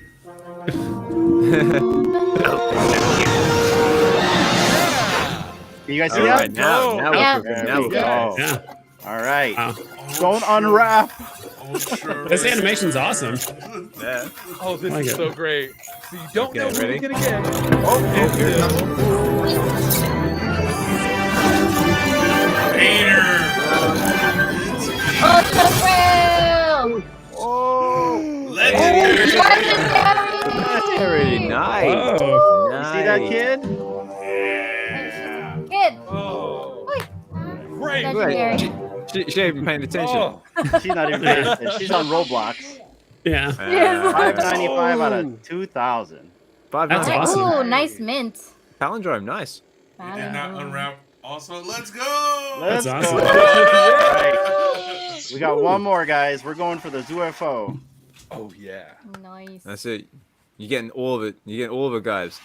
Can you guys see All that? right, now Yeah. we're cooking. Now we're cooking. Yeah. All right. Wow. Don't unwrap. This animation's awesome. Yeah. Oh, this Like is it. so great. So you don't Okay, know what ready? you're gonna get. Ultra Oh, Legendary. Very nice. Whoa. You see that Nice. kid? Kid. Oh, Wait. great. Legendary. She ain't even paying attention. Oh, She's not even paying attention. She's on Roblox. Yeah. $5.95 out of 2,000. That's Okay. awesome. Ooh, nice mint. Palindrome, nice. We did not unwrap. Also, let's go. Let's That's go. awesome. All right. We got one more, guys. We're going for the UFO. oh yeah. Nice. That's it. You're getting all of it. You're getting all of it, guys.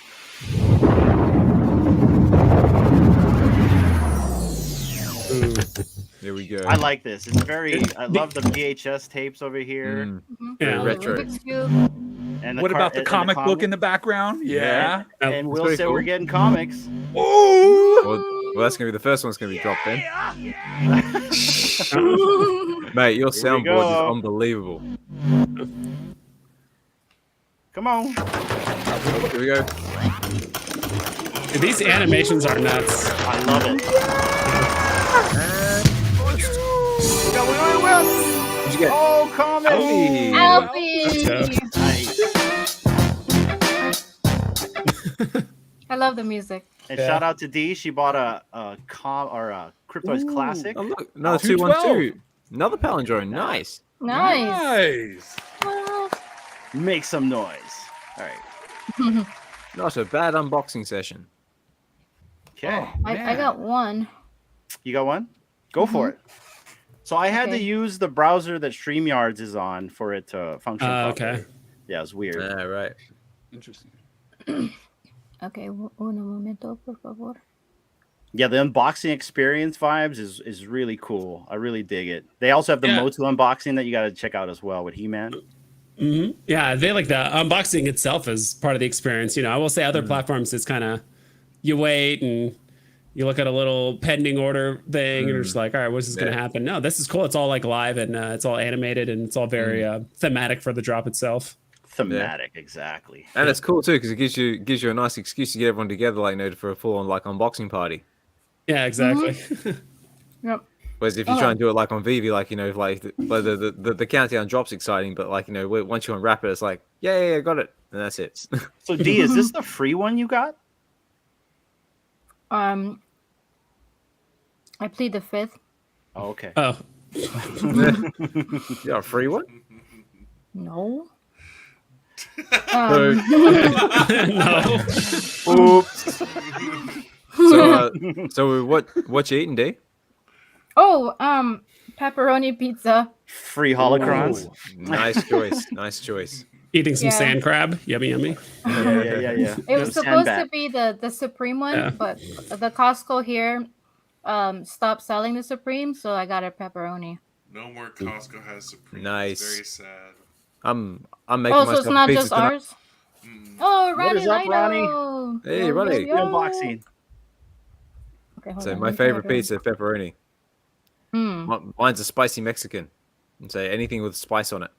There we go. I like this. It's very. I love the VHS tapes over here. Yeah. retro. Rubik's Cube. And What about the comic book in the background? Yeah. And Will pretty said cool. we're getting comics. Ooh. Well, that's gonna be the first one's gonna be dropped in. Mate, your soundboard go. is unbelievable. Come on. Here we go. Dude, these animations are nuts. I love it. What'd you get? Oh, comics. Let's go. Alfie. Nice. I love the music. And shout out to Dee. She bought a Cryptoys Classic. Oh, look, another 212. 212. Another palindrome. Nice. Nice. Nice. Make some noise. All right. Not a bad unboxing session. Okay. I got one. You got one? Go for it. So I had to Okay. use the browser that StreamYards is on for it to function. properly. Okay. Yeah, it's weird. Yeah, right. Interesting. Okay, uno momento, por favor. Yeah, the unboxing experience vibes is really cool. I really dig it. They also have the Yeah. Motu unboxing that you got to check out as well with He-Man. Yeah, they like the unboxing itself is part of the experience. You know, I will say other platforms, it's kind of you wait and you look at a little pending order thing and you're just like, all right, what's this going to happen? No, this is cool. It's all like live and it's all animated and it's all very thematic for the drop itself. Thematic, exactly. And it's cool too because it gives you a nice excuse to get everyone together, like, you know, for a full on like unboxing party. Yeah, exactly. Yep. Whereas if you try and do it like on VeVe, like, you know, like the countdown drop's exciting, but like, you know, once you unwrap it, it's like, yeah, got it, and that's it. So D, is this the free one you got? I plead the fifth. Oh, okay. Oh, You got a free one? No. no. Oops. So what you eating, D? Oh, pepperoni pizza. Free holocrons. Nice choice. Nice choice. Eating some Yeah. sand crab. Yummy. Yeah. It was supposed to be the Supreme one, Yeah. but the Costco here stopped selling the Supreme, so I got a pepperoni. No more Costco has Supreme. Nice. It's very sad. I'm making Oh, so myself it's not pizza just tonight. ours? Oh, What is up, Ronnie? Lino. Hey, Yo, Ronnie. yo, yo. Unboxing. Okay, hold So on, my let me favorite order. pizza, pepperoni. Mine's a spicy Mexican. And so anything with spice on it.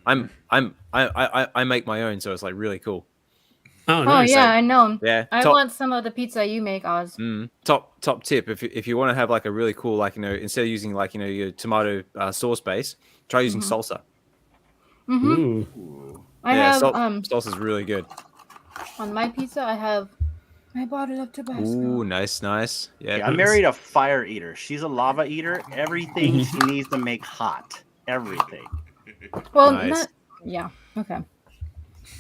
I make my own, so it's like really cool. Oh, Oh nice. yeah, I know. Yeah. I want some of the pizza you make, Oz. Top tip if you want to have like a really cool, like, you know, instead of using like, you know, your tomato sauce base, try using salsa. Ooh. I have salsa's really good. on my pizza. I have my bottle of Tabasco. Ooh, nice. Yeah. Yeah, I married a fire eater. She's a lava eater. Everything she needs to make hot. Everything. Well, Nice. not yeah. Okay.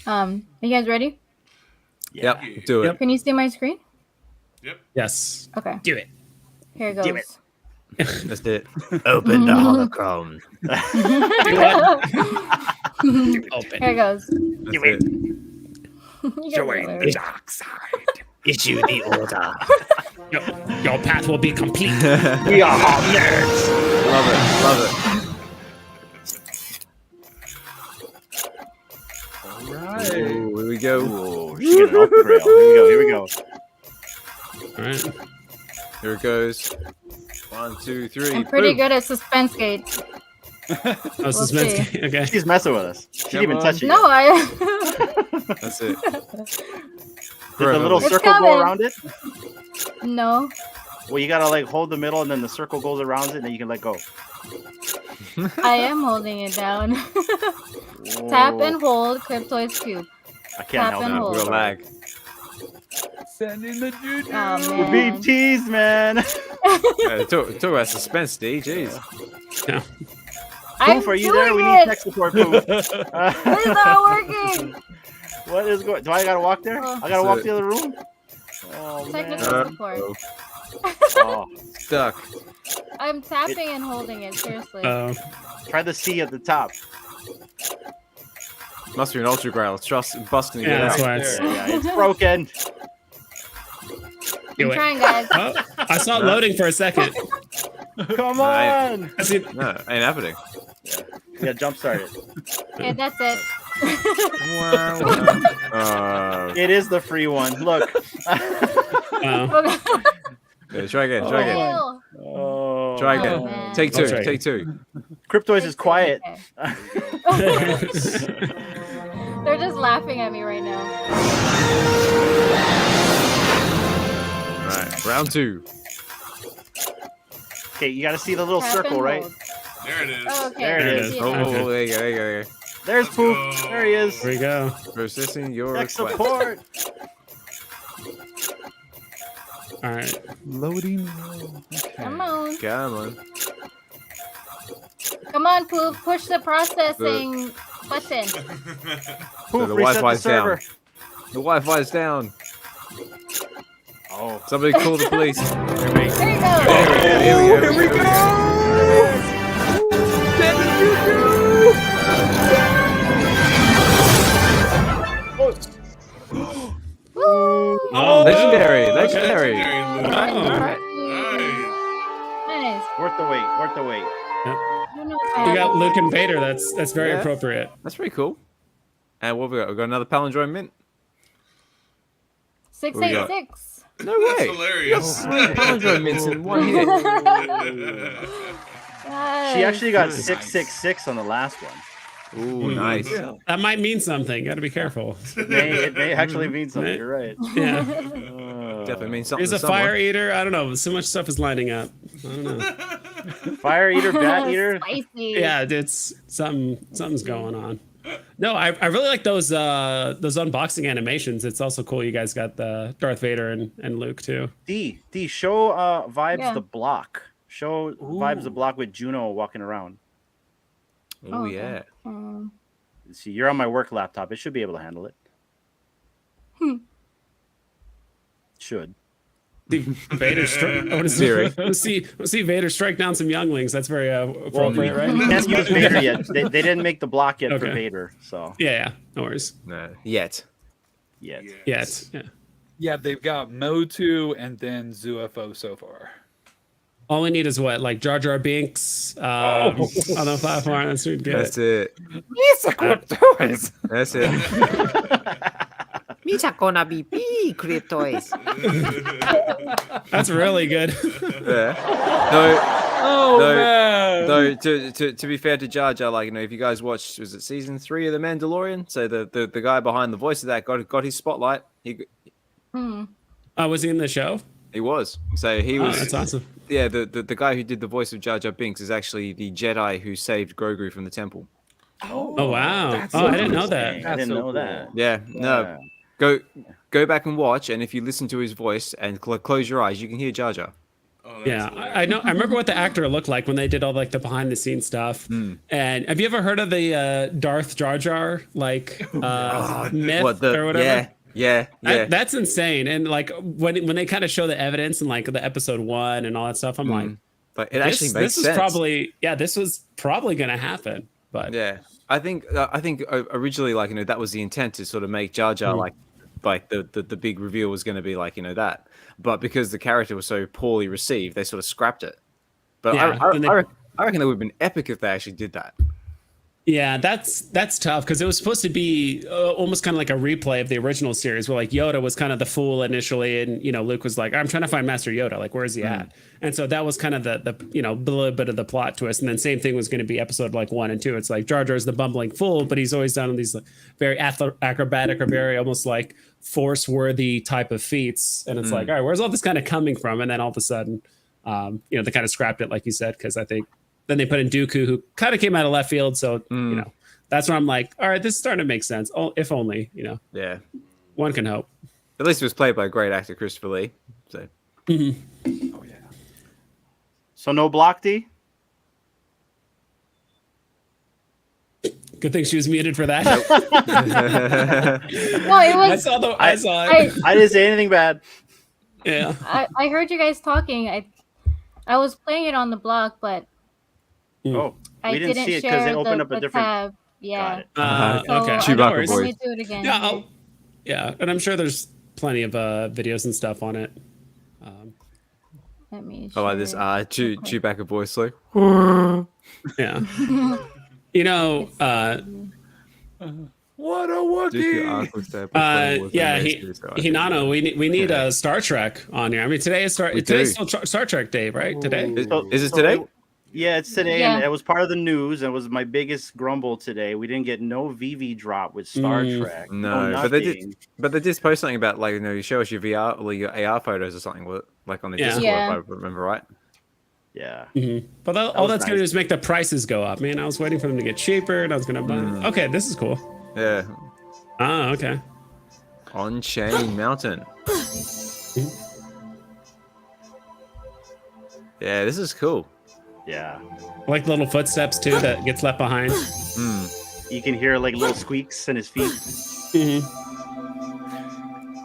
Are you guys ready? Yep. Do it. Can you see my screen? Yes. Okay. Do it. Here it goes. Do it. That's it. Open the holocron. Open. Here it goes. That's it. Join the dark side. Issue the order. Your path will be complete. We are all nerds. Love it. All right. Ooh, here we go. Ooh, she's getting off the rail. Here we go. All right. Here it goes. 1, 2, 3. I'm pretty boom. good at suspense gates. Oh, suspense see. game. Okay. She's messing with us. She didn't even Come touch on. it. No, yet. I. That's it. Did the little It's circle coming. go around it? No. Well, you gotta like hold the middle, and then the circle goes around it, and then you can let go. I am holding it down. Tap and Whoa. hold Cryptoys cube. I can't Tap help and it. hold. Real lag. Send in the juju. Oh, We're being man. teased, man. Talk about suspense, D. Jeez. Yeah. I'm Poof, are you doing there? We need it. tech support, Poof. It's not working. What is going? Do I gotta walk there? I gotta walk to the other room. Oh Technical man. support. Oh, Stuck. I'm tapping and holding it. Seriously. try the C at the top. Must be an ultra grail. Trust busting to Yeah, get that's out. why it's. Yeah, it's broken. I'm trying, guys. Oh, I saw it loading for a second. Come No, on. I see. No, ain't happening. Yeah, jump started. Okay, that's it. It is the free one. Look. Yeah, try again. Try again. Fail. Oh, Try again. man. Take two. I'll try Take two. Cryptoys is quiet. They're just laughing at me right now. Right. Round 2. Okay, you gotta see the little Tap circle, and right? hold. There it is. Oh, okay. There it There it is. is. Oh, Okay. there you go. There you go. There you go. There's Let's Poof. go. There he is. There we go. Processing your Tech request. support. All right. Loading. Okay. Come on. Come on. Come on, Poof. Push the processing button. So Poof, the reset the Wi-Fi's down. server. The Wi-Fi's down. Oh. Somebody call the police. There you go. Here we go. Woo! Oh, Legendary. okay. Legendary. Legendary. All right. Nice. Worth the wait. Worth the wait. I don't know if I We have got it. Luke and Vader. That's very Yeah. appropriate. That's pretty cool. And what have we got? We got another palindrome mint. we got? 686. No That's way. hilarious. Palindrome mints in one hit. She actually got 666 on the last one. Ooh, nice. That might mean something. Got to be careful. It may actually mean something. You're right. Yeah. Definitely means something. He's a to someone. fire eater. I don't know. So much stuff is lining up. I don't know. Fire eater, bat eater. Spicy. Yeah, it's something's going on. No, I really like those unboxing animations. It's also cool. You guys got the Darth Vader and Luke too. D, show Vibes Yeah. the block. Show Vibes the block with Juno walking around. Oh, okay. yeah. See, you're on my work laptop. It should be able to handle it. Should. See Vader strike. I want to see Vader strike down some younglings. That's very appropriate, right? We can't use Vader yet. They didn't make the block yet for Okay. Vader. So Yeah, no worries. No, yet. yet. Yes. Yeah. Yeah, they've got Motu and then ZUFO so far. All we need is what, like Jar Jar Binks on the platform. That's what we get. That's it. It's a Cryptoys. That's it. Micha gonna be Cryptoys. That's really good. Yeah. Oh No, man. no. To be fair to Jar Jar, like, you know, if you guys watched, was it season 3 of The Mandalorian? So the guy behind the voice of that got his spotlight. Was he in the show? He was. So he was. That's awesome. Yeah, the guy who did the voice of Jar Jar Binks is actually the Jedi who saved Grogu from the temple. Oh wow! That's I didn't know that. I didn't know that. Yeah, no. Go back and watch, and if you listen to his voice and close your eyes, you can hear Jar Jar. Oh, Yeah, I know. I remember what the actor looked like when they did all like the behind the scenes stuff. And have you ever heard of the Darth Jar Jar myth or whatever? Yeah. That's insane. And like when they kind of show the evidence in like the episode 1 and all that stuff, I'm like, but it actually makes sense. This was probably gonna happen. But yeah, I think originally, like, you know, that was the intent, to sort of make Jar Jar like the big reveal was going to be like, you know, that. But because the character was so poorly received, they sort of scrapped it. But Yeah, I reckon that would have been epic if they actually did that. Yeah, that's tough because it was supposed to be almost kind of like a replay of the original series, where like Yoda was kind of the fool initially, and Luke was like, "I'm trying to find Master Yoda, like where's he at?" And so that was kind of the little bit of the plot twist. And then same thing was going to be episode like 1 and 2. It's like Jar Jar's the bumbling fool, but he's always done these very acrobatic or very almost like force worthy type of feats. And it's like, all right, where's all this kind of coming from? And then all of a sudden, they kind of scrapped it, like you said, because I think. Then they put in Dooku, who kind of came out of left field. So, that's where I'm like, all right, this is starting to make sense. Oh, if only, Yeah. One can hope. At least it was played by a great actor, Christopher Lee. So. Oh, yeah. So no block D? Good thing she was muted for that. No, it was. I saw it. I didn't say anything bad. Yeah. I heard you guys talking. I was playing it on the block, but Oh, I we didn't see it because it opened up a different tab. Yeah. Okay. Chewbacca Let voice. me do it again. Yeah, and I'm sure there's plenty of videos and stuff on it. Let me. I like this Chewbacca voice, like. Yeah. What a Wookiee! Hinano, we need a Star Trek on here. I mean, today's still Star Trek Day, right? Today is it today? Yeah, it's today, and it was part of the news. And it was my biggest grumble today. We didn't get no VeVe drop with Star Trek. No, but they did post something about like you show us your VR or your AR photos or something, like on the Discord, if I remember right. Yeah. But all that's going to do is make the prices go up. Man, I was waiting for them to get cheaper, and I was going to buy. Okay, this is cool. Yeah. Oh, okay. On-chain mountain. Yeah, this is cool. Yeah. I like the little footsteps too that gets left behind. You can hear like little squeaks in his feet.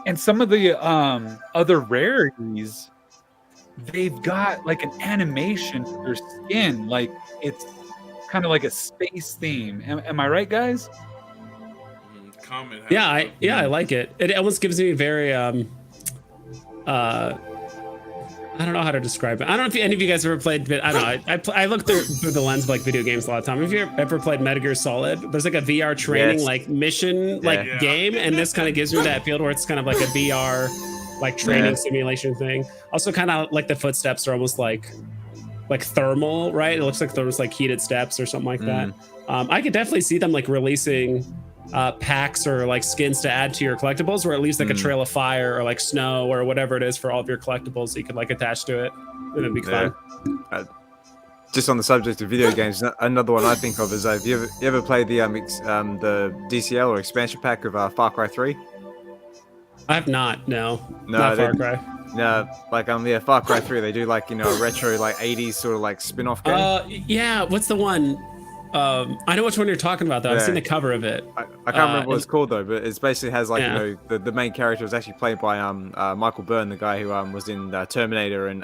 And some of the other rarities, they've got like an animation to their skin, like it's kind of like a space theme. Am I right, guys? Yeah, I like it. It almost gives me very I don't know how to describe it. I don't know if any of you guys ever played, but I don't know. I look through the lens of like video games a lot of time. Have you ever played Metal Gear Solid? There's like a VR training like mission game, and this kind of gives me that feel where it's kind of like a VR like training simulation thing. Also, kind of like the footsteps are almost like thermal, right? It looks like there's like heated steps or something like that. I could definitely see them like releasing packs or like skins to add to your collectibles, or at least like a trail of fire or like snow or whatever it is for all of your collectibles that you could like attach to it. It'd be fun. Just on the subject of video games, another one I think of is have you ever played the DCL or expansion pack of Far Cry 3? I have not. No, not Far Cry. No, like Far Cry 3. They do like a retro like 80s sort of like spin-off game. Yeah. What's the one? I know which one you're talking about though. I've seen the cover of it. I can't remember what it's called though, but it basically has like the main character was actually played by Michael Byrne, the guy who was in Terminator and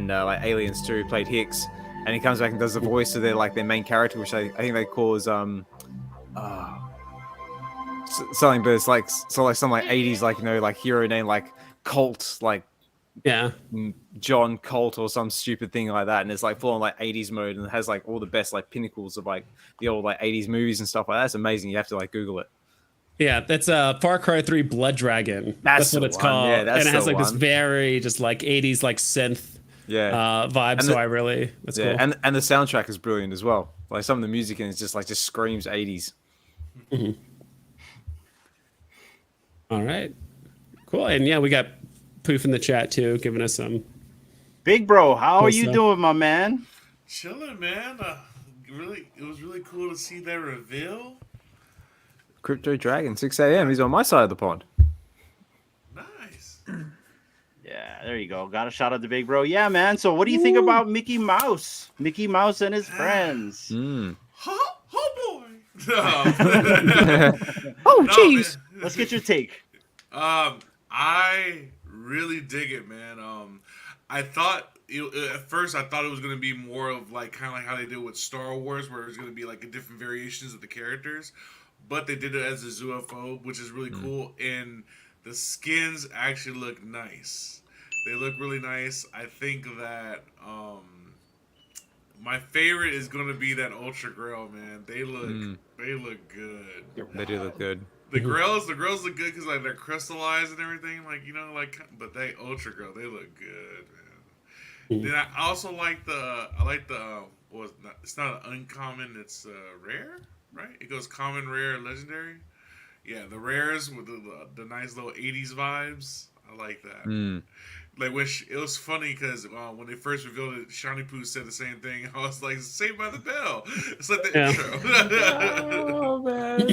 like Aliens 2, who played Hicks, and he comes back and does the voice of their main character, which I think they call as something, but it's like some 80s like hero name like Colt, like John Colt or some stupid thing like that, and it's like full on like 80s mode, and it has like all the best like pinnacles of like the old like 80s movies and stuff like that. It's amazing. You have to like Google it. Yeah, that's Far Cry 3 Blood Dragon. That's what it's called. Yeah, that's and it has like one. this very just like 80s like synth vibe. So that's cool. And the soundtrack is brilliant as well. Like some of the music in it just screams 80s. All right, cool. And yeah, we got Poof in the chat too, giving us some. Big bro, how are you doing, my man? Chilling, man. It was really cool to see that reveal. Crypto Dragon, 6 a.m. He's on my side of the pond. Nice. Yeah, there you go. Got a shout out to Big Bro. Yeah, man. So what do you think about Mickey Mouse? Mickey Mouse and his friends. Oh boy. Oh, jeez. Let's get your take. I really dig it, man. I thought at first it was going to be more of like kind of like how they did with Star Wars, where it's going to be like different variations of the characters, but they did it as a UFO, which is really cool. And the skins actually look nice. They look really nice. I think that My favorite is going to be that Ultra Grail, man. They look good. They do look good. The grills look good because like they're crystallized and everything, like but they Ultra Grail, they look good, man. Then I also like the it's not an uncommon, it's rare, right? It goes common, rare, legendary. Yeah, the rares with the nice little 80s vibes. I like that. Like it was funny because when they first revealed it, Shiny Poo said the same thing. I was like, "Saved by the Bell." It's like the intro. Oh man.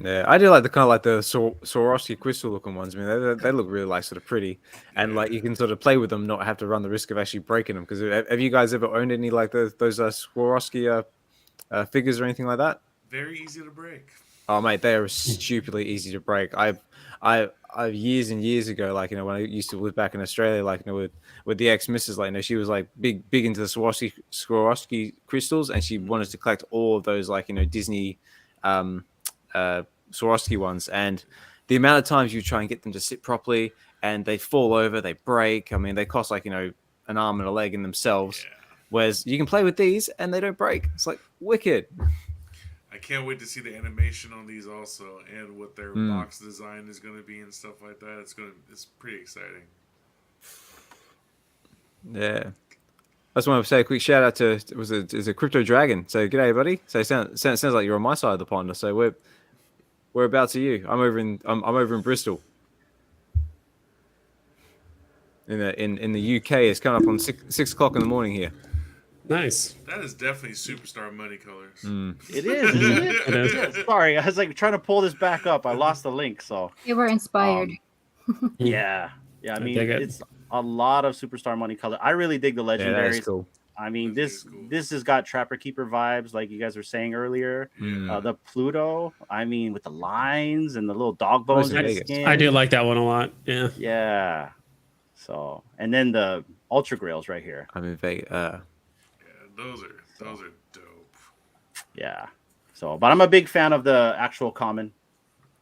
Yeah, I do like the kind of like the Swarovski crystal looking ones. I mean, they look really like sort of pretty, and like you can sort of play with them, not have to run the risk of actually breaking them. Because have you guys ever owned any like those Swarovski figures or anything like that? Very easy to break. Oh mate, they are stupidly easy to break. I years and years ago, like when I used to live back in Australia, like with the ex-missus, like she was like big into the Swarovski crystals, and she wanted to collect all of those like Disney Swarovski ones. And the amount of times you try and get them to sit properly, and they fall over, they break. I mean, they cost like an arm and a leg in themselves. Yeah. Whereas you can play with these and they don't break. It's like wicked. I can't wait to see the animation on these also, and what their box design is going to be and stuff like that. It's pretty exciting. Yeah, I just want to say a quick shout out to is a Crypto Dragon. So g'day, buddy. So sounds like you're on my side of the pond. So whereabouts are you? I'm over in Bristol. In the UK, it's coming up on 6 o'clock in the morning here. Nice. That is definitely superstar money colors. It is, isn't it? It is. Sorry, I was like trying to pull this back up. I lost the link, so You were inspired. yeah. I mean, it's a lot of superstar money color. I really dig the legendaries. Yeah, that is cool. I mean, this has got Trapper Keeper vibes, like you guys were saying earlier. The Pluto, I mean, with the lines and the little dog bones in his skin. I do like that one a lot. Yeah. Yeah. So, and then the Ultra Grails right here. I'm in Vegas. Those are dope. Yeah. So, but I'm a big fan of the actual common,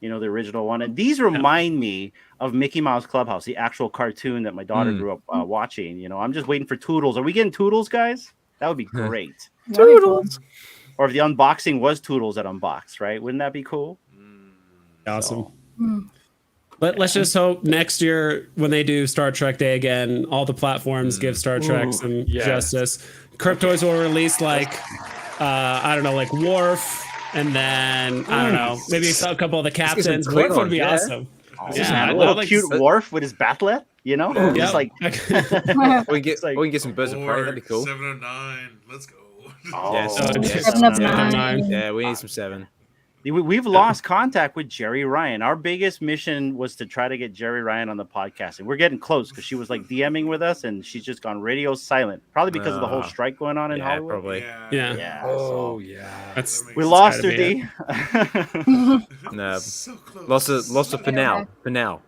the original one. And these remind me of Mickey Mouse Clubhouse, the actual cartoon that my daughter grew up watching. I'm just waiting for Toodles. Are we getting Toodles, guys? That would be great. Toodles. Or if the unboxing was Toodles that unboxed, right? Wouldn't that be cool? Awesome. But let's just hope next year when they do Star Trek Day again, all the platforms give Star Trek some justice. Cryptoys will release like Worf, and then I don't know, maybe a couple of the captains. Worf would be awesome. A little cute Worf with his bathlet, just like we can get some birds of prey. That'd be cool. 709, let's go. Yes. 709. Yeah, we need some 7. We've lost contact with Jerry Ryan. Our biggest mission was to try to get Jerry Ryan on the podcast, and we're getting close because she was like DMing with us, and she's just gone radio silent, probably because of the whole strike going on in Hollywood. Probably. Yeah. Oh yeah. We lost her, D. No, So close. lost her for now. For now.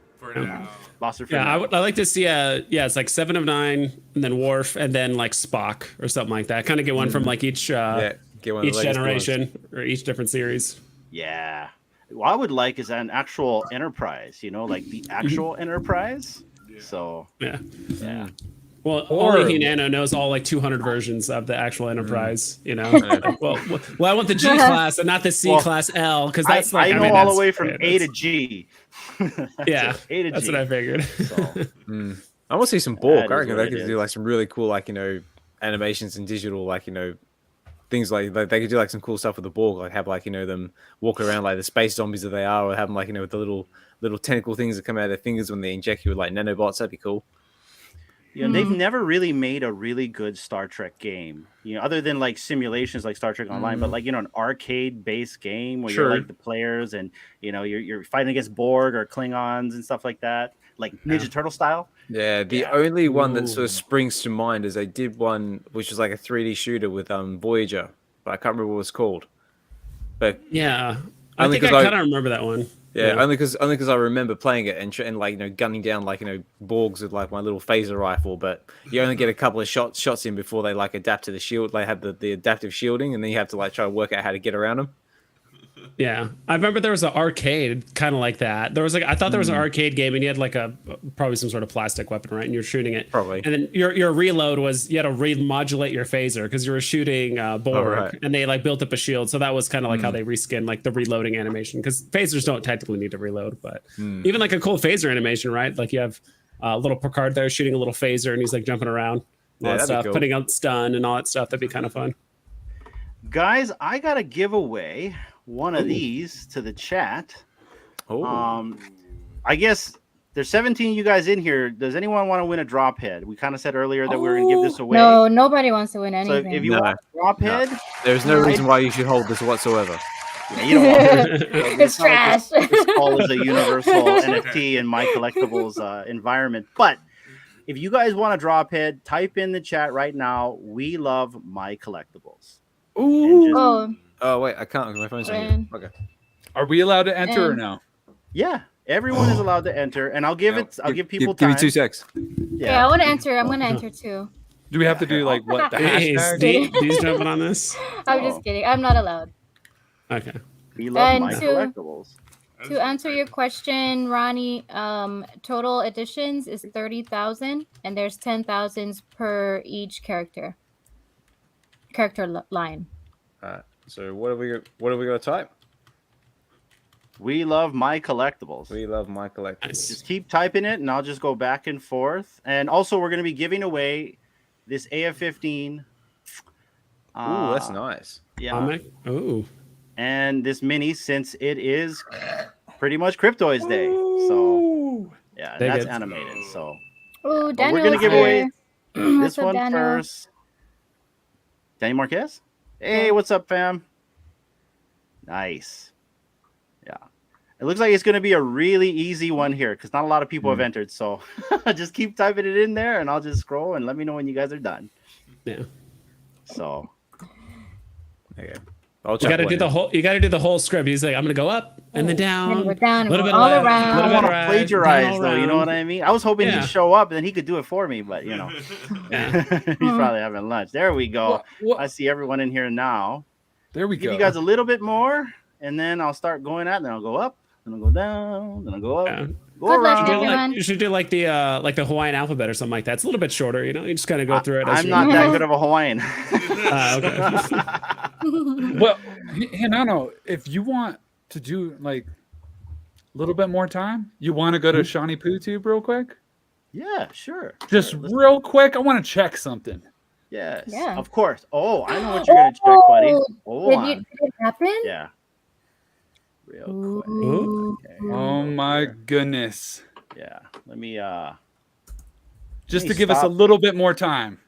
Lost her. For Yeah, now. I like to see it's like 7 of 9, and then Worf, and then like Spock or something like that. Kind of get one from like each get one of the each latest generation or each different series. Yeah. What I would like is an actual Enterprise, like the actual Enterprise. So yeah. Well, only Hinano knows all like 200 versions of the actual Enterprise. Well, I want the G class and not the C class L, because that's I know all the way from A to G. Yeah, A to that's G. what I figured. So. I want to see some Borg. That I is reckon what they it could is. do like some really cool animations and digital things like they could do like some cool stuff with the Borg, like have them walk around like the space zombies that they are, or have them with the little tentacle things that come out of their fingers when they inject you with like nanobots. That'd be cool. They've never really made a really good Star Trek game, other than like simulations like Star Trek Online, but like an arcade-based game where you're like the players and you're fighting against Borg or Klingons and stuff like that, like Ninja Turtle style. Yeah, the only one that sort of springs to mind is they did one which was like a 3D shooter with Voyager, but I can't remember what it was called. But yeah, I think I kind of remember that one. Yeah, only because I remember playing it and gunning down Borgs with like my little phaser rifle, but you only get a couple of shots in before they adapt to the shield. They have the adaptive shielding, and then you have to try to work out how to get around them. Yeah, I remember there was an arcade kind of like that. There was like I thought there was an arcade game, and you had like a probably some sort of plastic weapon, right? And you're shooting it, probably. And then your reload was you had to remodulate your phaser because you were shooting Borg, and they like built up a shield. So that was kind of like how they reskinned like the reloading animation because phasers don't technically need to reload, but even like a cool phaser animation, right? Like you have little Picard there shooting a little phaser, and he's like jumping around, all that stuff, putting out stun and all that stuff. That'd be kind of fun. Guys, I gotta give away one of these to the chat. I guess there's 17 of you guys in here. Does anyone want to win a drop head? We kind of said earlier that we were gonna give this away. No, nobody wants to win anything. So if you want a drop head, there's no reason why you should hold this whatsoever. Yeah, you don't want it. It's trash. Like this call is a universal NFT in my collectibles environment. But if you guys want a drop head, type in the chat right now. We love my collectibles. Ooh. Oh wait, I can't. My phone's on. Okay. Are we allowed to enter or no? Yeah, everyone is allowed to enter, and I'll give people Give time. me 2 secs. Yeah, I want to enter. I'm going to enter too. Do we have to do like what the hashtag? He's jumping on this. I'm just kidding. I'm not allowed. Okay. We love my And collectibles. To answer your question, Ronnie, total editions is 30,000, and there's 10,000 per each character line. All right. So what are we gonna type? We love my collectibles. We love my collectibles. Just keep typing it, and I'll just go back and forth. And also, we're going to be giving away this AF-15. Ooh, that's nice. Yeah. Ooh. And this mini, since it is pretty much Cryptoys Day. So, yeah, that's animated. So, Ooh, yeah. We're going to give away this What's up, one Daniel? first. Danny Marquez? Hey, what's up, fam? Nice. Yeah. It looks like it's going to be a really easy one here because not a lot of people have entered. So just keep typing it in there and I'll just scroll and let me know when you guys are done. Yeah. So. Okay. You got to do the whole. You got to do the whole script. He's like, I'm gonna go up and then down. And we're down. A little bit all left, around. I don't want to right, plagiarize down, though. You know around. what I mean? I was hoping he'd show up and then he could do it for me, but you know, he's probably having lunch. There we go. I see everyone in here now. There we Give go. you guys a little bit more, and then I'll start going at. Then I'll go up, then I'll go down, then I'll go up, go Good luck, around. everyone. You should do like the Hawaiian alphabet or something like that. It's a little bit shorter, you know. You just kind of go through it. As I'm you not go. that good of a Hawaiian. Okay. Well, Hinano, if you want to do like a little bit more time, you want to go to Shawnee Poo Tube real quick? Yeah, sure. Just real quick, I want to check something. Yes. Yeah. Of course. Oh, I know what you're gonna check, buddy. Hold on. Did it happen? Yeah. Real quick. Okay. Oh my goodness. Yeah. Let me Just me to give us a stop. little bit more time.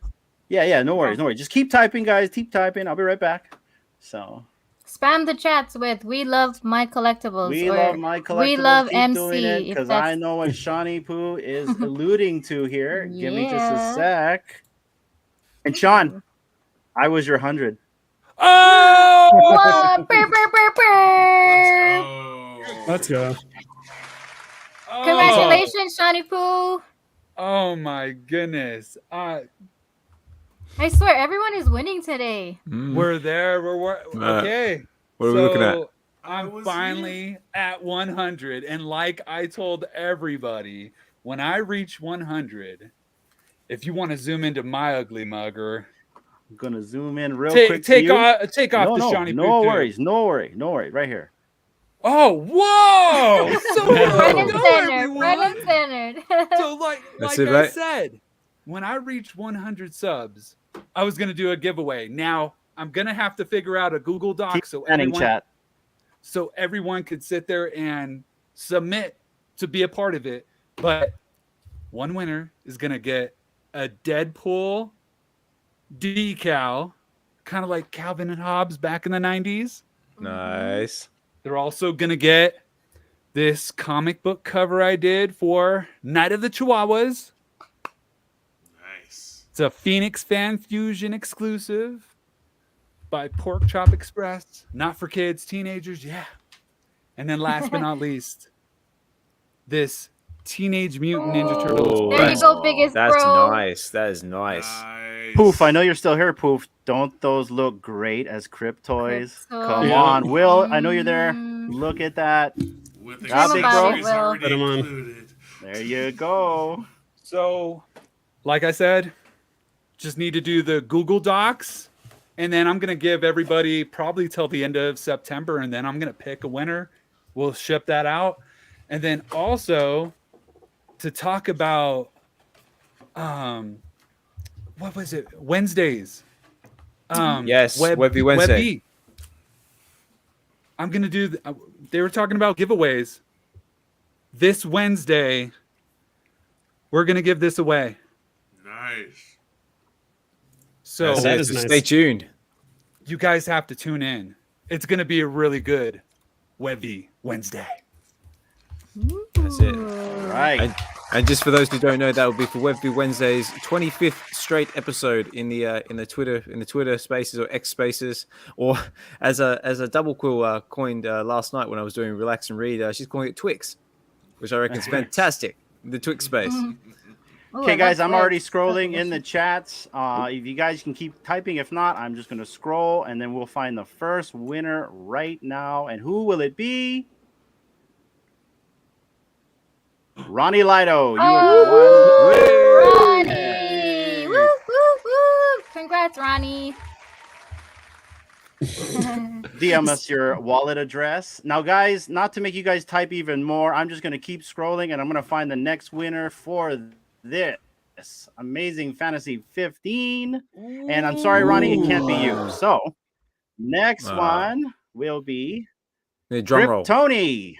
Yeah, no worries, no worries. Just keep typing, guys. Keep typing. I'll be right back. So Spam the chats with "We love my collectibles." we or love my collectibles. We love keep MC. doing it if because that's- I know what Shawnee Poo is alluding to here. Give me just a Yeah. sec. And Sean, I was your 100. Oh! Whoa, burr, burr, burr, burr. Let's go. Congratulations, Shawnee Poo. Oh my goodness. I swear, everyone is winning today. We're there. We're okay. What are we looking at? I'm finally at 100. And like I told everybody, when I reach 100, if you want to zoom into my ugly mugger, I'm gonna zoom in real quick. Take to you. off the No, Shawnee no Poo worries, no worries, right here. Oh, whoa! So Front and go, center. everyone. Front and center. So like That's I it, right? said, when I reach 100 subs, I was gonna do a giveaway. Now I'm gonna have to figure out a Google Doc Keep so planning, everyone, chat. so everyone could sit there and submit to be a part of it. But one winner is gonna get a Deadpool decal, kind of like Calvin and Hobbes back in the 90s. Nice. They're also going to get this comic book cover I did for Night of the Chihuahuas. Nice. It's a Phoenix Fan Fusion exclusive by Pork Chop Express. Not for kids, teenagers, yeah. And then last but not least, this Teenage Mutant Ninja Turtles. There you go, biggest That's bro. nice. That is nice. Poof, I know you're still here, Poof. Don't those look great as Cryptoys? Come on, Will. I know you're there. Look at that. With Got big, bro. accessories already included. There you go. So, like I said, just need to do the Google Docs, and then I'm gonna give everybody probably till the end of September, and then I'm gonna pick a winner. We'll ship that out, and then also to talk about what was it? Wednesdays. Yes, Webby Wednesday. Webby. I'm gonna do. They were talking about giveaways. This Wednesday, we're gonna give this away. Nice. So that is nice. Stay tuned. You guys have to tune in. It's gonna be a really good Webby Wednesday. That's it. All right. And just for those who don't know, that will be for Webby Wednesday's 25th straight episode in the Twitter Spaces or X Spaces, or as a double quill coined last night when I was doing Relax and Read, she's calling it Twix, which I reckon is fantastic. The Twix space. Okay, guys, I'm already scrolling in the chats. If you guys can keep typing, if not, I'm just going to scroll, and then we'll find the first winner right now. And who will it be? Ronnie Lido, you have won. Ronnie! Woo, woo, woo! Congrats, Ronnie. DM us your wallet address. Now, guys, not to make you guys type even more, I'm just going to keep scrolling, and I'm going to find the next winner for this Amazing Fantasy 15. And I'm sorry, Ronnie, it can't be you. So, next one will be drum roll. Tony.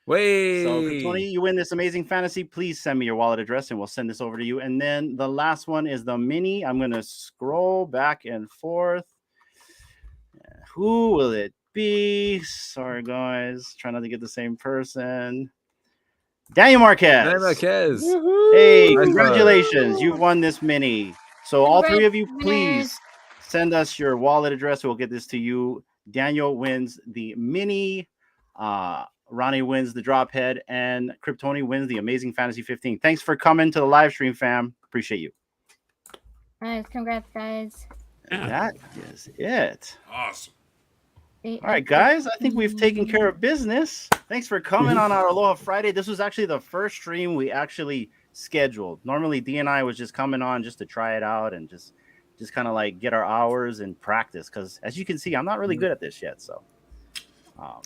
Wait. So, Tony, you win this Amazing Fantasy. Please send me your wallet address, and we'll send this over to you. And then the last one is the mini. I'm going to scroll back and forth. Who will it be? Sorry, guys. Try not to get the same person. Daniel Marquez. Daniel Marquez. Hey, congratulations. You've won this mini. So all three of you, please send us your wallet address. We'll get this to you. Daniel wins the mini. Ronnie wins the Drophead. And Cryptony wins the Amazing Fantasy 15. Thanks for coming to the live stream, fam. Appreciate you. Nice. Congrats, guys. And that is it. Awesome. All right, guys, I think we've taken care of business. Thanks for coming on our Aloha Friday. This was actually the first stream we actually scheduled. Normally, D and I was just coming on just to try it out and just kind of like get our hours and practice. Because as you can see, I'm not really good at this yet. So,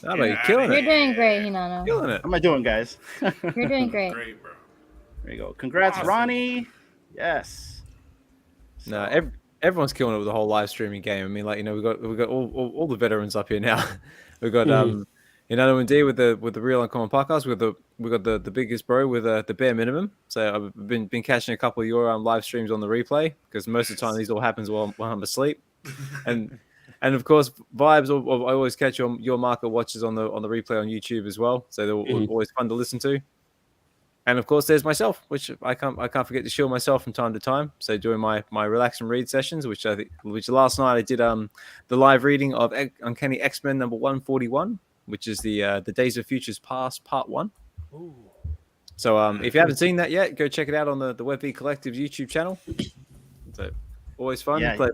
you're killing it. You're doing great, Hinano. Killing it. How am I doing, guys? You're doing great. Great, bro. There you go. Congrats, Awesome. Ronnie. Yes. No, everyone's killing it with the whole live streaming game. I mean, like, you know, we've got all the veterans up here now. We've got Hinano and D with the Real Uncommon podcast. We got the biggest bro with the bare minimum. So I've been catching a couple of your live streams on the replay because most of the time these all happens while I'm asleep. And of course, Vibes. I always catch your market watches on the replay on YouTube as well. So they're always fun to listen to. And of course, there's myself, which I can't forget to show myself from time to time. So doing my relax and read sessions, which last night I did the live reading of Uncanny X-Men number 141, which is the Days of Futures Past Part 1. Ooh. So if you haven't seen that yet, go check it out on the VeVe Collective's YouTube channel. So always fun. Yeah.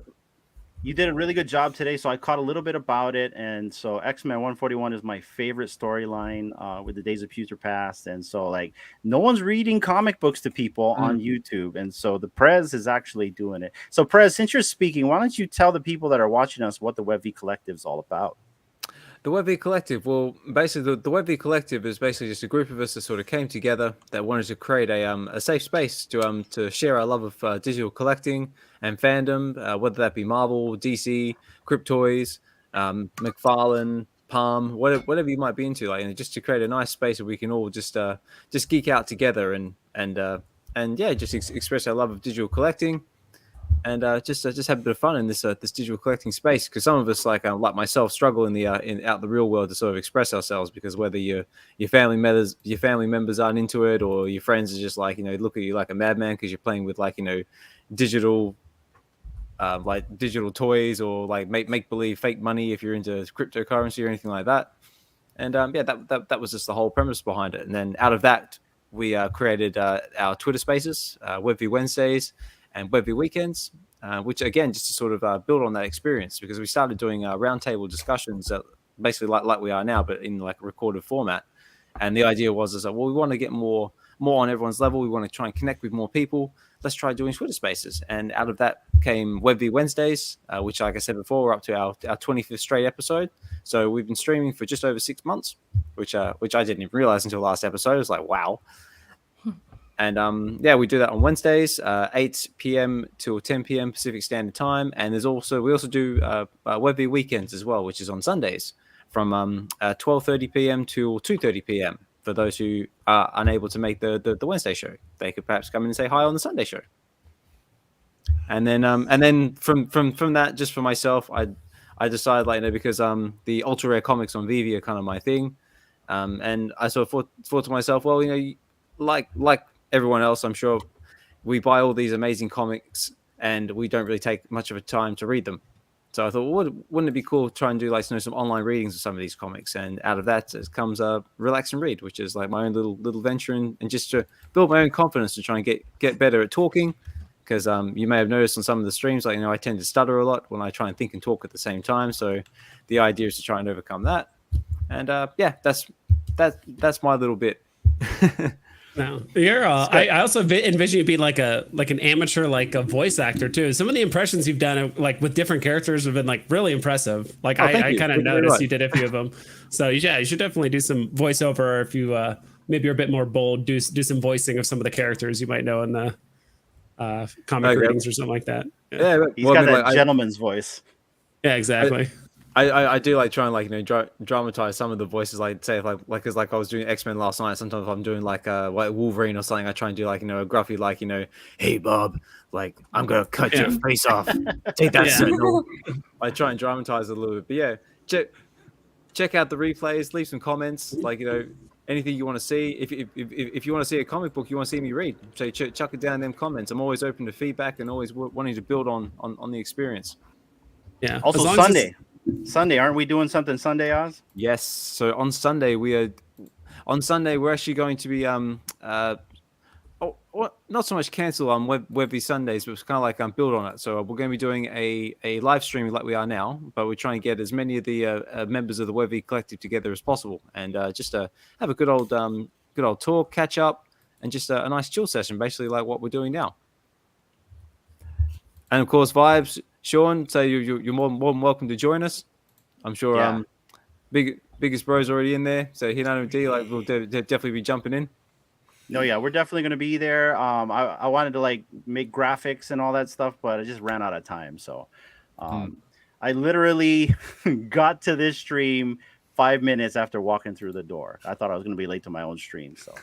You did a really good job today, so I caught a little bit about it. And so X-Men 141 is my favorite storyline with the Days of Future Past. And so, like, no one's reading comic books to people on YouTube. And so the Prez is actually doing it. So, Prez, since you're speaking, why don't you tell the people that are watching us what the VeVe Collective is all about? The VeVe Collective, well, basically, the VeVe Collective is basically just a group of us that sort of came together that wanted to create a safe space to share our love of digital collecting and fandom, whether that be Marvel, DC, Cryptoys, McFarlane, Palm, whatever you might be into, like, just to create a nice space where we can all just geek out together and just express our love of digital collecting. And just have a bit of fun in this digital collecting space, because some of us, like myself, struggle in the real world to sort of express ourselves, because whether your family members aren't into it, or your friends are just like, look at you like a madman because you're playing with digital toys, or like make believe fake money if you're into cryptocurrency or anything like that. And that was just the whole premise behind it. And then out of that, we created our Twitter Spaces, Webby Wednesdays, and Webby Weekends. which again, just to sort of build on that experience, because we started doing roundtable discussions, basically like we are now, but in like a recorded format. And the idea was that, well, we want to get more on everyone's level. We want to try and connect with more people. Let's try doing Twitter Spaces. And out of that came VeVe Wednesdays, which, like I said before, we're up to our 25th straight episode. So we've been streaming for just over 6 months, which I didn't even realize until last episode. I was like, wow. And we do that on Wednesdays, 8 p.m. till 10 p.m. Pacific Standard Time. And we also do VeVe Weekends as well, which is on Sundays from 12:30 p.m. till 2:30 p.m. For those who are unable to make the Wednesday show, they could perhaps come in and say hi on the Sunday show. And then from that, just for myself, I decided, because the ultra rare comics on VeVe are kind of my thing, and I sort of thought to myself, well, like everyone else, I'm sure we buy all these amazing comics and we don't really take much of a time to read them. So I thought, well, wouldn't it be cool to try and do some online readings of some of these comics? And out of that comes Relax and Read, which is like my own little venture and just to build my own confidence to try and get better at talking. Because you may have noticed on some of the streams, I tend to stutter a lot when I try and think and talk at the same time. So the idea is to try and overcome that. And that's my little bit. No, you're. I also envision you being like an amateur, a voice actor too. Some of the impressions you've done, with different characters, have been really impressive. I kind of noticed you did a few of them. So you should definitely do some voiceover, or if you maybe you're a bit more bold, do some voicing of some of the characters you might know in the comic readings or something like that. Yeah, he's got that gentleman's voice. Yeah, exactly. I do try and dramatize some of the voices. Say if I was doing X-Men last night. Sometimes if I'm doing like Wolverine or something, I try and do a gruffy hey Bob, I'm gonna cut your face off. Take that signal. I try and dramatize it a little bit. But yeah, check out the replays. Leave some comments. Anything you want to see. If you want to see a comic book you want to see me read, so chuck it down in them comments. I'm always open to feedback and always wanting to build on the experience. Yeah. Also Sunday, aren't we doing something Sunday, Oz? Yes. So on Sunday we're actually going to be not so much cancel on VeVe Sundays, but it's kind of build on it. So we're going to be doing a live stream like we are now, but we're trying to get as many of the members of the VeVe collective together as possible, and just to have a good old talk, catch up, and just a nice chill session, basically like what we're doing now. And of course, Vibes, Sean, so you're more than welcome to join us. I'm sure biggest bro's already in there, so Hinano D will definitely be jumping in. No, yeah, we're definitely going to be there. I wanted to make graphics and all that stuff, but I just ran out of time. So I literally got to this stream 5 minutes after walking through the door. I thought I was going to be late to my own stream. So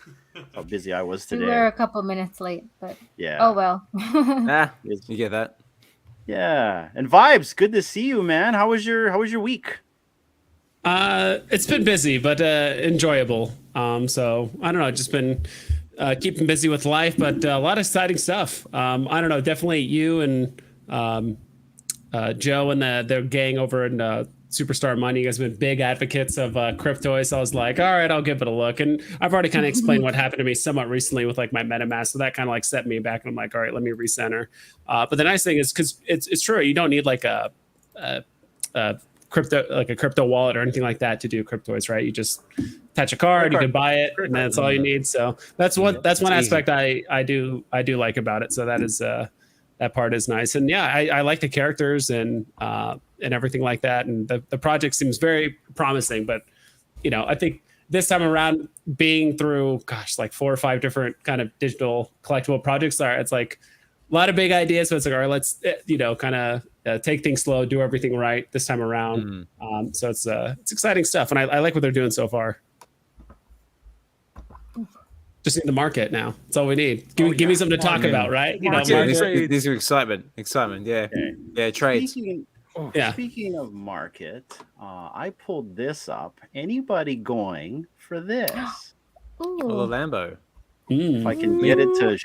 how busy I was today. We were a couple minutes late, but yeah. Oh well. You get that. Yeah. And Vibes, good to see you, man. How was your week? It's been busy, but enjoyable. So I don't know, just been keeping busy with life, but a lot of exciting stuff. I don't know, definitely you and Joe and the gang over in Superstar Money, you guys have been big advocates of Cryptoys. So I was like, all right, I'll give it a look. And I've already kind of explained what happened to me somewhat recently with my MetaMask. So that kind of set me back. And I'm like, all right, let me recenter. But the nice thing is, because it's true, you don't need a crypto wallet or anything like that to do Cryptoys, right? You just attach a card, you can buy it, and that's all you need. So that's one aspect I do like about it. So that is that part is nice. And yeah, I like the characters and everything like that. And the project seems very promising. But I think this time around, being through 4 or 5 different kind of digital collectible projects, it's a lot of big ideas. So it's all right, let's kind of take things slow, do everything right this time around. So it's exciting stuff, and I like what they're doing so far. Just need the market now. That's all we need. Give me something to talk about, right? These are excitement. Yeah. Okay. Yeah, trades. Speaking of market, I pulled this up. Anybody going for this? Oh, the Lambo. If I can get it to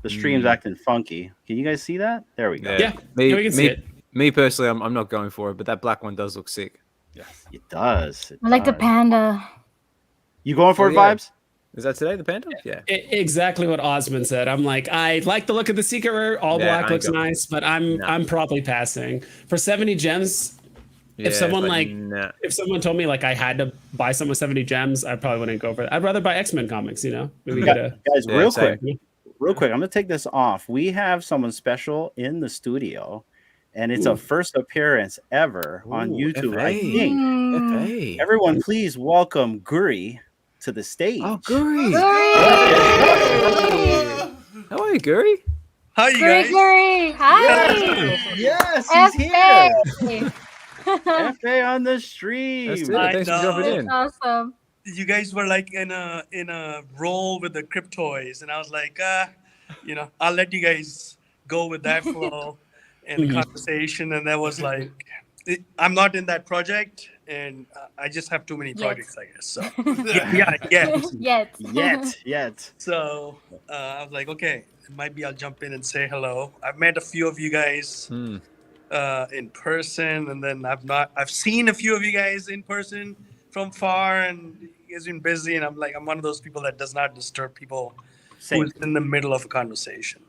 the stream's acting funky. Can you guys see that? There we go. Yeah, we can see it. Me personally, I'm not going for it, but that black one does look sick. Yes, it does. I like the panda. You going for it, Vibes? Is that today, the Panda? Yeah. Exactly what Osman said. I'm like, I like the look of the secret rare. All black looks nice, but I'm probably passing for 70 gems. If someone if someone told me like I had to buy some with 70 gems, I probably wouldn't go for it. I'd rather buy X-Men comics, you know. Maybe guys, real quick, I'm gonna take this off. We have someone special in the studio, and it's a first appearance ever on YouTube. I think. Everyone, please welcome Guri to the stage. Oh, Guri! How are you, Guri? How are you guys? Guri, hi. Yes, he's here. FA on the stream. That's it. Thanks for jumping in. Awesome. You guys were like in a role with the Cryptoys, and I was like, you know, I'll let you guys go with that flow and the conversation. And that was like, I'm not in that project, and I just have too many projects, I guess. So Yet. So I was like, okay, maybe I'll jump in and say hello. I've met a few of you guys in person, and then I've seen a few of you guys in person from far, and you guys been busy, and I'm one of those people that does not disturb people who's in the middle of a conversation.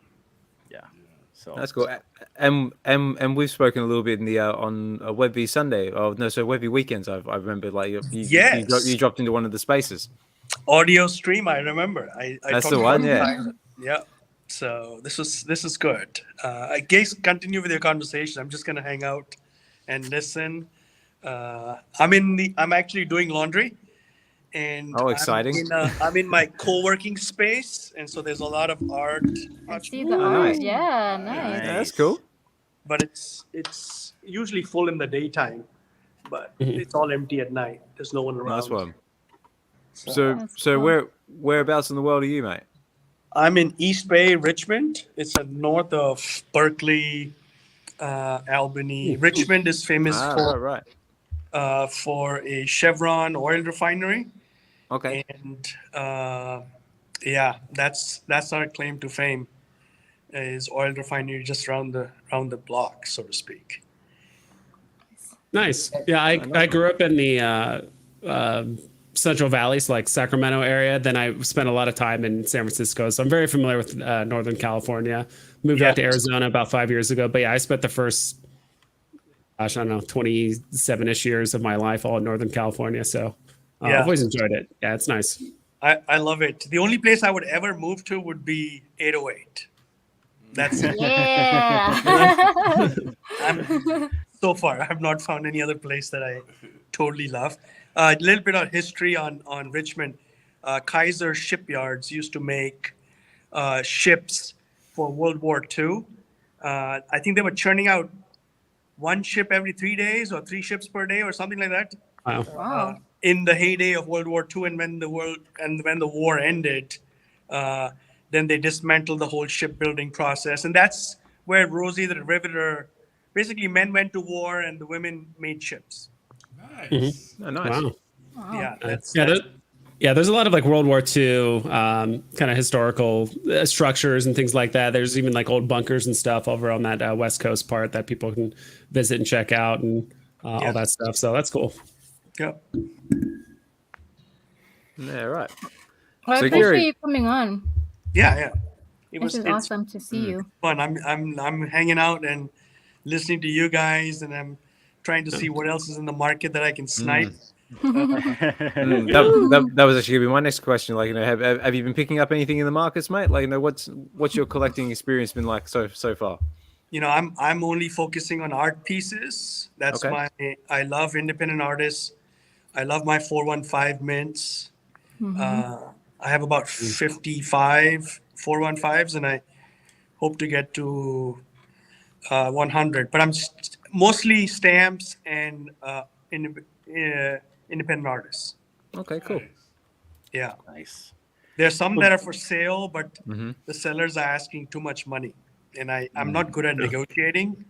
So that's cool. And we've spoken a little bit in the on VeVe Sunday. Oh no, so VeVe weekends. I remember like you dropped into one of the spaces. Audio stream, I remember. I that's the one, yeah. So this is good. I guess continue with your conversation. I'm just gonna hang out and listen. I'm actually doing laundry, and exciting! I'm in my co-working space, and so there's a lot of art. I see the art. Nice. Yeah, nice. That's cool. But it's usually full in the daytime, but it's all empty at night. There's no one around. Nice one. So cool. Whereabouts in the world are you, mate? I'm in East Bay, Richmond. It's north of Berkeley, Albany. Richmond is famous for a Chevron oil refinery. Okay. And that's our claim to fame, is oil refinery just around the block, so to speak. Nice. Yeah, I grew up in the Central Valley, so like Sacramento area. Then I spent a lot of time in San Francisco, so I'm very familiar with Northern California. Moved out to Arizona about 5 years ago, but yeah, I spent the first, 27-ish years of my life all in Northern California. So I've always enjoyed it. Yeah, it's nice. I love it. The only place I would ever move to would be 808. That's it. Yeah. So far, I have not found any other place that I totally love. A little bit of history on Richmond. Kaiser shipyards used to make ships for World War II. I think they were churning out one ship every 3 days or 3 ships per day or something like that. Wow. In the heyday of World War II, and when the war ended, then they dismantled the whole shipbuilding process, and that's where Rosie the Riveter, basically men went to war and the women made ships. Nice. Oh, nice. Wow. Yeah, there's a lot of like World War II kind of historical structures and things like that. There's even like old bunkers and stuff over on that West Coast part that people can visit and check out and all that stuff. So that's cool. Yep. Yeah, right. Well, I appreciate you coming on. Yeah. It's awesome to see you. Fun. I'm hanging out and listening to you guys, and I'm trying to see what else is in the market that I can snipe. That was actually gonna be my next question. Like, have you been picking up anything in the markets, mate? Like, what's your collecting experience been like so far? I'm only focusing on art pieces. That's I love independent artists. I love my 415 mints. I have about 55 415s, and I hope to get to 100. But I'm mostly stamps and independent artists. Okay, cool. Yeah. Nice. There's some that are for sale, but the sellers are asking too much money, and I'm not good at negotiating.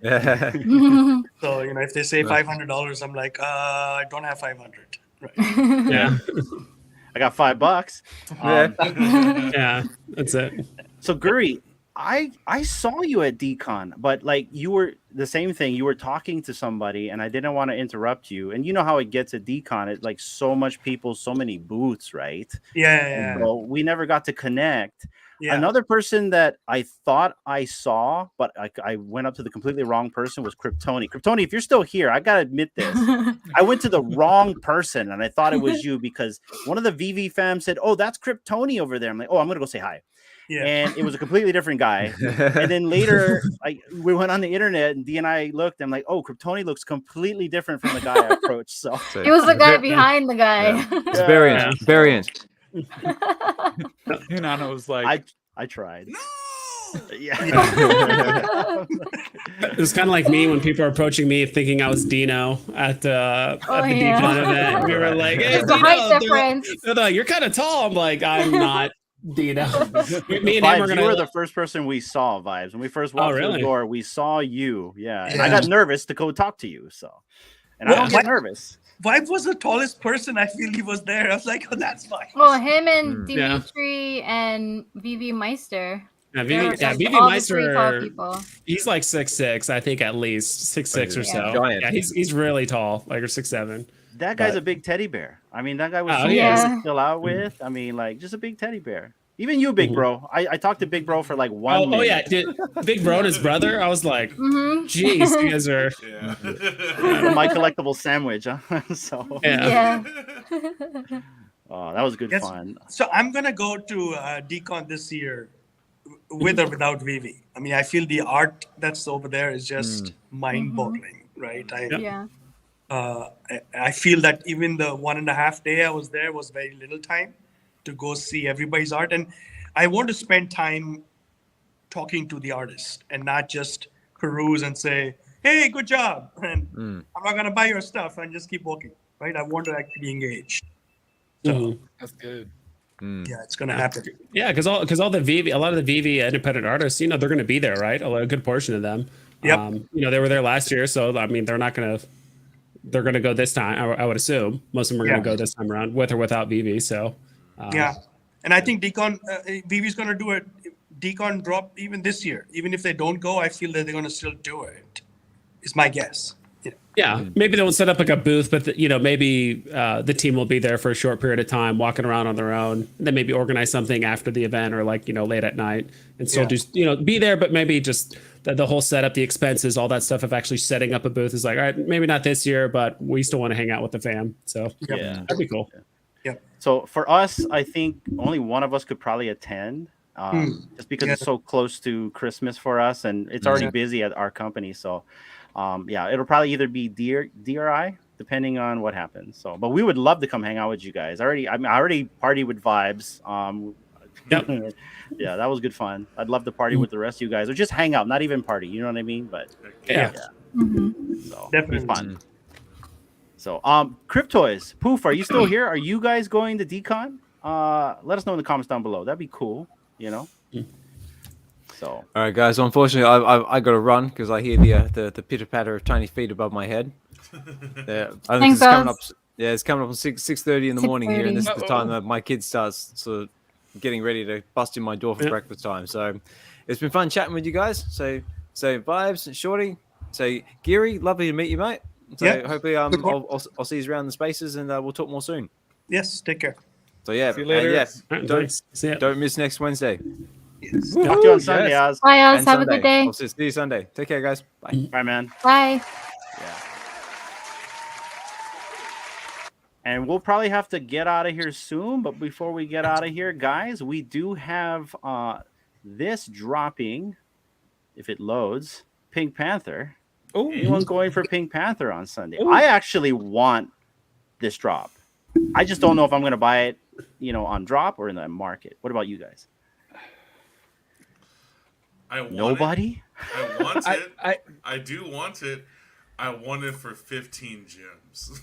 So if they say $500, I'm like, I don't have 500. Right. Yeah. I got $5. Yeah, that's it. So Guri, I saw you at Decon, but like you were the same thing. You were talking to somebody, and I didn't want to interrupt you. And you know how it gets at Decon. It's like so much people, so many booths, right? Yeah. So we never got to connect. Yeah. Another person that I thought I saw, but I went up to the completely wrong person was Cryptony. Cryptony, if you're still here, I gotta admit this. I went to the wrong person, and I thought it was you because one of the VeVe fams said, "Oh, that's Cryptony over there." I'm like, "Oh, I'm gonna go say hi." Yeah. And it was a completely different guy. And then later, we went on the internet, and D and I looked. And I'm like, "Oh, Cryptony looks completely different from the guy I approached." So it was the guy behind the guy. It's variant. Nana was like, I tried. No! Yeah. It was kind of like me when people are approaching me thinking I was Dino at the Decon event. We were like, "Hey, the height difference." They're like, "You're kind of tall." I'm like, "I'm not Dino." Me and him Vibes, were gonna. you were the first person we saw, Vibes. When we first walked through the door, we saw you. Yeah. And I got nervous to go talk to you. So, and I don't get nervous. Vibe was the tallest person. I feel he was there. I was like, "Oh, that's fine." Well, him and Dimitri and VeVe Meister. Yeah, VeVe Meister. He's like 6'6", I think at least 6'6" or so. Giant. Yeah, he's really tall, like 6'7". That guy's a big teddy bear. I mean, that guy was still out with. I mean, like just a big teddy bear. Even you, Big Bro. I talked to Big Bro for like 1 minute. Oh yeah, Big Bro and his brother. I was like, "Geez, you guys are." My collectible sandwich. Huh? So yeah. Oh, that was good fun. So I'm gonna go to Decon this year, with or without VeVe. I mean, I feel the art that's over there is just mind-boggling, right? I feel that even the 1.5 day I was there was very little time to go see everybody's art, and I want to spend time talking to the artist and not just peruse and say, "Hey, good job," and I'm not gonna buy your stuff and just keep walking, right? I want to actually engage. So that's good. Yeah, it's gonna happen. Yeah, because all the VeVe, a lot of the VeVe independent artists, they're going to be there, right? A good portion of them. Yep. They were there last year, so I mean, they're going to go this time. I would assume most of them are going to go this time around, with or without VeVe. So. Yeah, and I think Decon VeVe is going to do a Decon drop even this year. Even if they don't go, I feel that they're going to still do it. Is my guess. Yeah, maybe they won't set up like a booth, but maybe the team will be there for a short period of time, walking around on their own. And then maybe organize something after the event or like late at night, and still be there, but maybe just the whole setup, the expenses, all that stuff of actually setting up a booth is like, all right, maybe not this year, but we still want to hang out with the fam. So that'd be cool. Yeah. So for us, I think only one of us could probably attend, just because it's so close to Christmas for us, and it's already busy at our company. So. It'll probably either be DRI, depending on what happens. So, but we would love to come hang out with you guys. I already partied with Vibes. Yeah, that was good fun. I'd love to party with the rest of you guys, or just hang out, not even party. You know what I mean? But so definitely fun. So, Cryptoys, Poof, are you still here? Are you guys going to Decon? Let us know in the comments down below. That'd be cool. So. All right, guys. Unfortunately, I got to run because I hear the pitter patter of tiny feet above my head. I think it's coming up. Yeah, it's coming up at 6:30 in the morning here, and this is the time that my kid starts sort of getting ready to bust in my door for breakfast time. So it's been fun chatting with you guys. So Vibes, Shorty, Geary, lovely to meet you, mate. So hopefully I'll see you around the spaces, and we'll talk more soon. Yes, take care. So yeah, see you later. Don't miss next Wednesday. Yes. Talk to you on Sunday, Oz. Bye, Oz. Have a good day. I'll see you Sunday. Take care, guys. Bye. Bye, man. Bye. Yeah. And we'll probably have to get out of here soon. But before we get out of here, guys, we do have this dropping, if it loads, Pink Panther. Oh, anyone going for Pink Panther on Sunday? Ooh. I actually want this drop. I just don't know if I'm going to buy it, on drop or in the market. What about you guys? Nobody? I want it. I do want it. I want it for 15 gems.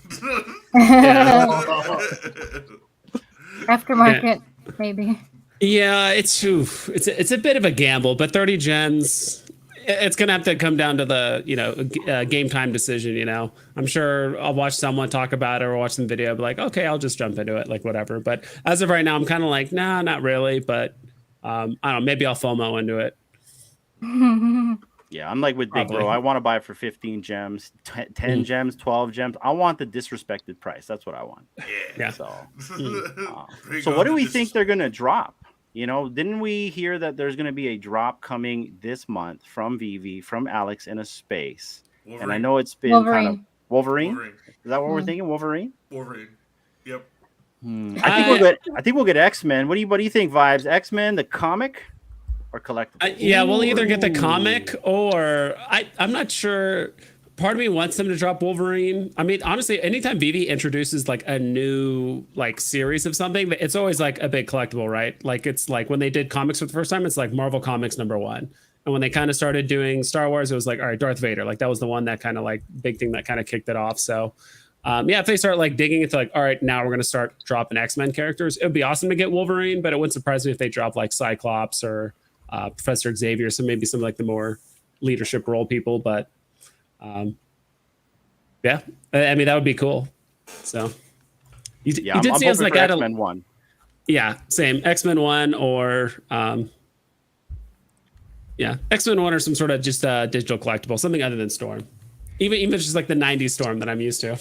Aftermarket, maybe. Yeah, it's a bit of a gamble, but 30 gems. It's gonna have to come down to the game time decision. I'm sure I'll watch someone talk about it or watch some video, be like, okay, I'll just jump into it, like whatever. But as of right now, I'm kind of like, nah, not really. But I don't know, maybe I'll FOMO into it. Yeah, I'm like with Big Bro. I want to buy it for 15 gems, 10 gems, 12 gems. I want the disrespected price. That's what I want. Yeah. So, so what do we think they're gonna drop? You know, didn't we hear that there's gonna be a drop coming this month from VeVe, from Alex in a space? Wolverine. And I know it's been kind of Wolverine. Is that what we're thinking? Wolverine. Wolverine. Yep. I think we'll get. I think we'll get X-Men. What do you think, Vibes? X-Men, the comic, or collectible? Yeah, we'll either get the comic or I'm not sure. Part of me wants them to drop Wolverine. I mean, honestly, anytime VeVe introduces like a new like series of something, it's always like a big collectible, right? Like it's like when they did comics for the first time, it's like Marvel Comics #1. And when they kind of started doing Star Wars, it was like, all right, Darth Vader. Like that was the one that kind of like big thing that kind of kicked it off. So yeah, if they start like digging into like, all right, now we're going to start dropping X-Men characters, it would be awesome to get Wolverine, but it wouldn't surprise me if they drop like Cyclops or Professor Xavier, so maybe some like the more leadership role people. But yeah, I mean that would be cool. So you did see us like add X-Men 1. Yeah, same X-Men 1 or yeah, X-Men 1 or some sort of just digital collectible, something other than Storm. Even if it's just like the 90s Storm that I'm used to.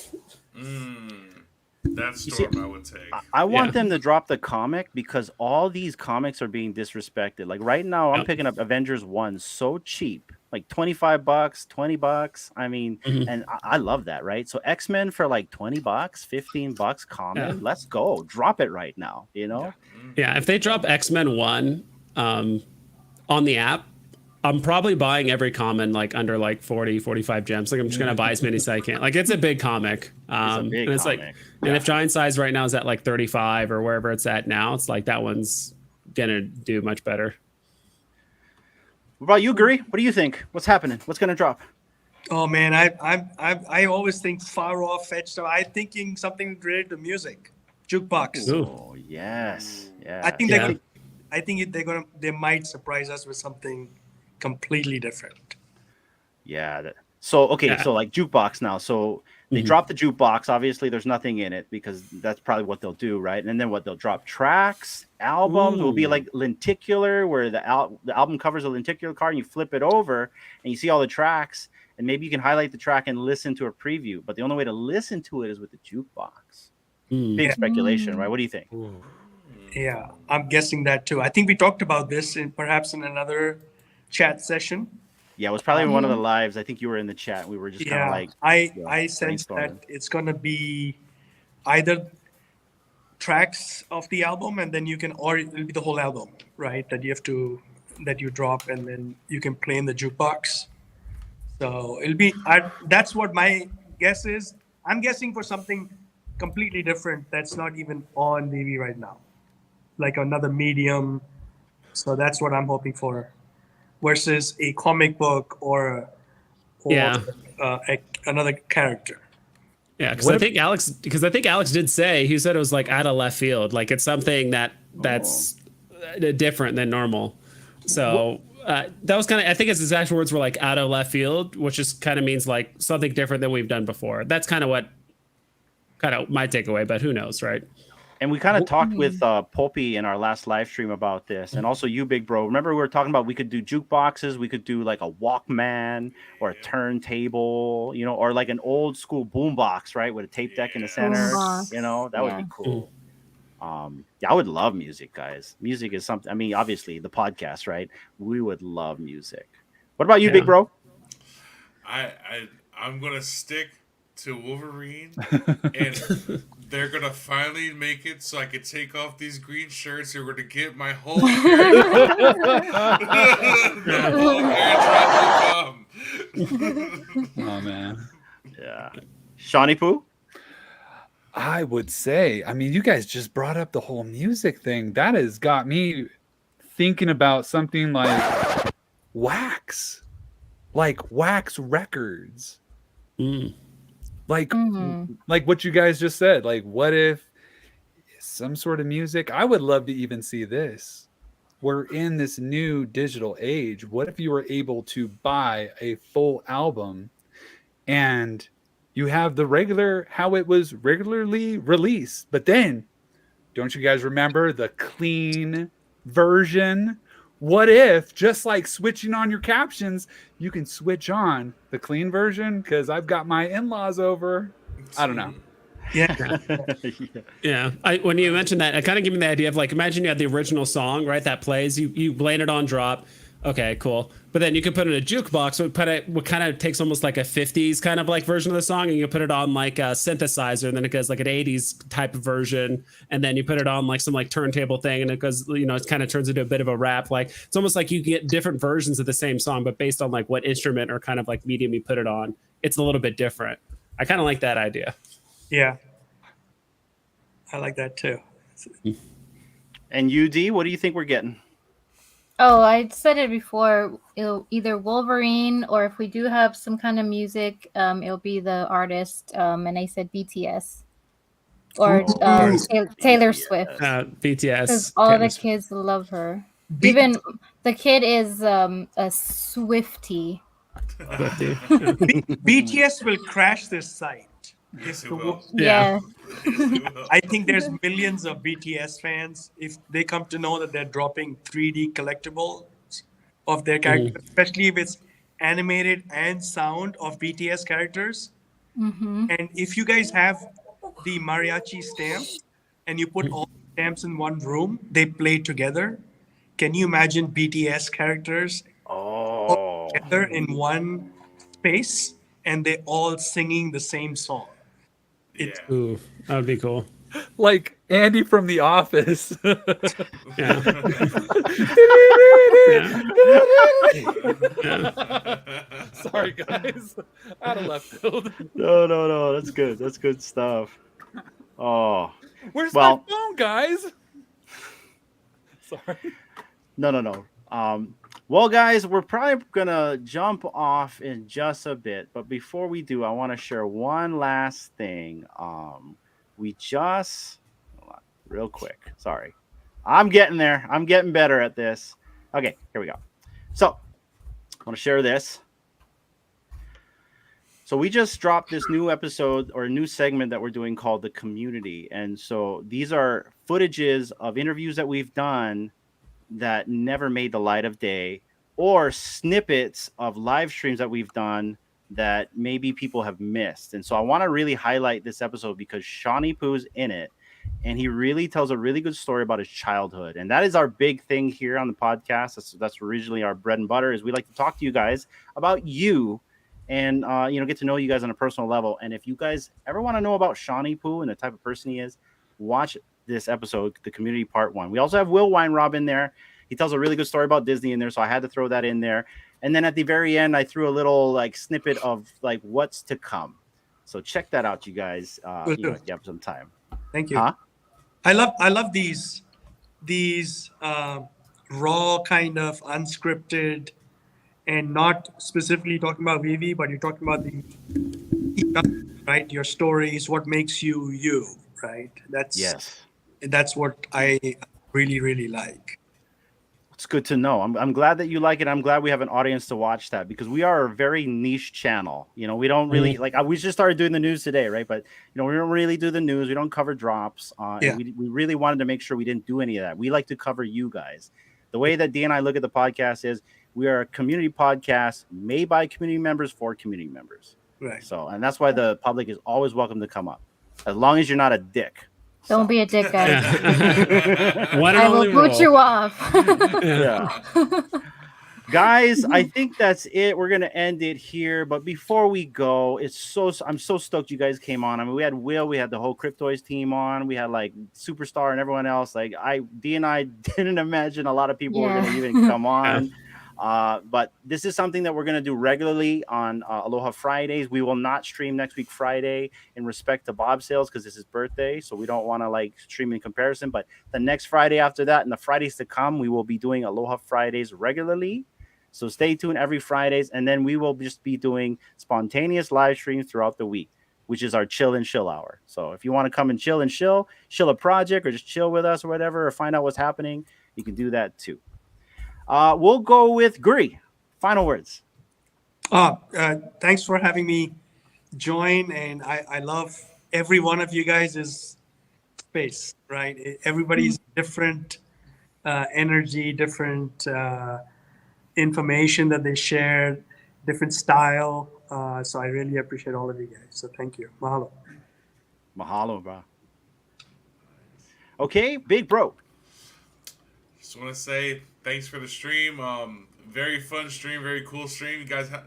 That's Storm I would take. I want them to drop the comic because all these comics are being disrespected. Like right now, I'm picking up Avengers 1 so cheap, like $25, $20. I mean, and I love that, right? So X-Men for like $20, $15 comic. Let's go. Drop it right now, you know? Yeah, if they drop X-Men 1 on the app, I'm probably buying every common like under like 40, 45 gems. Like I'm just gonna buy as many as I can. Like it's a big comic. And it's like, and if giant size right now is at like 35 or wherever it's at now, it's like that one's gonna do much better. What about you, Guri? What do you think? What's happening? What's gonna drop? Oh man, I always think far off fetch stuff. I'm thinking something related to music, jukebox. Oh yes, yeah. I think they might surprise us with something completely different. Yeah. So so like jukebox now. So they drop the jukebox. Obviously, there's nothing in it because that's probably what they'll do, right? And then what they'll drop tracks, albums will be like lenticular, where the album covers a lenticular card, and you flip it over, and you see all the tracks, and maybe you can highlight the track and listen to a preview. But the only way to listen to it is with the jukebox. Big speculation, right? What do you think? Yeah, I'm guessing that too. I think we talked about this perhaps in another chat session. Yeah, it was probably one of the lives. I think you were in the chat. We were just kind of like, I sense that it's gonna be either tracks of the album, and then or it'll be the whole album, right? That you drop, and then you can play in the jukebox. So it'll be. That's what my guess is. I'm guessing for something completely different that's not even on VeVe right now, like another medium. So that's what I'm hoping for. Versus a comic book or another character. Yeah, because I think Alex did say, he said it was like out of left field, like it's something that's different than normal. So that was kind of, I think his exact words were like out of left field, which just kind of means like something different than we've done before. That's kind of my takeaway, but who knows, right? And we kind of talked with Pulpy in our last live stream about this, and also you, Big Bro. Remember, we were talking about we could do jukeboxes, we could do like a Walkman or a turntable, you know, or like an old school boombox, right, with a tape deck in the center. You know, that would be cool. Yeah, I would love music, guys. Music is something. I mean, obviously the podcast, right? We would love music. What about you, Big Bro? I'm gonna stick to Wolverine, and they're gonna finally make it so I could take off these green shirts. They're gonna get my whole hair. Oh man, yeah. Shawnee Poo? I would say, I mean, you guys just brought up the whole music thing. That has got me thinking about something like Wax Records. Like what you guys just said. Like, what if some sort of music? I would love to even see this. We're in this new digital age. What if you were able to buy a full album and you have the regular, how it was regularly released, but then don't you guys remember the clean version what if, just like switching on your captions, you can switch on the clean version? Because I've got my in-laws over. I don't know. Yeah. When you mentioned that, it kind of gave me the idea of like, imagine you had the original song, right? That plays, you land it on drop. Okay, cool. But then you can put it in a jukebox. So what kind of takes almost like a 50s kind of like version of the song, and you put it on like a synthesizer, and then it goes like an 80s type of version, and then you put it on like some like turntable thing, and it goes, it kind of turns into a bit of a rap. Like it's almost like you get different versions of the same song, but based on like what instrument or kind of like medium you put it on, it's a little bit different. I kind of like that idea. Yeah, I like that too. And UD, what do you think we're getting? Oh, I said it before. It'll either Wolverine, or if we do have some kind of music, it'll be the artist. And I said BTS or Taylor Swift. BTS. Because all the kids love her. Even the kid is a Swiftie. BTS will crash this site. Yes, it will. Yeah. I think there's millions of BTS fans. If they come to know that they're dropping 3D collectibles of their characters, especially if it's animated and sound of BTS characters. And if you guys have the mariachi stamp and you put all the stamps in one room, they play together. Can you imagine BTS characters all together in one space and they all singing the same song? Ooh, that would be cool. Like Andy from The Office. Sorry, guys. Out of left field. No. That's good. That's good stuff. Oh. Where's my phone, guys? Sorry. No. Well, guys, we're probably gonna jump off in just a bit, but before we do, I want to share one last thing. We just hold on, real quick. Sorry, I'm getting there. I'm getting better at this. Okay, here we go. So, I want to share this. So we just dropped this new episode or a new segment that we're doing called The Community, and so these are footages of interviews that we've done that never made the light of day, or snippets of live streams that we've done that maybe people have missed. And so I want to really highlight this episode because Shawnee Poo's in it, and he really tells a really good story about his childhood. And that is our big thing here on the podcast. That's originally our bread and butter, is we like to talk to you guys about you and get to know you guys on a personal level. And if you guys ever want to know about Shawnee Poo and the type of person he is, watch this episode, The Community Part 1. We also have Will Weinrob in there. He tells a really good story about Disney in there, so I had to throw that in there. And then at the very end, I threw a little like snippet of like what's to come. So check that out, you guys. If you have some time. Thank you. I love these raw kind of unscripted, and not specifically talking about VeVe, but you're talking about right, your stories, what makes you you, right? That's what I really, really like. It's good to know. I'm glad that you like it. I'm glad we have an audience to watch that, because we are a very niche channel. We don't really we just started doing the news today, right? But we don't really do the news. We don't cover drops. And we really wanted to make sure we didn't do any of that. We like to cover you guys. The way that D and I look at the podcast is we are a community podcast made by community members for community members. Right. So, and that's why the public is always welcome to come up, as long as you're not a dick. Don't be a dick, guys. I will boot you off. Guys, I think that's it. We're gonna end it here. But before we go, I'm so stoked you guys came on. I mean, we had Will, we had the whole Cryptoys team on, we had like Superstar and everyone else. Like D and I didn't imagine a lot of people were gonna even come on. But this is something that we're going to do regularly on Aloha Fridays. We will not stream next week Friday in respect to Bob Sales because it's his birthday. So we don't want to stream in comparison. But the next Friday after that and the Fridays to come, we will be doing Aloha Fridays regularly. So stay tuned every Fridays. And then we will just be doing spontaneous live streams throughout the week, which is our chill and chill hour. So if you want to come and chill a project, or just chill with us or whatever, or find out what's happening, you can do that too. We'll go with Guri. Final words. Thanks for having me join. And I love every one of you guys' space, right? Everybody's different. energy, different information that they shared, different style. So I really appreciate all of you guys. So thank you. Mahalo. Mahalo, bro. Okay, big bro. Just want to say thanks for the stream. Very fun stream, very cool stream. You guys are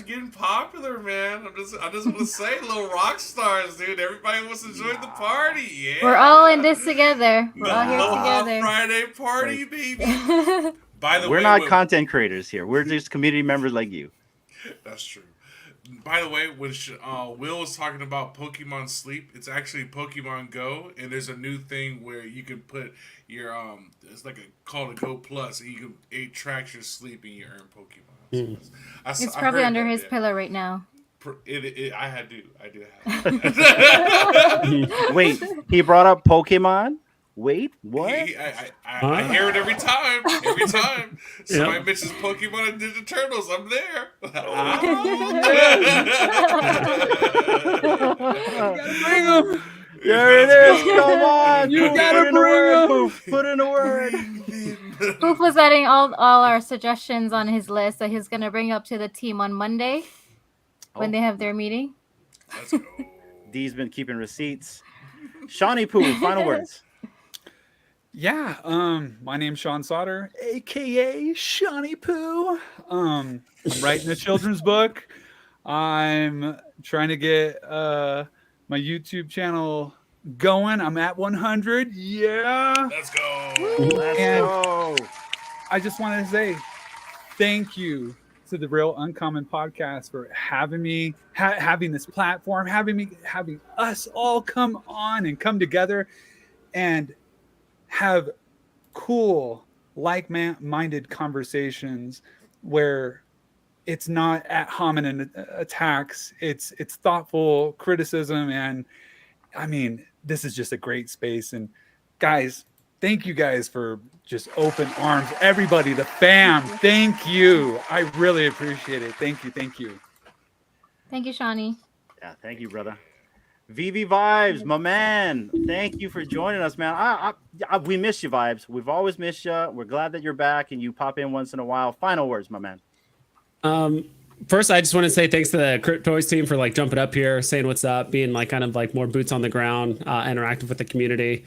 getting popular, man. I just want to say, little rock stars, dude. Everybody wants to join the party. Yeah, we're all in this together. We're all here Aloha together. Friday party, baby. By the We're way, not content creators here. We're just community members like you. That's true. By the way, when Will was talking about Pokemon Sleep, it's actually Pokemon Go, and there's a new thing where you can put your it's like called a Go Plus, and it tracks your sleep and you earn Pokemon. So It's probably under his pillow right now. I do have. Wait, he brought up Pokemon? Wait, what? I hear it every time. Every time somebody mentions Pokemon and Ninja Turtles, I'm there. Bring them. There it is. Come on. You gotta bring them. Put in a word. Poof was adding all our suggestions on his list that he's gonna bring up to the team on Monday when they have their meeting. Let's go. D's been keeping receipts. Shawnee Poo, final words. Yeah, my name's Sean Sauter, aka Shawnee Poo. I'm writing a children's book. I'm trying to get my YouTube channel going. I'm at 100. Yeah. Let's go. Let's go. I just wanted to say thank you to the Real Uncommon Podcast for having me, having this platform, having us all come on and come together and have cool, like-minded conversations where it's not ad hominem attacks. It's thoughtful criticism, and I mean, this is just a great space. And guys, thank you guys for just open arms. Everybody, the fam, thank you. I really appreciate it. Thank you. Thank you, Shawnee. Yeah, thank you, brother. VeVe Vibes, my man. Thank you for joining us, man. We miss you, Vibes. We've always missed you. We're glad that you're back and you pop in once in a while. Final words, my man. First, I just want to say thanks to the Cryptoys team for like jumping up here, saying what's up, being like kind of like more boots on the ground, interactive with the community.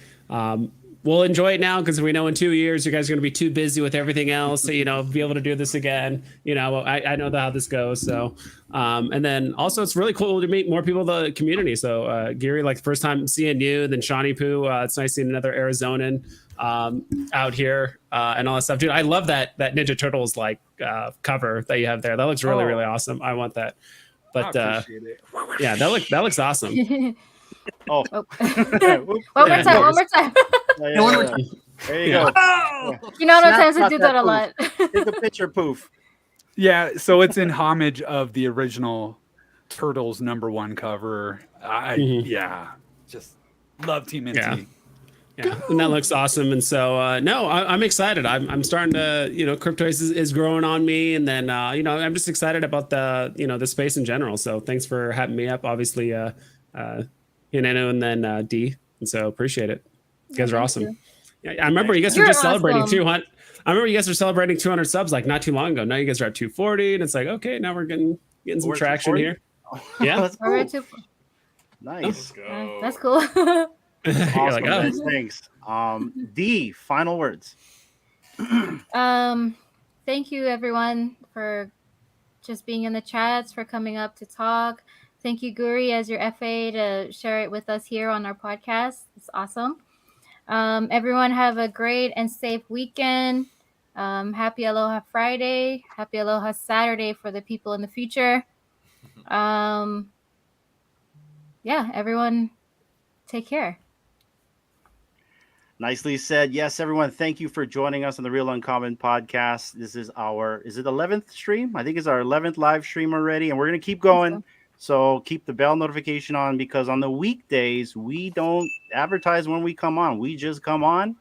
We'll enjoy it now because we know in 2 years you guys are going to be too busy with everything else to, be able to do this again. I know how this goes. So, and then also it's really cool to meet more people in the community. So, Gary, like the first time seeing you, then Shawnee Poo. It's nice seeing another Arizonan out here and all that stuff, dude. I love that Ninja Turtles like cover that you have there. That looks really, really awesome. I want that. But yeah, that looks awesome. Oh, one more time. There you go. Oh! You know what I'm saying? Do that a lot. Here's the picture, Poof. Yeah, so it's in homage of the original Turtles #1 cover. Yeah, just love Team NT. Yeah, and that looks awesome. And so, I'm excited. I'm starting to, Cryptoys is growing on me. And then, I'm just excited about the space in general. So thanks for having me up. Obviously, Hineno and then D. And so appreciate it. You guys are awesome. Yeah, I remember you guys were just celebrating 200. I remember you guys were celebrating 200 subs like not too long ago. Now you guys are at 240, and it's like, okay, now we're getting some traction here. Yeah, that's cool. Nice. Let's go. That's cool. Awesome. Like, oh. Thanks. D, final words. Thank you everyone for just being in the chats, for coming up to talk. Thank you, Guri, as your FA to share it with us here on our podcast. It's awesome. Everyone have a great and safe weekend. Happy Aloha Friday. Happy Aloha Saturday for the people in the future. Yeah, everyone take care. Nicely said. Yes, everyone, thank you for joining us on the Real Uncommon Podcast. This is is it 11th stream? I think it's our 11th live stream already, and we're going to keep going. So keep the bell notification on, because on the weekdays, we don't advertise when we come on. We just come on.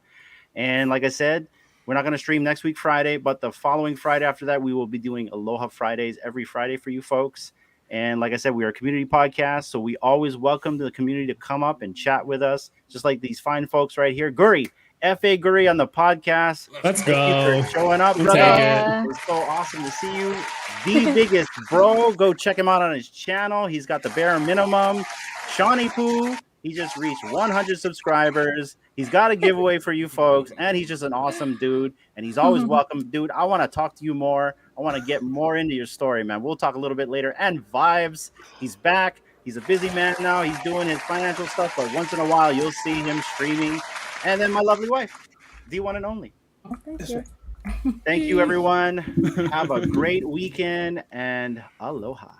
And like I said, we're not going to stream next week, Friday, but the following Friday after that, we will be doing Aloha Fridays every Friday for you folks. And like I said, we are a community podcast, so we always welcome the community to come up and chat with us, just like these fine folks right here. Guri, F.A. Guri on the podcast. Let's Thank go. you for showing up, We'll brother. take it. It's so awesome to see you. The biggest bro. Go check him out on his channel. He's got the bare minimum. Shawnee Poo. He just reached 100 subscribers. He's got a giveaway for you folks, and he's just an awesome dude. And he's always welcome, dude. I want to talk to you more. I want to get more into your story, man. We'll talk a little bit later. And Vibes, he's back. He's a busy man now. He's doing his financial stuff, but once in a while, you'll see him streaming. And then my lovely wife, the one and only. Thank you. Thank you, everyone. Have a great weekend, and aloha.